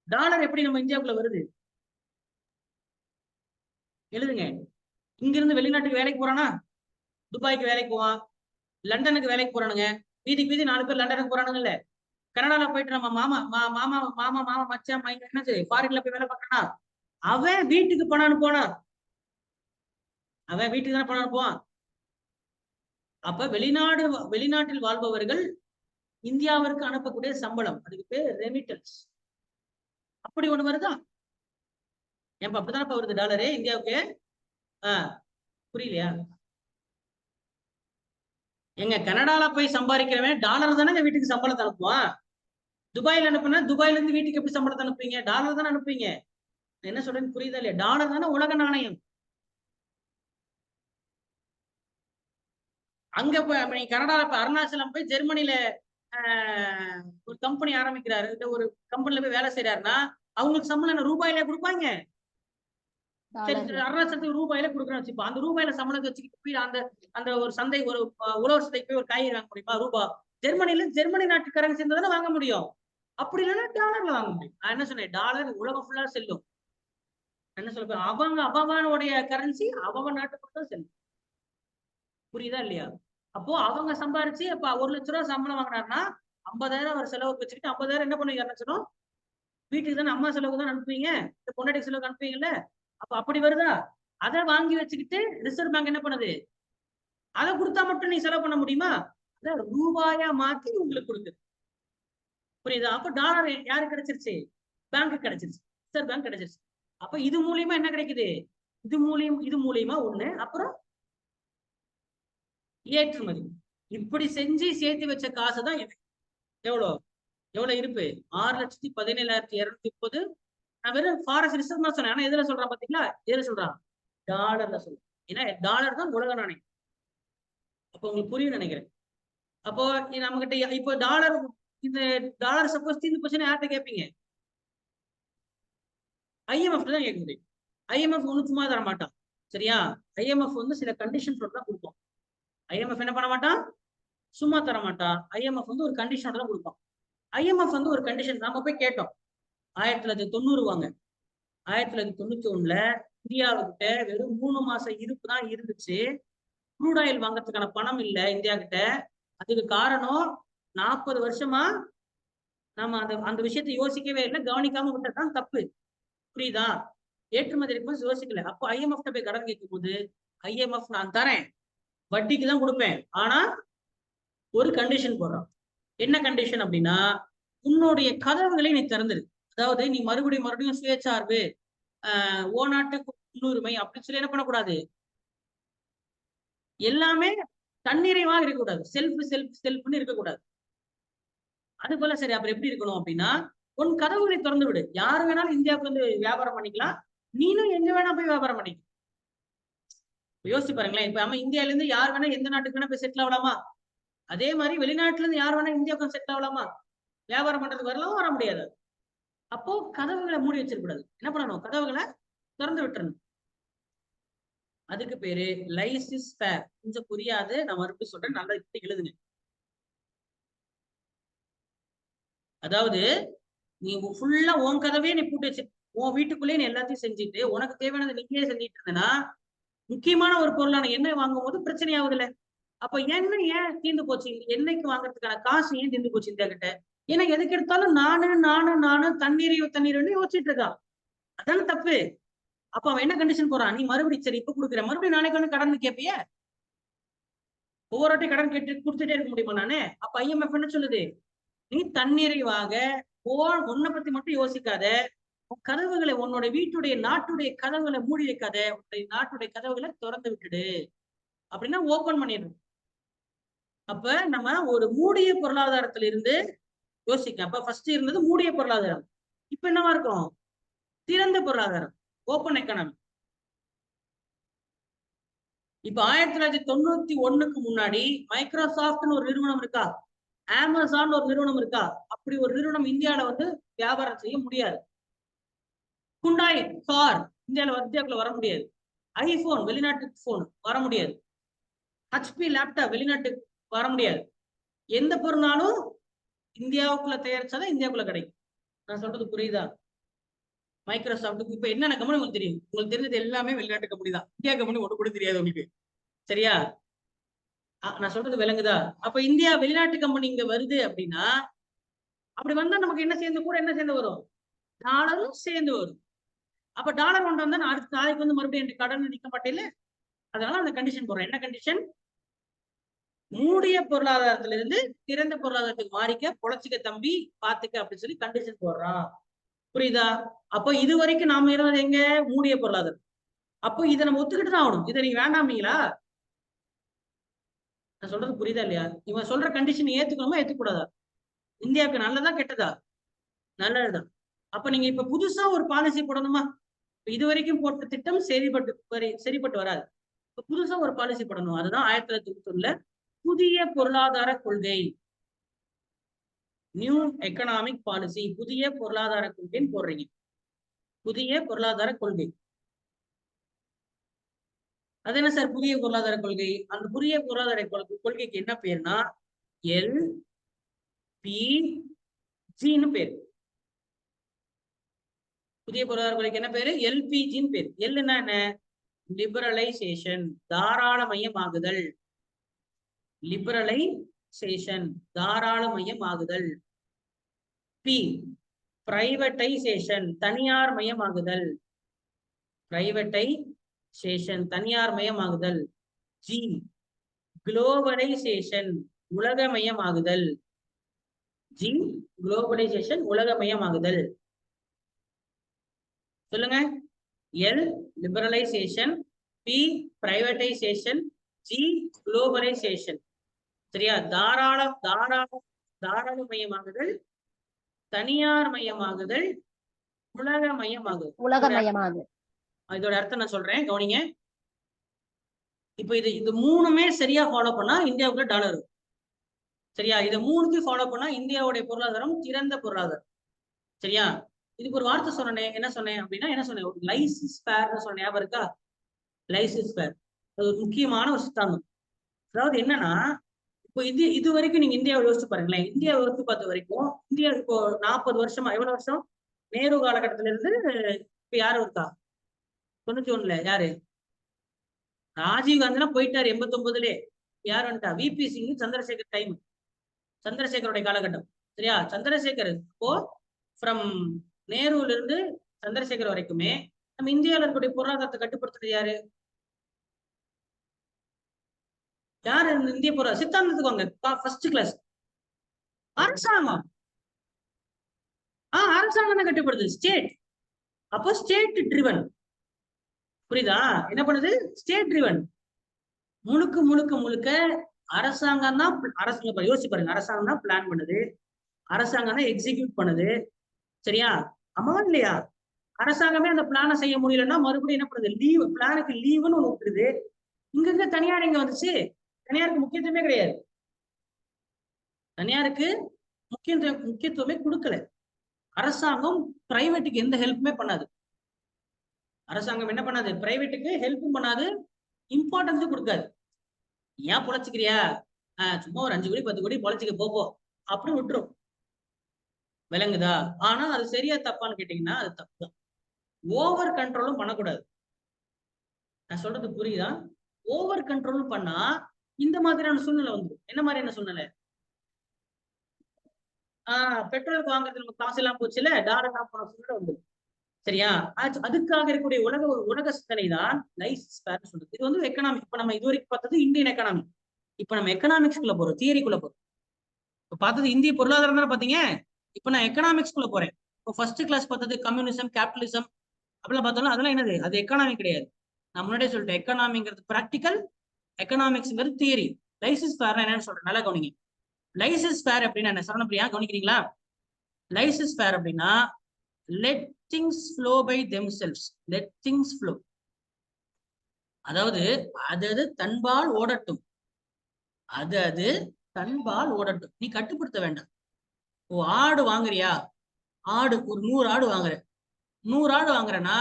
டாலர் எப்படி நம்ம இந்தியாவுக்குள்ள வருது? எழுதுங்க. இங்க இருந்து வெளிநாட்டுக்கு வேலைக்கு போறானா? துபாய்க்கு வேலைக்கு போவான், லண்டனுக்கு வேலைக்கு போறானுங்க, வீதிக்கு 4 பேர் லண்டனுக்கு போறானுங்கல்ல. கனடால போயிட்டு நம்ம மாமா மாமா மாமா மாமா மச்சான் என்ன ஃபாரின்ல போய் வேலை பார்க்கறானா, அவன் வீட்டுக்கு பணம் அனுப்புவானா? அவன் வீட்டுக்கு தானே பணம் அனுப்புவான். அப்ப வெளிநாட்டில் வாழ்பவர்கள் இந்தியாவிற்கு அனுப்பக்கூடிய சம்பளம், அதுக்கு பேர் ரெமிட்டன்ஸ். அப்படி ஒண்ணு வருதா? ஏன் அப்படித்தானே வருது டாலரே இந்தியாவுக்கு? புரியலையா? எங்க கனடால போய் சம்பாதிக்கிறவன் டாலர் தானே வீட்டுக்கு சம்பளத்தை அனுப்புவான். துபாயில அனுப்புனா துபாயில இருந்து வீட்டுக்கு எப்படி சம்பளத்தை அனுப்புவீங்க? டாலர் தானே அனுப்புவீங்க. என்ன சொல்றேன்னு புரியுதா இல்லையா? டாலர் தானே உலக நாணயம். அங்க போய் கனடால அருணாச்சலம் போய் ஜெர்மனில ஒரு கம்பெனி ஆரம்பிக்கிறாரு, ஒரு கம்பெனில போய் வேலை செய்யறாருன்னா அவங்களுக்கு சம்பளம் என்ன ரூபாயில கொடுப்பாங்க? அருணாச்சலத்துக்கு ரூபாயில கொடுக்குறோம் வச்சுப்போம். அந்த ரூபாயில சம்பளத்தை வச்சுக்கிட்டு போய் அந்த ஒரு சந்தை, ஒரு உழவர் சந்தைக்கு போய் ஒரு காய்கறி வாங்க முடியுமா? ரூபாய். ஜெர்மனி நாட்டு கரன்சி இருந்தா வாங்க முடியும். அப்படி இல்லைன்னா டாலர்ல வாங்க முடியும். நான் என்ன சொன்னேன்? டாலர் உலகம் ஃபுல்லா செல்லும். என்ன சொல்ல, அவனுடைய கரன்சி அவன் நாட்டுக்கு தான் செல்லும். புரியுதா இல்லையா? அப்போ அவங்க சம்பாரிச்சு அப்ப 1 லட்ச ரூபாய் சம்பளம் வாங்கினாருன்னா 50,000 அவர் செலவுக்கு வச்சுக்கிட்டு 50,000 என்ன பண்ணுவீங்க? லட்சம் வீட்டுக்கு தானே, அம்மா செலவுக்கு தான் அனுப்புவீங்க, இந்த பொண்டாட்டி செலவுக்கு அனுப்புவீங்கல்ல. அப்ப அப்படி வருதா? அதை வாங்கி வச்சுக்கிட்டு ரிசர்வ் பேங்க் என்ன பண்ணுது? அதை கொடுத்தா மட்டும் நீ செலவு பண்ண முடியுமா? அதை ரூபாயா மாத்தி உங்களுக்கு கொடுக்குது. புரியுதா? அப்ப டாலர் யாருக்கு கிடைச்சிருச்சு? பேங்க் கிடைச்சிருச்சு, ரிசர்வ் பேங்க் கிடைச்சிருச்சு. அப்ப இது மூலியமா என்ன கிடைக்குது? இது மூலியமா ஒண்ணு. அப்புறம் ஏற்றுமதி. இப்படி செஞ்சு சேர்த்து வச்ச காசு தான் எவ்வளவு இருப்பு? 6,17,230. நான் வெறும் ஃபாரெக்ஸ் ரிசர்வ் தான் சொன்னேன். ஆனா எதுல சொல்றான் பாத்தீங்களா? எதுல சொல்றான்? டாலர்ல சொல்றேன். ஏன்னா டாலர் தான் உலக நாணயம். அப்ப உங்களுக்கு புரியும் நினைக்கிறேன். அப்போ நம்ம கிட்ட இப்போ டாலர், இந்த டாலர் சப்போஸ் தீர்ந்து போச்சுன்னா யார்கிட்ட கேட்பீங்க? IMF தான் கேட்க முடியும். IMF ஒண்ணு சும்மா தர மாட்டான் சரியா. IMF வந்து சில கண்டிஷன்ஸோட தான் கொடுப்போம். IMF என்ன பண்ண மாட்டான்? சும்மா தர மாட்டான். IMF வந்து ஒரு கண்டிஷனோட தான் கொடுப்பான். IMF வந்து ஒரு கண்டிஷன் நாம போய் கேட்டோம். 1990 வாங்க. 1991ல இந்தியாவுக்கிட்ட வெறும் 3 மாச இருப்பு தான் இருந்துச்சு. க்ரூட் ஆயில் வாங்கறதுக்கான பணம் இல்ல இந்தியா கிட்ட. அதுக்கு காரணம் 40 வருஷமா நம்ம அந்த விஷயத்தை யோசிக்கவே இல்லை, கவனிக்காம விட்டதுதான் தப்பு. புரியுதா? ஏற்றுமதி இருக்கும்போது யோசிக்கல. அப்போ IMF போய் கடன் கேட்கும் போது IMF நான் தரேன், வட்டிக்கு தான் கொடுப்பேன், ஆனா ஒரு கண்டிஷன் போடுறான். என்ன கண்டிஷன் அப்படின்னா, உன்னுடைய கதவுகளை நீ திறந்துரு. அதாவது நீ மறுபடியும் சுயசார்பு, ஓ நாட்டு முன்னுரிமை அப்படின்னு சொல்லி என்ன பண்ணக்கூடாது, எல்லாமே தன்னிறைவாக இருக்கக்கூடாது, செல்ஃப் செல்ஃப் செல்ஃப்னு இருக்கக்கூடாது. அது போல சரி அப்புறம் எப்படி இருக்கணும் அப்படின்னா, உன் கதவுகளை திறந்து விடு. யாரு வேணாலும் இந்தியாவுக்கு வந்து வியாபாரம் பண்ணிக்கலாம், நீனும் எங்க வேணா போய் வியாபாரம் பண்ணிக்கலாம். யோசிச்சு பாருங்களேன், இப்ப நம்ம இந்தியால இருந்து யார் வேணா எந்த நாட்டுக்கு வேணா போய் செட்டில் ஆகலாமா? அதே மாதிரி வெளிநாட்டுல இருந்து யார் வேணா இந்தியாவுக்கு செட்டில் ஆகலாமா? வியாபாரம் பண்றதுக்கு வரலாம், வர முடியாது. அப்போ கதவுகளை மூடி வச்சிருக்கூடாது. என்ன பண்ணணும், கதவுகளை திறந்து விட்டுறணும். அதுக்கு பேரு லைசிஸ் ஃபேர். கொஞ்சம் புரியாது, நான் மறுபடியும் சொல்றேன், நல்லா எழுதுங்க. அதாவது நீ ஃபுல்லா உன் கதவே நீ பூட்டி வச்சு உன் வீட்டுக்குள்ளேயே நீ எல்லாத்தையும் செஞ்சுட்டு உனக்கு தேவையானதை நீங்களே செஞ்சுட்டு இருந்தேன்னா, முக்கியமான ஒரு பொருளான எண்ணெய் வாங்கும் போது பிரச்சனை ஆகுதுல்ல. அப்ப எண்ணெய் ஏன் தீர்ந்து போச்சு, எண்ணெய்க்கு வாங்குறதுக்கான காசு ஏன் தீர்ந்து போச்சு இந்தியா கிட்ட? ஏன்னா எதுக்கு எடுத்தாலும் நானு தண்ணீர் யோசிச்சுட்டு இருக்கான். அதான தப்பு. அப்ப அவன் என்ன கண்டிஷன் போறான், நீ மறுபடியும் சரி இப்ப கொடுக்குற, மறுபடியும் நாளைக்கு வந்து கடன் கேட்பிய? ஒவ்வொரு வாட்டி கடன் கேட்டு கொடுத்துட்டே இருக்க முடியுமா நானு? அப்ப IMF என்ன சொல்லுது, நீ தன்னிறைவாக உன்னை பத்தி மட்டும் யோசிக்காத, கதவுகளை உன்னோட வீட்டுடைய நாட்டுடைய கதவுகளை மூடி வைக்காத, உன்னுடைய நாட்டுடைய கதவுகளை திறந்து விட்டுடு அப்படின்னா ஓபன் பண்ணிடணும். அப்ப நம்ம ஒரு மூடிய பொருளாதாரத்துல இருந்து யோசிக்க. அப்ப ஃபர்ஸ்ட் இருந்தது மூடிய பொருளாதாரம், இப்ப என்னவா இருக்கும், திறந்த பொருளாதாரம், ஓபன் எக்கானமி. இப்ப 1991க்கு முன்னாடி மைக்ரோசாஃப்ட்னு ஒரு நிறுவனம் இருக்கா, அமேசான் ஒரு நிறுவனம் இருக்கா? அப்படி ஒரு நிறுவனம் இந்தியாவில வந்து வியாபாரம் செய்ய முடியாது. குண்டாய் கார் இந்தியாவுக்குள்ள வர முடியாது. ஐபோன் வெளிநாட்டு போன் வர முடியாது. HP லேப்டாப் வெளிநாட்டுக்கு வர முடியாது. எந்த பொருளாலும் இந்தியாவுக்குள்ள தயாரிச்சாதான் இந்தியாவுக்குள்ள கிடைக்கும். நான் சொல்றது புரியுதா? மைக்ரோசாஃப்ட்டுக்கு இப்ப என்னென்ன கம்பெனி உங்களுக்கு தெரியும்? உங்களுக்கு தெரிஞ்சது எல்லாமே வெளிநாட்டு கம்பெனி தான். இந்தியா கம்பெனி ஒண்ணு கூட தெரியாது உங்களுக்கு. சரியா? நான் சொல்றது விளங்குதா? அப்ப இந்தியா வெளிநாட்டு கம்பெனி இங்க வருது அப்படின்னா, அப்படி வந்தா நமக்கு என்ன சேர்ந்து வரும், டாலரும் சேர்ந்து வரும். அப்ப டாலர் கொண்டு வந்தா அடுத்த நாளைக்கு வந்து மறுபடியும் கடன் நிக்க மாட்டேல. அதனால அந்த கண்டிஷன் போடுறேன். என்ன கண்டிஷன், மூடிய பொருளாதாரத்திலிருந்து திறந்த பொருளாதாரத்துக்கு மாறிக்க, பொழைச்சிக்க தம்பி, பாத்துக்க அப்படின்னு சொல்லி கண்டிஷன் போடுறான். புரியுதா? அப்போ இது வரைக்கும் நாம இருந்தது எங்க, மூடிய பொருளாதாரம். அப்போ இதை நம்ம ஒத்துக்கிட்டு தான் ஆகணும். இதை நீங்க வேண்டாமீங்களா? நான் சொல்றது புரியுதா இல்லையா? இவன் சொல்ற கண்டிஷன் ஏத்துக்கணுமா ஏத்துக்கூடாதா? இந்தியாவுக்கு நல்லதா கெட்டதா? நல்லதுதான். அப்ப நீங்க இப்ப புதுசா ஒரு பாலிசி போடணுமா? இது வரைக்கும் போட்ட திட்டம் சரிப்பட்டு வராது. இப்ப புதுசா ஒரு பாலிசி போடணும். அதுதான் 1991 புதிய பொருளாதார கொள்கை, நியூ எக்கனாமிக் பாலிசி. புதிய பொருளாதார கொள்கைன்னு போடுறீங்க. புதிய பொருளாதார கொள்கை அது என்ன சார் புதிய பொருளாதார கொள்கை? அந்த புதிய பொருளாதார கொள்கைக்கு என்ன பேருனா LPGன்னு பேரு. புதிய பொருளாதார கொள்கைக்கு என்ன பேரு? LPGன்னு பேரு. எல்னா என்ன, லிபரலைசேஷன், தாராளமயமாகுதல். லிபரலைசேஷன், தாராளமயமாகுதல். P, பிரைவேட்டைசேஷன், தனியார் மயமாகுதல். பிரைவேட்டைசேஷன், தனியார் மயமாகுதல். G, குளோபலைசேஷன், உலகமயமாகுதல். G, குளோபலைசேஷன், உலகமயமாகுதல். சொல்லுங்க. L, liberalisation. P, privatisation. G, globalisation. சரியா? தாராளமயமாகுதல், தனியார் மயமாகுதல், உலகமயமாகுதல். இதோட அர்த்தம் நான் சொல்றேன், கவனிங்க. இப்ப இது மூணுமே சரியா ஃபாலோ பண்ணா இந்தியாவுக்குள்ள டாலர். சரியா? இதை மூணுத்தையும் ஃபாலோ பண்ணா இந்தியாவுடைய பொருளாதாரம் திறந்த பொருளாதாரம். சரியா? இதுக்கு ஒரு வார்த்தை சொன்னேன். என்ன சொன்னேன் அப்படின்னா, என்ன சொன்னேன், ஒரு லைசிஸ் ஃபேர்னு சொன்ன ஞாபகம் இருக்கா? லைசிஸ் ஃபேர் அது ஒரு முக்கியமான ஒரு சித்தாந்தம். அதாவது என்னன்னா, இப்போ இது வரைக்கும் நீங்க இந்தியாவை யோசிச்சு பாருங்களேன். இந்தியாவை யோசிச்சு பார்த்த வரைக்கும் இந்தியா இப்போ 40 வருஷமா, எவ்வளவு வருஷம், நேரு காலகட்டத்தில இருந்து இப்ப யாரு இருக்கா? 91ல யாரு? ராஜீவ் காந்திலாம் போயிட்டாரு 89லயே. யார் வந்துட்டா? VP சிங், சந்திரசேகர் டைம், சந்திரசேகருடைய காலகட்டம். சரியா? சந்திரசேகர் இப்போ ஃப்ரம் நேருல இருந்து சந்திரசேகர் வரைக்குமே நம்ம இந்தியாவில் இருக்கக்கூடிய பொருளாதாரத்தை கட்டுப்படுத்துறது யாரு? யாரு இந்திய பொருளாதார சித்தாந்தத்துக்கு வாங்க. ஃபர்ஸ்ட் கிளாஸ் அரசாங்கம். அரசாங்கம் தான் கட்டுப்படுது, ஸ்டேட். அப்போ ஸ்டேட் ட்ரிவன். புரியுதா? என்ன பண்ணுது? State driven. முழுக்க முழுக்க முழுக்க அரசாங்கம் தான். அரசாங்கம் யோசிச்சு பாருங்க, அரசாங்கம் தான் பிளான் பண்ணுது, அரசாங்கம் தான் எக்ஸிக்யூட் பண்ணுது. சரியா? ஆமாவா இல்லையா? அரசாங்கமே அந்த பிளானை செய்ய முடியலன்னா மறுபடியும் என்ன பண்ணுது? லீவ், பிளானுக்கு லீவுன்னு ஒண்ணு விட்டுருது. இங்க தனியார் எங்க வந்துச்சு? தனியாருக்கு முக்கியத்துவமே கிடையாது. தனியாருக்கு முக்கியத்துவமே கொடுக்கல. அரசாங்கம் பிரைவேட்டுக்கு எந்த ஹெல்ப்புமே பண்ணாது. அரசாங்கம் என்ன பண்ணாது? பிரைவேட்டுக்கு ஹெல்ப்பும் பண்ணாது, இம்பார்ட்டன்ஸும் கொடுக்காது. ஏன் பொழைச்சிக்கிறியா? சும்மா ஒரு 5 கோடி 10 கோடி பொழைச்சிக்க போப்போ அப்படி விட்டுரும். விளங்குதா? ஆனா அது சரியா தப்பான்னு கேட்டீங்கன்னா அது தப்பு தான். ஓவர் கண்ட்ரோலும் பண்ணக்கூடாது. நான் சொல்றது புரியுதா? ஓவர் கண்ட்ரோல் பண்ணா இந்த மாதிரியான சூழ்நிலை வந்துடும். என்ன மாதிரியான சூழ்நிலை? பெட்ரோல் வாங்குறது நமக்கு காசு எல்லாம் போச்சுல, டாலர் எல்லாம் போன சூழ்நிலை வந்துடும். சரியா? அதுக்காக இருக்கக்கூடிய உலக சிந்தனை தான் லைசன்ஸ் ஃபேர் சொல்றது. இது வந்து எக்கனாமிக். இப்ப நம்ம இது வரைக்கும் பார்த்தது இந்தியன் எக்கனாமி. இப்ப நம்ம எக்கனாமிக்ஸ்குள்ள போறோம், தியரிக்குள்ள போறோம். இப்ப பார்த்தது இந்திய பொருளாதாரம் தானே பாத்தீங்க. இப்ப நான் எக்கனாமிக்ஸ்குள்ள போறேன். இப்போ ஃபர்ஸ்ட் கிளாஸ் பார்த்தது கம்யூனிசம், கேபிட்டலிசம் அப்படிலாம் பார்த்தோம்னா அதெல்லாம் என்னது? அது எக்கனாமி கிடையாது. நான் முன்னாடியே சொல்லிட்டேன், எக்கனாமிங்கிறது பிராக்டிக்கல், எக்கனாமிக்ஸ்ங்கிறது தியரி. லைசன்ஸ் ஃபேர் என்னன்னு சொல்றேன், நல்லா கவனிங்க. லைசன்ஸ் ஃபேர் அப்படின்னா என்ன? சரணப்பிரியா கவனிக்கிறீங்களா? லைசன்ஸ் ஃபேர் அப்படின்னா let things flow by themselves. Let things flow, அதாவது அது தன்பால் ஓடட்டும், அது தன்பால் ஓடட்டும், நீ கட்டுப்படுத்த வேண்டாம். ஓ, ஆடு வாங்குறியா? ஆடு ஒரு 100 ஆடு வாங்குற. 100 ஆடு வாங்குறேன்னா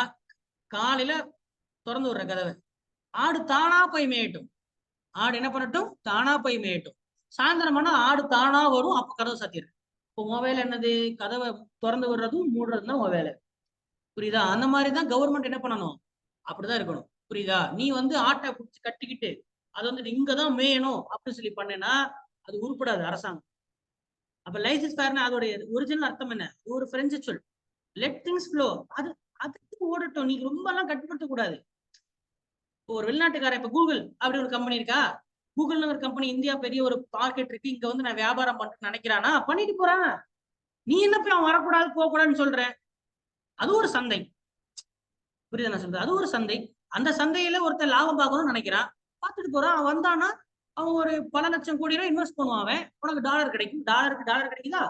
காலையில திறந்து விடுற கதவை, ஆடு தானா போய் மேயட்டும். ஆடு என்ன பண்ணட்டும்? தானா போய் மேயட்டும். சாயந்தரம் ஆனா ஆடு தானா வரும், அப்ப கதவை சாத்திடுற. இப்போ மொபைல் என்னது? கதவை திறந்து விடுறதும் மூடுறதும் தான் மொபைல். புரியுதா? அந்த மாதிரிதான் கவர்மெண்ட் என்ன பண்ணணும்? அப்படிதான் இருக்கணும். புரியுதா? நீ வந்து ஆட்டை பிடிச்சி கட்டிக்கிட்டு அது வந்து இங்கதான் மேயணும் அப்படின்னு சொல்லி பண்ணேன்னா அது உருப்படாது அரசாங்கம். அப்ப லைசன்ஸ் ஃபேர்னா அதோட ஒரிஜினல் அர்த்தம் என்ன? ஒரு பிரெஞ்சு சொல், லெட் திங்ஸ் ஃப்ளோ. அது அதுக்கு ஓடட்டும், நீங்க ரொம்ப எல்லாம் கட்டுப்படுத்த கூடாது. ஒரு வெளிநாட்டுக்காரன், இப்ப கூகுள் அப்படி ஒரு கம்பெனி இருக்கா? கூகுள்னு ஒரு கம்பெனி, இந்தியா பெரிய ஒரு மார்க்கெட் இருக்கு, இங்க வந்து நான் வியாபாரம் பண்றேன்னு நினைக்கிறானா? பண்ணிட்டு போறான். நீ என்ன போய் அவன் வரக்கூடாது போக கூடாதுன்னு சொல்ற? அது ஒரு சந்தை. புரியுதா நான் சொல்றது? அது ஒரு சந்தை. அந்த சந்தையில ஒருத்தர் லாபம் பார்க்கணும்னு நினைக்கிறான், பார்த்துட்டு போறான். அவன் வந்தானா அவன் ஒரு பல லட்சம் கோடி ரூபாய் இன்வெஸ்ட் பண்ணுவான். அவன் உனக்கு டாலர் கிடைக்கும். டாலர் கிடைக்குதா?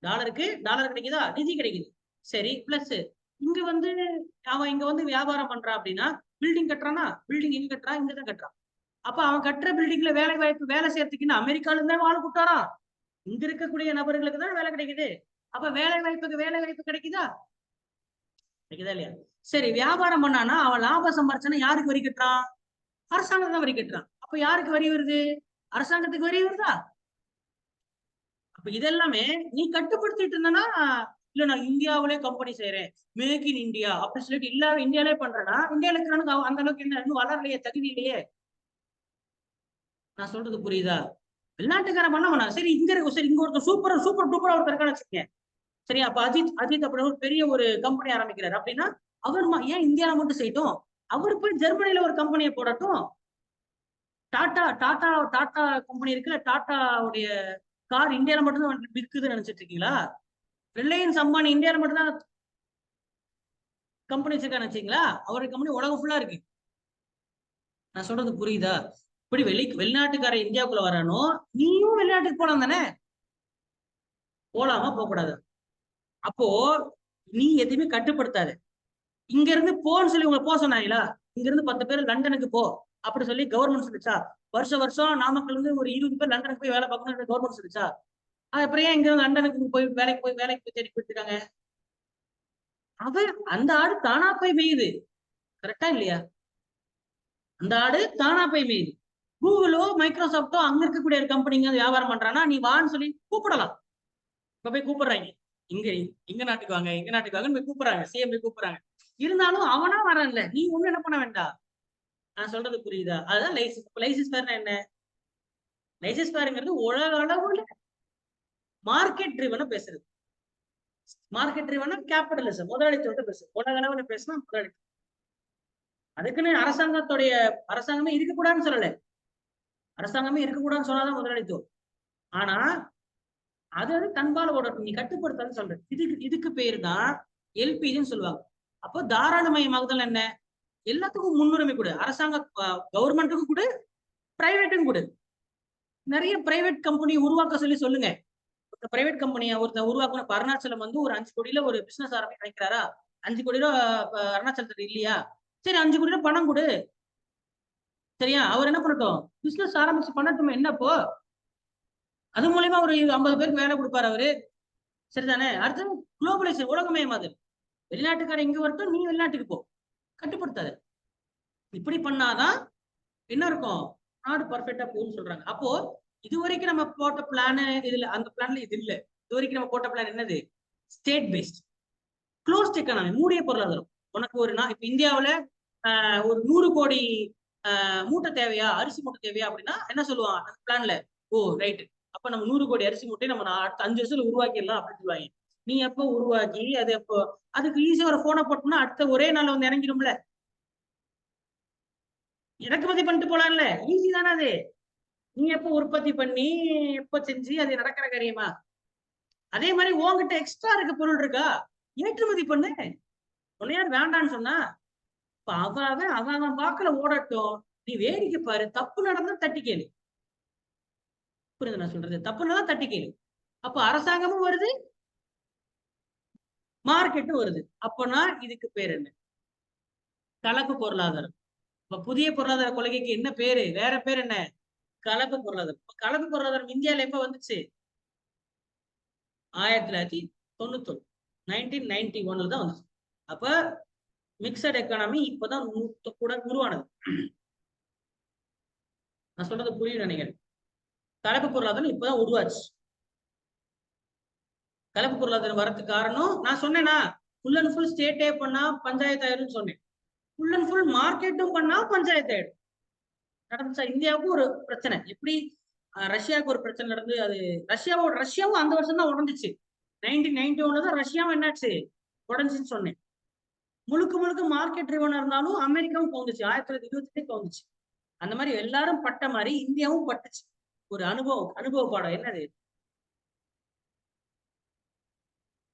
டாலர் கிடைக்குதா? நிதி கிடைக்குது. சரி, பிளஸ் இங்க வந்து அவன் இங்க வந்து வியாபாரம் பண்றான் அப்படின்னா பில்டிங் கட்டுறானா? பில்டிங் எங்க கட்டுறான்? இங்கதான் கட்டுறான். அப்ப அவன் கட்டுற பில்டிங்ல வேலை வாய்ப்பு, வேலை செய்யறதுக்குன்னு அமெரிக்கால இருந்தா ஆள் கூட்டாரா? இங்க இருக்கக்கூடிய நபர்களுக்கு தான் வேலை கிடைக்குது. அப்ப வேலை வாய்ப்பு கிடைக்குதா? கிடைக்குதா இல்லையா? சரி, வியாபாரம் பண்ணானா அவன் லாபம் சம்பாரிச்சானா யாருக்கு வரி கட்டுறான்? அரசாங்கம் தான் வரி கட்டுறான். அப்ப யாருக்கு வரி வருது? அரசாங்கத்துக்கு வரி வருதா? அப்ப இதெல்லாமே நீ கட்டுப்படுத்திட்டு இருந்தனா, இல்ல நான் இந்தியாவிலே கம்பெனி செய்யறேன், மேக் இன் இந்தியா அப்படின்னு சொல்லிட்டு இல்ல இந்தியாலே பண்றேன்னா, இந்தியால இருக்கிறவனுக்கு அந்த அளவுக்கு என்ன இன்னும் வளரலையே, தகுதி இல்லையே. நான் சொல்றது புரியுதா? வெளிநாட்டுக்காரன் பண்ண வேணாம். சரி, இங்க இருக்கு. சரி, இங்க ஒருத்தர் சூப்பர் டூப்பரா ஒருத்தர் இருக்கான்னு வச்சுக்கேன். சரி, அப்ப அஜித் அப்படின்னு ஒரு பெரிய ஒரு கம்பெனி ஆரம்பிக்கிறாரு அப்படின்னா அவர் ஏன் இந்தியாவில மட்டும் செய்யட்டும்? அவர் போய் ஜெர்மனில ஒரு கம்பெனியை போடட்டும். டாடா கம்பெனி இருக்குல்ல, டாட்டாவுடைய கார் இந்தியாவில மட்டும்தான் விற்குதுன்னு நினைச்சிட்டு இருக்கீங்களா? ரிலையன்ஸ் அம்பானி இந்தியாவில மட்டும்தான் கம்பெனி வச்சிருக்கான்னு வச்சீங்களா? அவருடைய கம்பெனி உலகம் ஃபுல்லா இருக்கு. நான் சொல்றது புரியுதா? இப்படி வெளிநாட்டுக்கார இந்தியாவுக்குள்ள வரானோ, நீயும் வெளிநாட்டுக்கு போலாம் தானே? போலாமா? போக கூடாது. அப்போ நீ எதுவுமே கட்டுப்படுத்தாது. இங்க இருந்து போன்னு சொல்லி உங்களை போக சொன்னாங்களா? இங்க இருந்து 10 பேர் லண்டனுக்கு போ அப்படி சொல்லி கவர்மெண்ட் சொல்லிச்சா? வருஷம் நாமக்கல் இருந்து ஒரு 20 பேர் லண்டனுக்கு போய் வேலை பார்க்கணும் கவர்மெண்ட் சொல்லிச்சா? அப்புறம் ஏன் இங்க இருந்து லண்டனுக்கு போய் வேலைக்கு போய் தேடி கொடுத்துருக்காங்க? அவன் அந்த ஆடு தானா போய் மேயுது. கரெக்டா இல்லையா? அந்த ஆடு தானா போய் மேயுது. கூகுளோ மைக்ரோசாப்டோ அங்க இருக்கக்கூடிய ஒரு கம்பெனிங்க வியாபாரம் பண்றானா, நீ வான்னு சொல்லி கூப்பிடலாம். இப்ப போய் கூப்பிடுறாங்க, இங்க எங்க நாட்டுக்கு வாங்க, எங்க நாட்டுக்கு வாங்கன்னு போய் கூப்பிடுறாங்க, சிஎம் போய் கூப்பிடுறாங்க. இருந்தாலும் அவனா வரான்ல, நீ ஒண்ணும் என்ன பண்ண வேண்டாம். நான் சொல்றது புரியுதா? அதுதான் லைசன்ஸ் பேர்னா என்ன? லைசன்ஸ் பேருங்கிறது உலக அளவுல மார்க்கெட் ட்ரிவனா பேசுறது. மார்க்கெட் ட்ரிவனா கேபிட்டலிசம், முதலாளித்துவத்தை பேசுறது. உலக அளவுல பேசினா முதலாளித்துவம். அதுக்குன்னு அரசாங்கமே இருக்கக்கூடாதுன்னு சொல்லல. அரசாங்கமே இருக்கக்கூடாதுன்னு சொன்னாதான் முதலாளித்துவம். ஆனா அது தன்பால் ஓடட்டும், நீ கட்டுப்படுத்தான்னு சொல்ற. இதுக்கு பேரு தான் எல்பின்னு சொல்லுவாங்க. அப்போ தாராளமயமாகுதல் என்ன? எல்லாத்துக்கும் முன்னுரிமை கொடு. அரசாங்க கவர்மெண்ட்டுக்கும் கொடு, பிரைவேட்டுக்கும் கொடு. நிறைய பிரைவேட் கம்பெனி உருவாக்க சொல்லுங்க. பிரைவேட் கம்பெனியை ஒருத்தர் உருவாக்கணும். அருணாச்சலம் வந்து ஒரு 5 கோடியில ஒரு பிசினஸ் ஆரம்பிக்க நினைக்கிறாரா? 5 கோடி ரூபா அருணாச்சலத்துக்கு இல்லையா? சரி 5 கோடி ரூபாய் பணம் கொடு. சரியா? அவர் என்ன பண்ணட்டும்? பிசினஸ் ஆரம்பிச்சு பண்ணட்டும். என்னப்போ அது மூலயமா ஒரு 50 பேருக்கு வேலை கொடுப்பாரு அவரு. சரிதானே? அடுத்து குளோபலைசேஷன், உலகமயமாதல். வெளிநாட்டுக்காரன் இங்க வரட்டும், நீ வெளிநாட்டுக்கு போ. கட்டுப்படுத்தாது. இப்படி பண்ணாதான் என்ன இருக்கும்? நாடு பர்ஃபெக்டா போகும்னு சொல்றாங்க. அப்போ இதுவரைக்கும் நம்ம போட்ட பிளான் இதுல, அந்த பிளான்ல இது இல்ல. இதுவரைக்கும் நம்ம போட்ட பிளான் என்னது? ஸ்டேட் பேஸ்ட் க்ளோஸ்ட் எக்கானமி, மூடிய பொருளாதாரம். உனக்கு ஒரு இப்ப இந்தியாவுல ஒரு 100 கோடி மூட்டை தேவையா, அரிசி மூட்டை தேவையா அப்படின்னா என்ன சொல்லுவான் அந்த பிளான்ல? ஓ ரைட், அப்ப நம்ம 100 கோடி அரிசி மூட்டை நம்ம அடுத்த 5 வருஷத்துல உருவாக்கிடலாம் அப்படின்னு சொல்லுவாங்க. நீ எப்போ உருவாக்கி அது எப்போ? அதுக்கு ஈஸியா ஒரு போனை போட்டோம்னா அடுத்த ஒரே நாள் வந்து இறங்கிடும்ல. இறக்குமதி பண்ணிட்டு போலாம்ல, ஈஸி தானே அது. நீ எப்ப உற்பத்தி பண்ணி எப்ப செஞ்சு அது நடக்கிற காரியமா? அதே மாதிரி உங்ககிட்ட எக்ஸ்ட்ரா இருக்க பொருள் இருக்கா, ஏற்றுமதி பண்ணு. உன்னை யார் வேண்டான்னு சொன்னா? அவன் வாக்குல ஓடட்டும், நீ வேடிக்கை பாரு. தப்பு நடந்தா தட்டி கேளு. புரியுது நான் சொல்றது? தப்பு நடந்தா தட்டி கேளு. அப்ப அரசாங்கமும் வருது, மார்க்கெட்டும் வருது. அப்பனா இதுக்கு பேர் என்ன? கலப்பு பொருளாதாரம். இப்ப புதிய பொருளாதார கொள்கைக்கு என்ன பேரு? வேற பேர் என்ன? கலப்பு பொருளாதாரம். கலப்பு பொருளாதாரம் இந்தியால எப்ப வந்துச்சு? 1991, 1991 தான் வந்துச்சு. அப்ப மிக்சட் எக்கானமி இப்பதான் கூட உருவானது. நான் சொல்றது புரியும் நினைக்கிறேன். கலப்பு பொருளாதாரம் இப்பதான் உருவாச்சு. கலப்பு பொருளாதாரம் வரதுக்கு காரணம் நான் சொன்னேன்னா, ஃபுல் அண்ட் ஃபுல் ஸ்டேட்டே பண்ணா பஞ்சாயத்து ஆயிரும் சொன்னேன். ஃபுல் அண்ட் ஃபுல் மார்க்கெட்டும் பண்ணா பஞ்சாயத்து ஆயிடும். நடந்துச்சா? இந்தியாவுக்கு ஒரு பிரச்சனை எப்படி ரஷ்யாவுக்கு ஒரு பிரச்சனை நடந்து, அது ரஷ்யாவும் அந்த வருஷம் தான் உடஞ்சிச்சு. 1991 தான் ரஷ்யாவும் என்னாச்சு? உடஞ்சின்னு சொன்னேன். முழுக்க முழுக்க மார்க்கெட் ட்ரிவனா இருந்தாலும் அமெரிக்காவும் கவுந்துச்சு. 1928 கவுந்துச்சு. அந்த மாதிரி எல்லாரும் பட்ட மாதிரி இந்தியாவும் பட்டுச்சு. ஒரு அனுபவ பாடம் என்னது?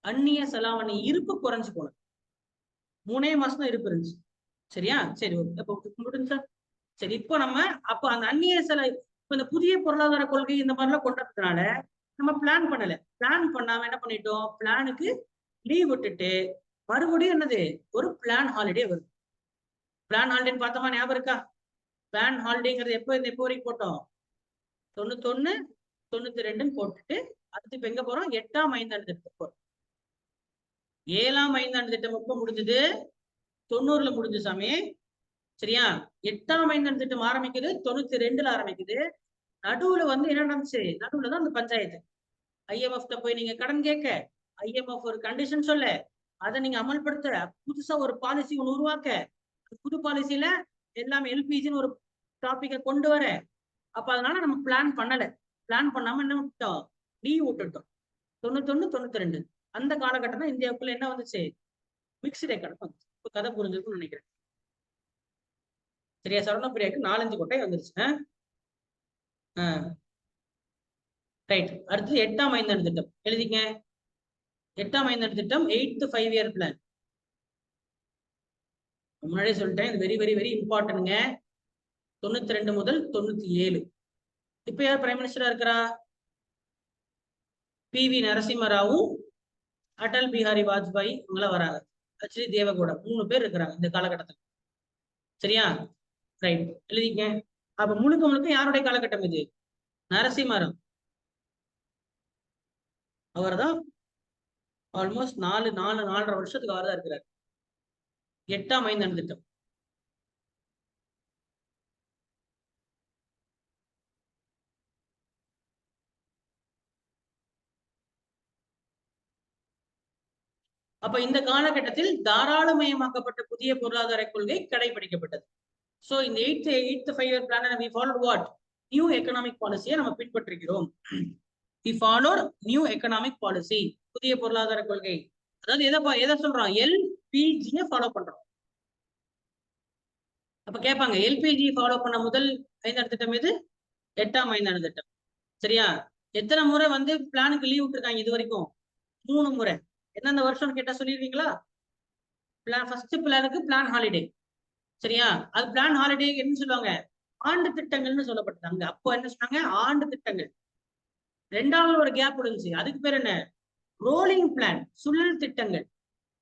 அந்நிய செலாவணி இருப்பு குறைஞ்சு போனது. 3 மாசம் தான் இருப்பு இருந்துச்சு. சரியா? சரி, முடிஞ்சா சரி. இப்போ நம்ம அந்த அந்நிய இந்த புதிய பொருளாதார கொள்கை இந்த மாதிரிலாம் கொண்டதுனால நம்ம பிளான் பண்ணல. பிளான் பண்ணாம என்ன பண்ணிட்டோம்? பிளானுக்கு லீவ் விட்டுட்டு மறுபடியும் என்னது? ஒரு பிளான் ஹாலிடே வருது. பிளான் ஹாலிடேன்னு பார்த்தோமா? ஞாபகம் இருக்கா? பிளான் ஹாலிடேங்கிறது எப்போ வரைக்கும் போட்டோம்? 91, 92 போட்டுட்டு அடுத்து இப்ப எங்க போறோம்? 8ஆம் ஐந்தாண்டு திட்டத்துக்கு போறோம். 7ஆம் ஐந்தாண்டு திட்டம் எப்ப முடிஞ்சது? 90ல முடிஞ்ச சாமி. சரியா? 8ஆம் ஐந்தாண்டு திட்டம் ஆரம்பிக்குது 92ல ஆரம்பிக்குது. நடுவுல வந்து என்ன நடந்துச்சு? நடுவுல தான் அந்த பஞ்சாயத்து. IMF போய் நீங்க கடன் கேட்க, IMF ஒரு கண்டிஷன் சொல்ல, அதை நீங்க அமல்படுத்த, புதுசா ஒரு பாலிசி ஒன்று உருவாக்க, புது பாலிசியில எல்லாமே LPGன்னு ஒரு டாபிக்கை கொண்டு வர. அப்ப அதனால நம்ம பிளான் பண்ணல. பிளான் பண்ணாம என்ன விட்டோம்? லீவ் விட்டுட்டோம். 91, 92 அந்த காலகட்டம் தான் இந்தியாவுக்குள்ள என்ன வந்துச்சு? மிக்ஸ்டு எக்கானமி வந்துச்சு. இப்ப கதை புரிஞ்சிருக்கும்னு நினைக்கிறேன். சரியா? சரவணப்பிரியாவுக்கு 4-5 கொட்டை வந்துருச்சு. ரைட். அடுத்து 8ஆம் ஐந்தாண்டு திட்டம் எழுதிங்க. 8ஆம் ஐந்தாண்டு திட்டம் 8th 5-year பிளான். முன்னாடியே சொல்லிட்டேன், இது வெரி வெரி வெரி இம்பார்ட்டன்ட்ங்க. 92 முதல் 97. இப்ப யார் பிரைம் மினிஸ்டரா இருக்கிறா? PV நரசிம்மராவும் அடல் பிஹாரி வாஜ்பாய் இவங்களாம் வராங்க. HD தேவகவுடா 3 பேர் இருக்கிறாங்க இந்த காலகட்டத்தில். சரியா? ரைட், எழுதிங்க. அப்ப முழுக்க முழுக்க யாருடைய காலகட்டம் இது? நரசிம்மராவ். அவர் தான் ஆல்மோஸ்ட் 4.5 வருஷத்துக்கு அவர் தான் இருக்கிறார். 8ஆம் ஐந்தாண்டு திட்டம். அப்ப இந்த காலகட்டத்தில் தாராளமயமாக்கப்பட்ட புதிய பொருளாதார கொள்கை கடைபிடிக்கப்பட்டது. சோ இந்த 8th 5-year plan we followed what? New economic பாலிசியை நம்ம பின்பற்றுகிறோம். we followed new economic policy, புதிய பொருளாதார கொள்கை. அதாவது எதை சொல்றோம்? LPG ஃபாலோ பண்றோம். அப்ப கேட்பாங்க, LPG ஃபாலோ பண்ண முதல் ஐந்தாண்டு திட்டம் எது? 8ஆம் ஐந்தாண்டு திட்டம். சரியா? எத்தனை முறை வந்து பிளானுக்கு லீவ் விட்டுருக்காங்க இது வரைக்கும்? 3 முறை. எந்தெந்த வருஷம் கேட்டா சொல்லிடுவீங்களா? ஃபர்ஸ்ட் பிளானுக்கு பிளான் ஹாலிடே. சரியா? அது பிளான் ஹாலிடே என்ன சொல்லுவாங்க? ஆண்டு திட்டங்கள்னு சொல்லப்பட்டது. அங்க அப்போ என்ன சொன்னாங்க? ஆண்டு திட்டங்கள். ரெண்டாவது ஒரு கேப் இருந்துச்சு, அதுக்கு பேர் என்ன? ரோலிங் பிளான், சுழல் திட்டங்கள்.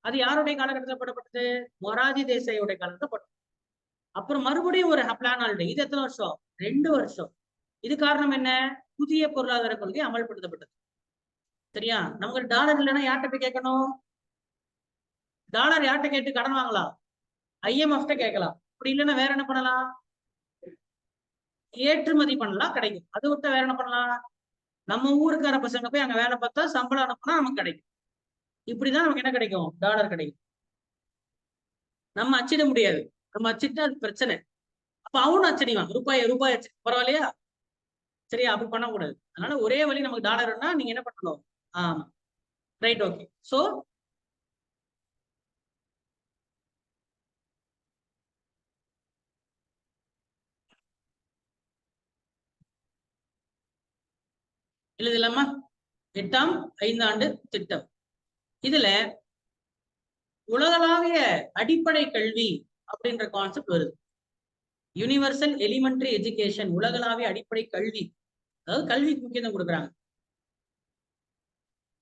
அது யாருடைய காலகட்டத்தில் போடப்பட்டது? மொராஜி தேசாயோட காலத்துல போட்டது. அப்புறம் மறுபடியும் ஒரு பிளான் ஹாலிடே. இது எத்தனை வருஷம்? 2 வருஷம். இது காரணம் என்ன? புதிய பொருளாதார கொள்கை அமல்படுத்தப்பட்டது. சரியா? நமக்கு டாலர் இல்லைன்னா யார்கிட்ட போய் கேட்கணும்? டாலர் யார்கிட்ட கேட்டு கடன் வாங்கலாம்? IMF கேட்கலாம். அப்படி இல்லைன்னா வேற என்ன பண்ணலாம்? ஏற்றுமதி பண்ணலாம், கிடைக்கும். அதை விட்டு வேற என்ன பண்ணலாம்? நம்ம ஊருக்கார பசங்க போய் அங்க வேலை பார்த்தா சம்பளம் அனுப்புனா நமக்கு கிடைக்கும். இப்படிதான் நமக்கு என்ன கிடைக்கும்? டாலர் கிடைக்கும். நம்ம அச்சிட முடியாது. நம்ம அச்சிட்டா அது பிரச்சனை. அப்ப அவனும் அச்சடிவான். ரூபாய் அச்சு பரவாயில்லையா? சரியா? அப்படி பண்ணக்கூடாது. அதனால ஒரே வழி நமக்கு டாலர்னா நீங்க என்ன பண்ணணும்? ஆமா, ரைட், ஓகே. சோ எழுதலாமா? 8ஆம் ஐந்தாண்டு திட்டம். இதுல உலகளாவிய அடிப்படை கல்வி அப்படின்ற கான்செப்ட் வருது. யூனிவர்சல் எலிமெண்டரி எஜுகேஷன், உலகளாவிய அடிப்படை கல்வி. அதாவது கல்விக்கு முக்கியத்துவம் கொடுக்குறாங்க.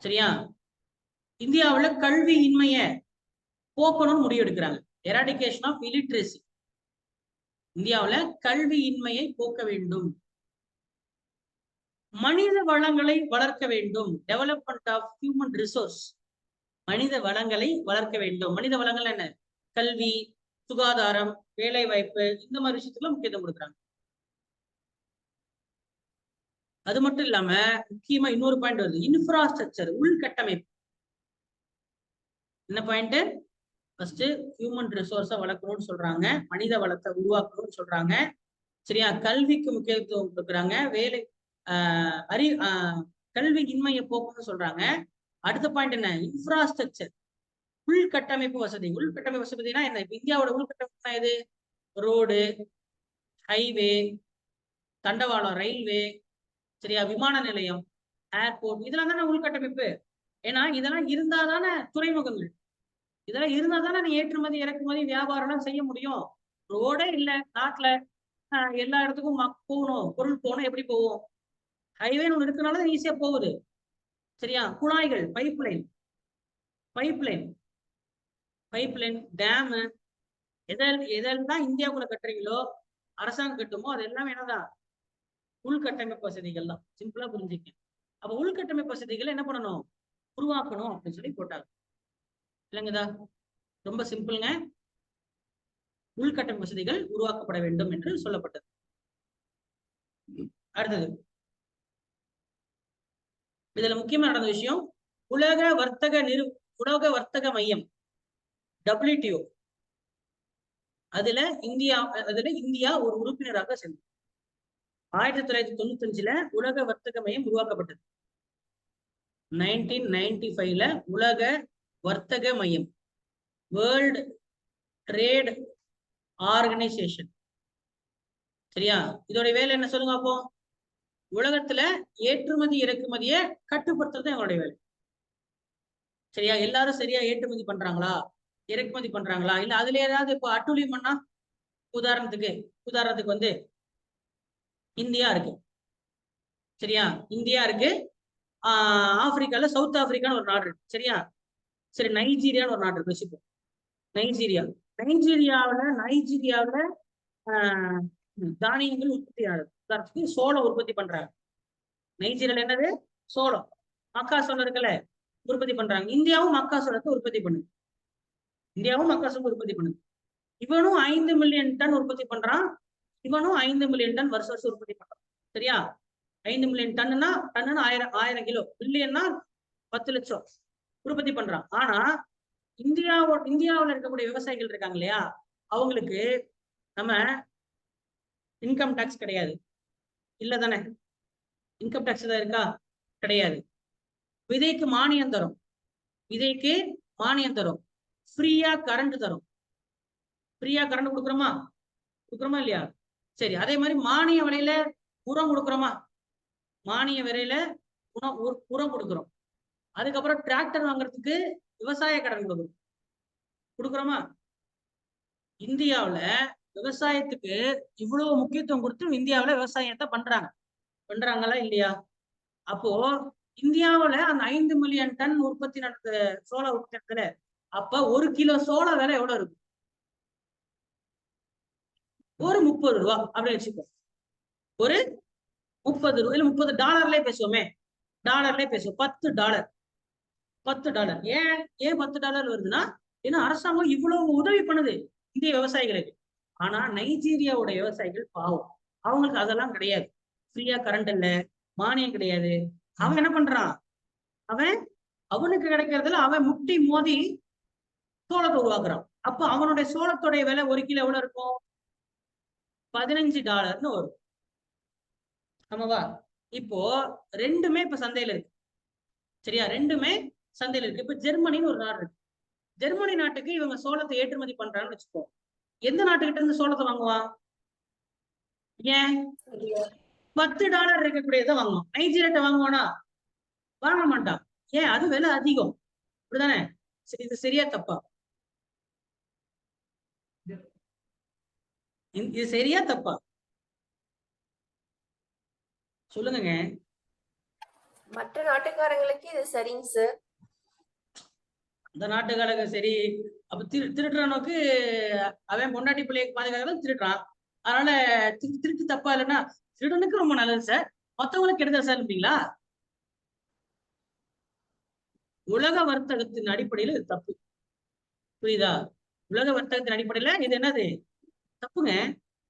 சரியா? இந்தியாவுல கல்வி இன்மைய போக்கணும்னு முடிவெடுக்கிறாங்க. Eradication of இல்லிட்ரசி. இந்தியாவுல கல்வி இன்மையை போக்க வேண்டும். மனித வளங்களை வளர்க்க வேண்டும். Development of human resource. மனித வளங்களை வளர்க்க வேண்டும். மனித வளங்கள் என்ன? கல்வி, சுகாதாரம், வேலை வாய்ப்பு, இந்த மாதிரி விஷயத்துல முக்கியத்துவம் கொடுக்குறாங்க. அது மட்டும் இல்லாம முக்கியமா இன்னொரு பாயிண்ட் வருது, இன்ஃப்ராஸ்ட்ரக்சர், உள்கட்டமைப்பு. என்ன பாயிண்ட்? ஃபர்ஸ்ட் ஹியூமன் ரிசோர்ஸை வளர்க்கணும்னு சொல்றாங்க, மனித வளத்தை உருவாக்கணும்னு சொல்றாங்க. சரியா? கல்விக்கு முக்கியத்துவம் கொடுக்குறாங்க, வேலை கல்வி இன்மையை போக்கணும்னு சொல்றாங்க. அடுத்த பாயிண்ட் என்ன? இன்ஃப்ராஸ்ட்ரக்சர், உள்கட்டமைப்பு வசதி. உள்கட்டமைப்பு வசதினா என்ன? இப்ப இந்தியாவோட உள்கட்டமைப்பு எது? ரோடு, ஹைவே, தண்டவாளம், ரயில்வே, சரியா, விமான நிலையம், ஏர்போர்ட், இதெல்லாம் தானே உள்கட்டமைப்பு. ஏன்னா இதெல்லாம் இருந்தா தானே துறைமுகங்கள், இதெல்லாம் இருந்தா தானே நீ ஏற்றுமதி இறக்குமதி வியாபாரம் செய்ய முடியும். ரோடே இல்ல நாட்டுல, எல்லா இடத்துக்கும் போகணும், பொருள் போகணும், எப்படி போவோம்? ஹைவேன்னு ஒன்று இருக்கனால ஈஸியா போகுது. சரியா? குழாய்கள், பைப்லைன், டேமு, எதெல்லாம் இந்தியாவுக்குள்ள கட்டுறீங்களோ, அரசாங்கம் கட்டுமோ, அது எல்லாமே என்னதான்? உள்கட்டமைப்பு வசதிகள் தான். சிம்பிளா புரிஞ்சுக்க. அப்ப உள்கட்டமைப்பு வசதிகளை என்ன பண்ணணும்? உருவாக்கணும் அப்படின்னு சொல்லி போட்டாங்க. இல்லைங்கதா? ரொம்ப சிம்பிள்ங்க. உள்கட்டமைப்பு வசதிகள் உருவாக்கப்பட வேண்டும் என்று சொல்லப்பட்டது. அடுத்தது, இதுல முக்கியமா நடந்த விஷயம், உலக வர்த்தக மையம் WTO. அதுல இந்தியா ஒரு உறுப்பினராக சென்றது. 1995 உலக வர்த்தக மையம் உருவாக்கப்பட்டது. 1995 உலக வர்த்தக மையம், வேர்ல்ட் ட்ரேட் ஆர்கனைசேஷன். சரியா? இதோட வேலை என்ன சொல்லுங்க அப்போ? உலகத்துல ஏற்றுமதி இறக்குமதியை கட்டுப்படுத்துறது எங்களுடைய வேலை. சரியா? எல்லாரும் சரியா ஏற்றுமதி பண்றாங்களா, இறக்குமதி பண்றாங்களா, இல்ல அதுல ஏதாவது இப்போ அட்டூழியம் பண்ணா, உதாரணத்துக்கு வந்து இந்தியா இருக்கு. சரியா? இந்தியா இருக்கு. ஆப்பிரிக்கால சவுத் ஆப்பிரிக்கான்னு ஒரு நாடு இருக்கு. சரியா? சரி, நைஜீரியான்னு ஒரு நாடு இருக்கு வச்சுப்போம். நைஜீரியாவுல தானியங்கள் உற்பத்தி ஆகுது. உதாரணத்துக்கு சோளம் உற்பத்தி பண்றாங்க. நைஜீரியால என்னது? சோளம், மக்காசோளம் இருக்குல்ல, உற்பத்தி பண்றாங்க. இந்தியாவும் மக்காசோளத்தை உற்பத்தி பண்ணுது. இவனும் 5 மில்லியன் டன் உற்பத்தி பண்றான். இவனும் 5 மில்லியன் டன் வருஷம் உற்பத்தி பண்றான். சரியா? 5 மில்லியன் டன்னுனா 1000 கிலோ, மில்லியன்னா 10 லட்சம் உற்பத்தி பண்றான். ஆனா இந்தியாவில் இருக்கக்கூடிய விவசாயிகள் இருக்காங்க இல்லையா, அவங்களுக்கு நம்ம இன்கம் டாக்ஸ் கிடையாது. இல்ல தானே? இன்கம் டாக்ஸ் தான் இருக்கா? கிடையாது. விதைக்கு மானியம் தரும், ஃப்ரீயா கரண்ட் தரும். ஃப்ரீயா கரண்ட் கொடுக்குறோமா இல்லையா? சரி, அதே மாதிரி மானிய விலையில உரம் கொடுக்குறோமா? மானிய விலையில உரம் கொடுக்குறோம். அதுக்கப்புறம் டிராக்டர் வாங்குறதுக்கு விவசாய கடன் கொடுக்குறோம். கொடுக்குறோமா? இந்தியாவுல விவசாயத்துக்கு இவ்வளவு முக்கியத்துவம் கொடுத்து இந்தியாவுல விவசாயத்தை பண்றாங்களா இல்லையா? அப்போ இந்தியாவுல அந்த 5 மில்லியன் டன் உற்பத்தி நடந்த சோள உற்பத்தி, அப்ப 1 கிலோ சோள விலை எவ்வளவு இருக்கு? ஒரு 30 ரூபா அப்படின்னு வச்சுக்கோ. ஒரு 30 ரூபா, இல்ல $30 பேசுவோமே, டாலர்லயே பேசுவோம். $10. ஏன் $10 வருதுன்னா, ஏன்னா அரசாங்கம் இவ்வளவு உதவி பண்ணுது இந்திய விவசாயிகளுக்கு. ஆனா நைஜீரியாவோட விவசாயிகள் பாவம், அவங்களுக்கு அதெல்லாம் கிடையாது. ஃப்ரீயா கரண்ட் இல்ல, மானியம் கிடையாது. அவன் என்ன பண்றான்? அவனுக்கு கிடைக்கிறதுல அவன் முட்டி மோதி சோளத்தை உருவாக்குறான். அப்ப அவனுடைய சோளத்தோடைய விலை 1 கிலோ எவ்வளவு இருக்கும்? $15 வரும். ஆமாவா? இப்போ ரெண்டுமே இப்ப சந்தையில இருக்கு. சரியா? ரெண்டுமே சந்தையில இருக்கு. இப்ப ஜெர்மனின்னு ஒரு நாடு இருக்கு. ஜெர்மனி நாட்டுக்கு இவங்க சோளத்தை ஏற்றுமதி பண்றாங்கன்னு வச்சுக்கோ. எந்த நாட்டுக்கிட்ட இருந்து சோளத்தை வாங்குவான்? ஏன் $10 இருக்கக்கூடியதை வாங்குவான். நைஜீரியா வாங்குவானா? வாங்க மாட்டான். ஏன்? அது விலை அதிகம். அப்படிதானே? இது சரியா தப்பா? இது சரியா தப்பா சொல்லுங்க. மற்ற நாட்டுக்காரங்களுக்கு இது சரிங்க சார். அந்த நாட்டுக்காரங்க சரி. அப்ப திருடுறவனுக்கு அவன் பொண்டாட்டி பிள்ளைக்கு பாதுகாக்க திருடுறான். அதனால திருட்டு தப்பா இல்லைன்னா திருடனுக்கு ரொம்ப நல்லது சார், மத்தவங்களுக்கு கெடுதல் சார் இல்லைங்களா? உலக வர்த்தகத்தின் அடிப்படையில இது தப்பு. புரியுதா? உலக வர்த்தகத்தின் அடிப்படையில இது என்னது? தப்புங்க.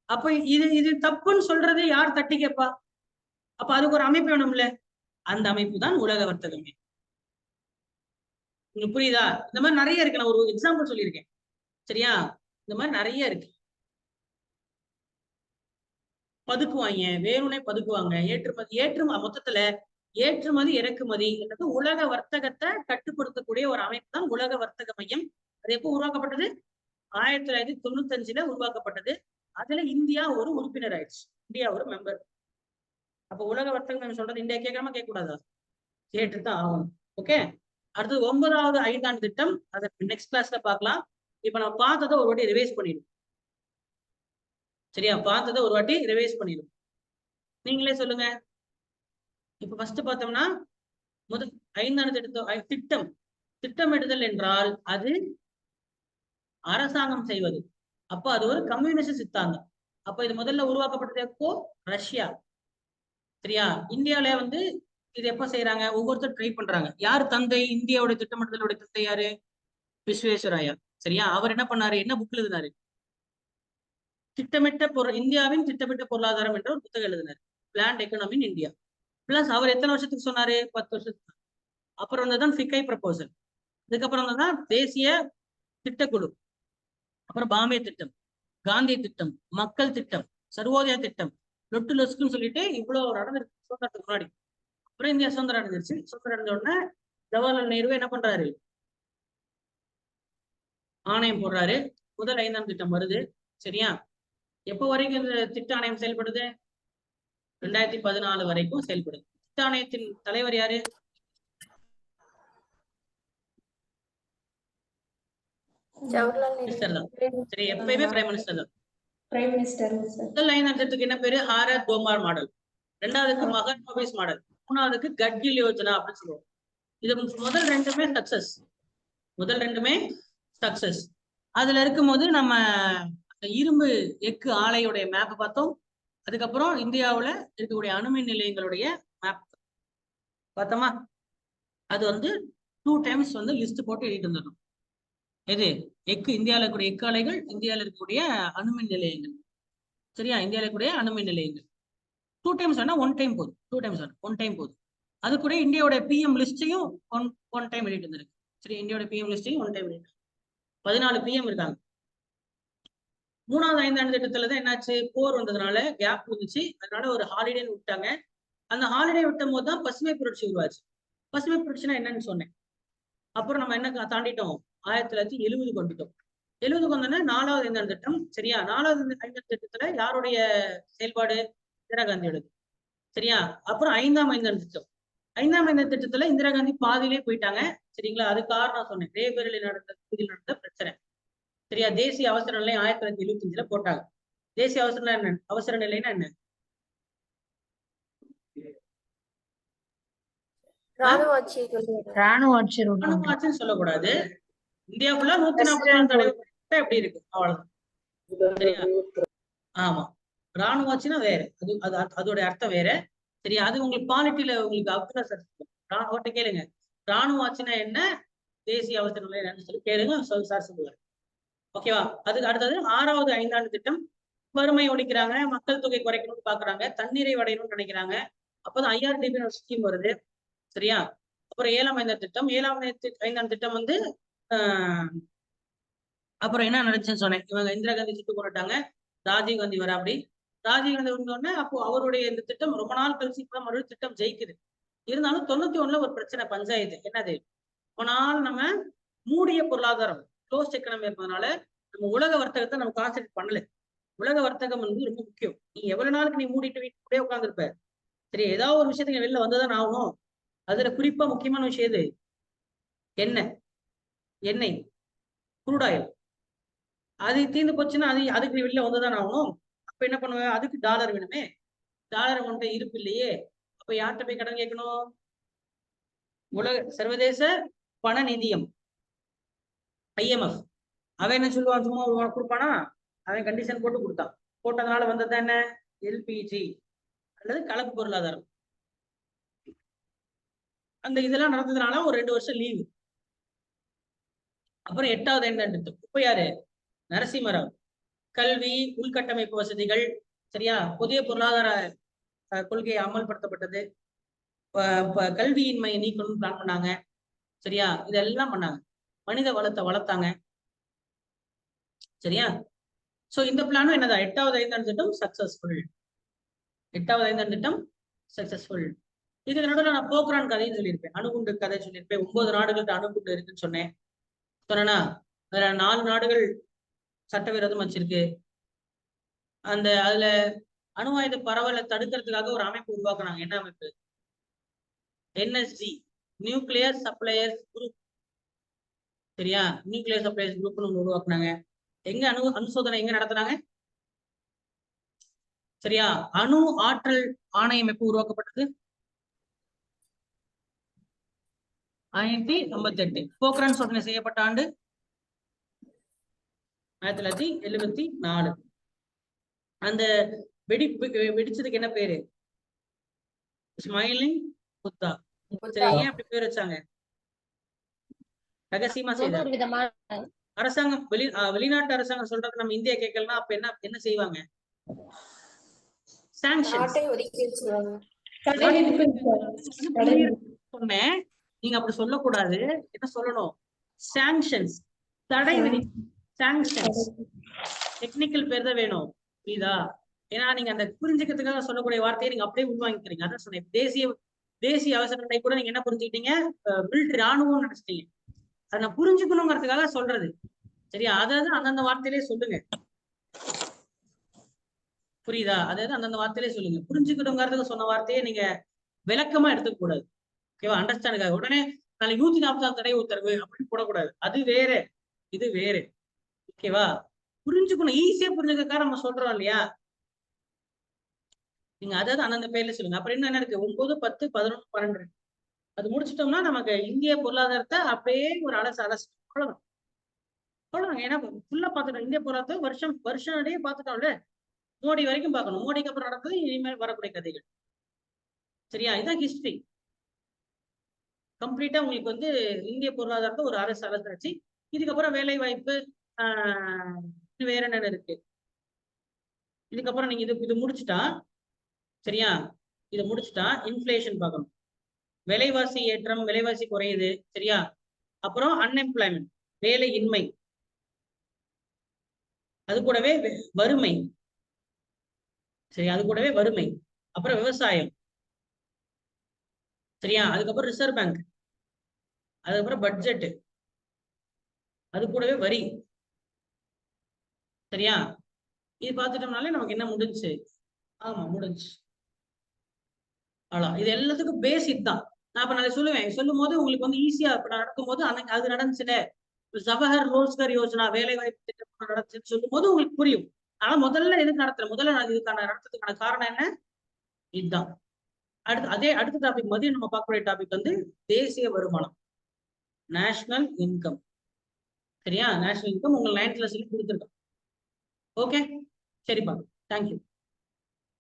அப்ப இது தப்புன்னு சொல்றது யார் தட்டி கேட்பா? அப்ப அதுக்கு ஒரு அமைப்பு வேணும்ல. அந்த அமைப்பு தான் உலக வர்த்தகமே. உங்களுக்கு புரியுதா? இந்த மாதிரி நிறைய இருக்கு. நான் ஒரு எக்ஸாம்பிள் சொல்லியிருக்கேன். சரியா? இந்த மாதிரி நிறைய இருக்கு. பதுக்குவாங்க, வேணும்னே பதுக்குவாங்க. மொத்தத்துல ஏற்றுமதி இறக்குமதி என்றது உலக வர்த்தகத்தை கட்டுப்படுத்தக்கூடிய ஒரு அமைப்பு தான் உலக வர்த்தக மையம். அது எப்போ உருவாக்கப்பட்டது? 1995 உருவாக்கப்பட்டது. அதுல இந்தியா ஒரு உறுப்பினர் ஆயிடுச்சு. இந்தியா ஒரு மெம்பர். அப்ப உலக வர்த்தக மையம் சொல்றது இந்தியா கேட்காம கேட்க கூடாதா? கேட்டுதான் ஆகணும். ஓகே. அடுத்தது 9வது ஐந்தாண்டு திட்டம். அதை நெக்ஸ்ட் கிளாஸ்ல பார்க்கலாம். இப்ப நம்ம பார்த்ததை ஒரு வாட்டி ரிவைஸ் பண்ணிடும். சரியா? பார்த்ததை ஒரு வாட்டி ரிவைஸ் பண்ணிடும். நீங்களே சொல்லுங்க. இப்ப ஃபர்ஸ்ட் பார்த்தோம்னா முதல் ஐந்தாண்டு திட்டம். திட்டமிடுதல் என்றால் அது அரசாங்கம் செய்வது. அப்ப அது ஒரு கம்யூனிஸ்ட் சித்தாந்தம். அப்ப இது முதல்ல உருவாக்கப்பட்டது எப்போ? ரஷ்யா. சரியா? இந்தியாவில இது எப்ப செய்யறாங்க? ஒவ்வொருத்தரும் ட்ரை பண்றாங்க. யார் தந்தை? இந்தியாவுடைய திட்டமிடுதலுடைய தந்தை யாரு? விஸ்வேஸ்வரய்யா. சரியா? அவர் என்ன பண்ணாரு? என்ன புக் எழுதினாரு? இந்தியாவின் திட்டமிட்ட பொருளாதாரம் என்ற ஒரு புத்தகம் எழுதினார். Planned economy in India. Plus அவர் எத்தனை வருஷத்துக்கு சொன்னாரு? 10 வருஷத்துக்கு. அப்புறம் வந்ததுதான் ஃபிகை ப்ரப்போசல். அதுக்கப்புறம் வந்ததுதான் தேசிய திட்டக்குழு. அப்புறம் பாம்பே திட்டம், காந்தி திட்டம், மக்கள் திட்டம், சர்வோதயா திட்டம், லொட்டு லொஸ்குன்னு சொல்லிட்டு இவ்வளவு நடந்துருக்கு சுதந்திரத்துக்கு முன்னாடி. அப்புறம் இந்தியா சுதந்திரம் அடைஞ்சிருச்சு. சுதந்திரம் அடைஞ்ச உடனே ஜவஹர்லால் நேரு என்ன பண்றாரு? ஆணையம் போடுறாரு. முதல் 5ஆம் திட்டம் வருது. சரியா? எப்போ வரைக்கும் இந்த திட்ட ஆணையம் செயல்படுது? 2014 வரைக்கும் செயல்படுது. திட்ட ஆணையத்தின் தலைவர் யாரு? ஜவஹர்லால் மினிஸ்டர் நேரு. தான். சரி, எப்பயுமே பிரைம் மினிஸ்டர் தான். Prime minister. முதல் 5ஆம் திட்டத்துக்கு என்ன பேரு? ஹாரத் தோமார் மாடல். ரெண்டாவதுக்கு மகன்மோபிஸ் மாடல். மூணாவதுக்கு கட்கில் யோஜனா அப்படின்னு சொல்லுவோம். இது முதல் ரெண்டுமே சக்சஸ். அதுல இருக்கும்போது நம்ம இரும்பு எஃகு ஆலையுடைய மேப் பார்த்தோம். அதுக்கப்புறம் இந்தியாவுல இருக்கக்கூடிய அணுமின் நிலையங்களுடைய மேப் பார்த்தோமா? அது 2 டைம்ஸ் லிஸ்ட் போட்டு எழுதிட்டு வந்துடணும். எது? இந்தியாவில் இருக்கக்கூடிய எஃகு ஆலைகள், இந்தியாவில் இருக்கக்கூடிய அணுமின் நிலையங்கள். சரியா? இந்தியாவில் இருக்கக்கூடிய அணுமின் நிலையங்கள் 2 டைம்ஸ் வேணா 1 டைம் போதும். 2 டைம்ஸ் வேணும், 1 டைம் போதும். அது கூட இந்தியாவோட பிஎம் லிஸ்டையும் ஒன் டைம் எழுதிட்டு வந்துருக்கு. சரி, இந்தியாவோட பிஎம் லிஸ்டையும் 1 டைம் எழுதிட்டு 14 பிஎம் இருக்காங்க. 3வது 5ஆண்டு திட்டத்துல தான் என்னாச்சு? போர் வந்ததுனால கேப் வந்துச்சு. அதனால ஒரு ஹாலிடேன்னு விட்டாங்க. அந்த ஹாலிடே விட்டும் போது தான் பசுமை புரட்சி உருவாச்சு. பசுமை புரட்சினா என்னன்னு சொன்னேன். அப்புறம் நம்ம என்ன தாண்டிட்டோம்? 1970 கொண்டுட்டோம். 70 வந்தோன்னா 4வது 5ஆண்டு திட்டம். சரியா? 4வது 5ஆண்டு திட்டத்துல யாருடைய செயல்பாடு? இந்திரா காந்தியோடது. சரியா? அப்புறம் 5ஆம் 5ஆண்டு திட்டம். 5ஆம் 5ஆண்டு திட்டத்துல இந்திரா காந்தி பாதியிலே போயிட்டாங்க. சரிங்களா? அது காரணம் சொன்னேன். ரேபரேலியில் நடந்த பிரச்சனை. சரியா? தேசிய அவசர நிலை 1975 போட்டாங்க. தேசிய அவசர நிலைன்னா என்ன? ராணுவ ஆட்சி ராணுவ ஆட்சி rule ராணுவ பண்றாங்க. ஆட்சின்னு சொல்லக்கூடாது. இந்தியா ஃபுல்லா 144 தடை எப்படி இருக்கு அவ்வளவுதான். சரியா? ஆமா. ராணுவ ஆட்சினா வேற. அதோட அர்த்தம் வேற. சரியா? அது உங்களுக்கு பாலிட்டில உங்களுக்கு அப்துல்லா சார் அவர்கிட்ட கேளுங்க. ராணுவ ஆட்சினா என்ன, தேசிய அவசர நிலை என்னன்னு சொல்லி கேளுங்க, சார் சொல்லுவார். ஓகேவா? அதுக்கு அடுத்தது 6வது ஐந்தாண்டு திட்டம். வறுமை ஒழிக்கிறாங்க, மக்கள் தொகை குறைக்கணும்னு பாக்குறாங்க, தண்ணீரை அடையணும்னு நினைக்கிறாங்க. அப்பதான் IRDP ஸ்கீம் வருது. சரியா? அப்புறம் 7ஆம் ஐந்தாண்டு திட்டம். 7ஆம் ஐந்தாண்டு திட்டம் வந்து அப்புறம் என்ன நடந்துச்சுன்னு சொன்னேன். இவங்க இந்திரா காந்தி சுட்டு கொண்டுட்டாங்க, ராஜீவ் காந்தி வர அப்படி. ராஜீவ் காந்தி வந்தோடனே அப்போ அவருடைய இந்த திட்டம் ரொம்ப நாள் கழிச்சு இப்ப மறுபடியும் திட்டம் ஜெயிக்குது. இருந்தாலும் 91ல ஒரு பிரச்சனை, பஞ்சாயத்து. என்னது? ரொம்ப நாள் நம்ம மூடிய பொருளாதாரம், க்ளோஸ் எக்கனாமி இருப்பதனால நம்ம உலக வர்த்தகத்தை நம்ம கான்சென்ட்ரேட் பண்ணல. உலக வர்த்தகம் வந்து ரொம்ப முக்கியம். நீ எவ்வளவு நாளுக்கு நீ மூடிட்டு வீட்டுக்குள்ளே உட்காந்துருப்ப? சரி, ஏதாவது ஒரு விஷயத்துக்கு வெளில வந்துதான் ஆகணும். அதுல குறிப்பா முக்கியமான விஷயம் எது? எண்ணெய், குரூட் ஆயில். அது தீர்ந்து போச்சுன்னா அதுக்கு வெளில வந்துதான் ஆகணும். அப்ப என்ன பண்ணுவேன்? அதுக்கு டாலர் வேணுமே. டாலர் உன்கிட்ட இருப்பு இல்லையே. அப்ப யார்கிட்ட போய் கடன் கேட்கணும்? சர்வதேச பண நிதியம், IMF. அவன் என்ன சொல்லுவான்? சும்மா கொடுப்பானா? அவன் கண்டிஷன் போட்டு கொடுத்தான். போட்டதுனால வந்தது என்ன? LPG அல்லது கலப்பு பொருளாதாரம். அந்த இதெல்லாம் நடந்ததுனால ஒரு 2 வருஷம் லீவு. அப்புறம் 8வது ஐந்தாண்டு திட்டம். இப்ப யாரு? நரசிம்மராவ். கல்வி, உள்கட்டமைப்பு வசதிகள், சரியா? புதிய பொருளாதார கொள்கையை அமல்படுத்தப்பட்டது. கல்வியின்மையை நீக்கணும்னு பிளான் பண்ணாங்க. சரியா? இதெல்லாம் பண்ணாங்க. மனித வளத்தை வளர்த்தாங்க. சரியா? சோ இந்த பிளானும் என்னதான்? 8வது ஐந்தாண்டு திட்டம் சக்சஸ்ஃபுல். 8வது ஐந்தாண்டு திட்டம் சக்சஸ்ஃபுல். இதுக்கு நடுவில் நான் போக்ரான் கதைன்னு சொல்லியிருப்பேன், அணுகுண்டு கதை சொல்லியிருப்பேன். 9 நாடுகள்கிட்ட அணுகுண்டு இருக்குன்னு சொன்னேன். சொன்னா அதுல 4 நாடுகள் சட்டவிரோதம் வச்சிருக்கு. அதுல அணு ஆயுத பரவலை தடுக்கிறதுக்காக ஒரு அமைப்பு உருவாக்குனாங்க. என்ன அமைப்பு? NSG, nuclear suppliers group. சரியா? நியூக்ளியர் சப்ளையர்ஸ் குரூப்னு ஒன்று உருவாக்குனாங்க. எங்க அணுசோதனை எங்க நடத்துனாங்க? சரியா? அணு ஆற்றல் ஆணையம் எப்ப உருவாக்கப்பட்டது? 1958. போக்ரான் சோதனை செய்யப்பட்ட ஆண்டு 1974. அந்த வெடிச்சதுக்கு என்ன பேரு? ஸ்மைலிங் புத்தா. சரி, ஏன் அப்படி பேர் வச்சாங்க? ரகசியமா செய்தார். ஒரு விதமான அரசாங்கம் வெளிநாட்டு அரசாங்கம் சொல்றது நம்ம இந்தியா கேட்கலன்னா அப்ப என்ன செய்வாங்க? சாங்ஷன்ஸ். சொன்னேன், நீங்க அப்படி சொல்லக்கூடாது. என்ன சொல்லணும்? சாங்ஷன்ஸ், தடை விதி. சாங்ஷன்ஸ் டெக்னிக்கல் பேர் தான் வேணும். புரியுதா? ஏன்னா நீங்க அந்த புரிஞ்சுக்கிறதுக்காக சொல்லக்கூடிய வார்த்தையை நீங்க அப்படியே உள்வாங்கிக்கிறீங்க. அதான் சொன்னேன். தேசிய அவசர நிலை கூட நீங்க என்ன புரிஞ்சுக்கிட்டீங்க? மிலிட்டரி, ராணுவம் நினைச்சிட்டீங்க. அதை நான் புரிஞ்சுக்கணுங்கிறதுக்காக சொல்றது. சரியா? அதாவது அந்தந்த வார்த்தையிலே சொல்லுங்க. புரியுதா? அதாவது அந்தந்த வார்த்தையிலே சொல்லுங்க. புரிஞ்சுக்கணுங்கிறதுக்கு சொன்ன வார்த்தையை நீங்க விளக்கமா எடுத்துக்க கூடாது. ஓகேவா? அண்டர்ஸ்டாண்டுக்காக உடனே நாளைக்கு 146 தடை உத்தரவு அப்படின்னு போடக்கூடாது. அது வேற, இது வேற. ஓகேவா? புரிஞ்சுக்கணும். ஈஸியா புரிஞ்சுக்கிறதுக்காக நம்ம சொல்றோம் இல்லையா? நீங்க அதாவது அந்தந்த பேர்ல சொல்லுங்க. அப்புறம் என்ன இருக்கு? 9, 10, 11, 12. அது முடிச்சிட்டோம்னா நமக்கு இந்திய பொருளாதாரத்தை அப்படியே ஒரு அலசு சொல்லணும். ஏன்னா ஃபுல்லா பார்த்துட்டோம். இந்திய பொருளாதாரத்தை வருஷம் அடையே பார்த்துட்டோம்ல. மோடி வரைக்கும் பார்க்கணும். மோடிக்கு அப்புறம் நடந்தது இனிமேல் வரக்கூடிய கதைகள். சரியா? இதான் ஹிஸ்டரி. கம்ப்ளீட்டா உங்களுக்கு வந்து இந்திய பொருளாதாரத்தை ஒரு அலசாச்சு. இதுக்கப்புறம் வேலை வாய்ப்பு, வேற என்னென்ன இருக்கு? இதுக்கப்புறம் நீங்க இது முடிச்சுட்டா, சரியா? இதை முடிச்சுட்டா இன்ஃபிளேஷன் பார்க்கணும். விலைவாசி ஏற்றம், விலைவாசி குறையுது. சரியா? அப்புறம் அன்எம்ப்ளாய்மெண்ட், வேலையின்மை. அது கூடவே வறுமை. சரி, அது கூடவே வறுமை. அப்புறம் விவசாயம். சரியா? அதுக்கப்புறம் ரிசர்வ் பேங்க். அதுக்கப்புறம் பட்ஜெட். அது கூடவே வரி. சரியா? இது பார்த்துட்டோம்னாலே நமக்கு என்ன முடிஞ்சு? ஆமா, முடிஞ்சு. அவ்வளோ. இது எல்லாத்துக்கும் பேசிக் தான். நான் இப்ப நான் சொல்லுவேன். சொல்லும் போது உங்களுக்கு வந்து ஈஸியா இப்ப நடக்கும் போது அது நடந்துச்சுல, ஜவஹர் ரோஸ்கர் யோஜனா வேலை வாய்ப்பு திட்டம் நடத்துன்னு சொல்லும் போது உங்களுக்கு புரியும். ஆனா முதல்ல எதுக்கு நடத்துறேன், முதல்ல நான் இதுக்கான நடத்துறதுக்கான காரணம் என்ன, இதுதான். அடுத்த டாபிக் மதியம் நம்ம பார்க்கக்கூடிய டாபிக் வந்து தேசிய வருமானம், நேஷனல் இன்கம். சரியா? நேஷனல் இன்கம் உங்களுக்கு 9th லெசன்ல கொடுத்துருக்கோம். ஓகே, சரிப்பா, தேங்க்யூ.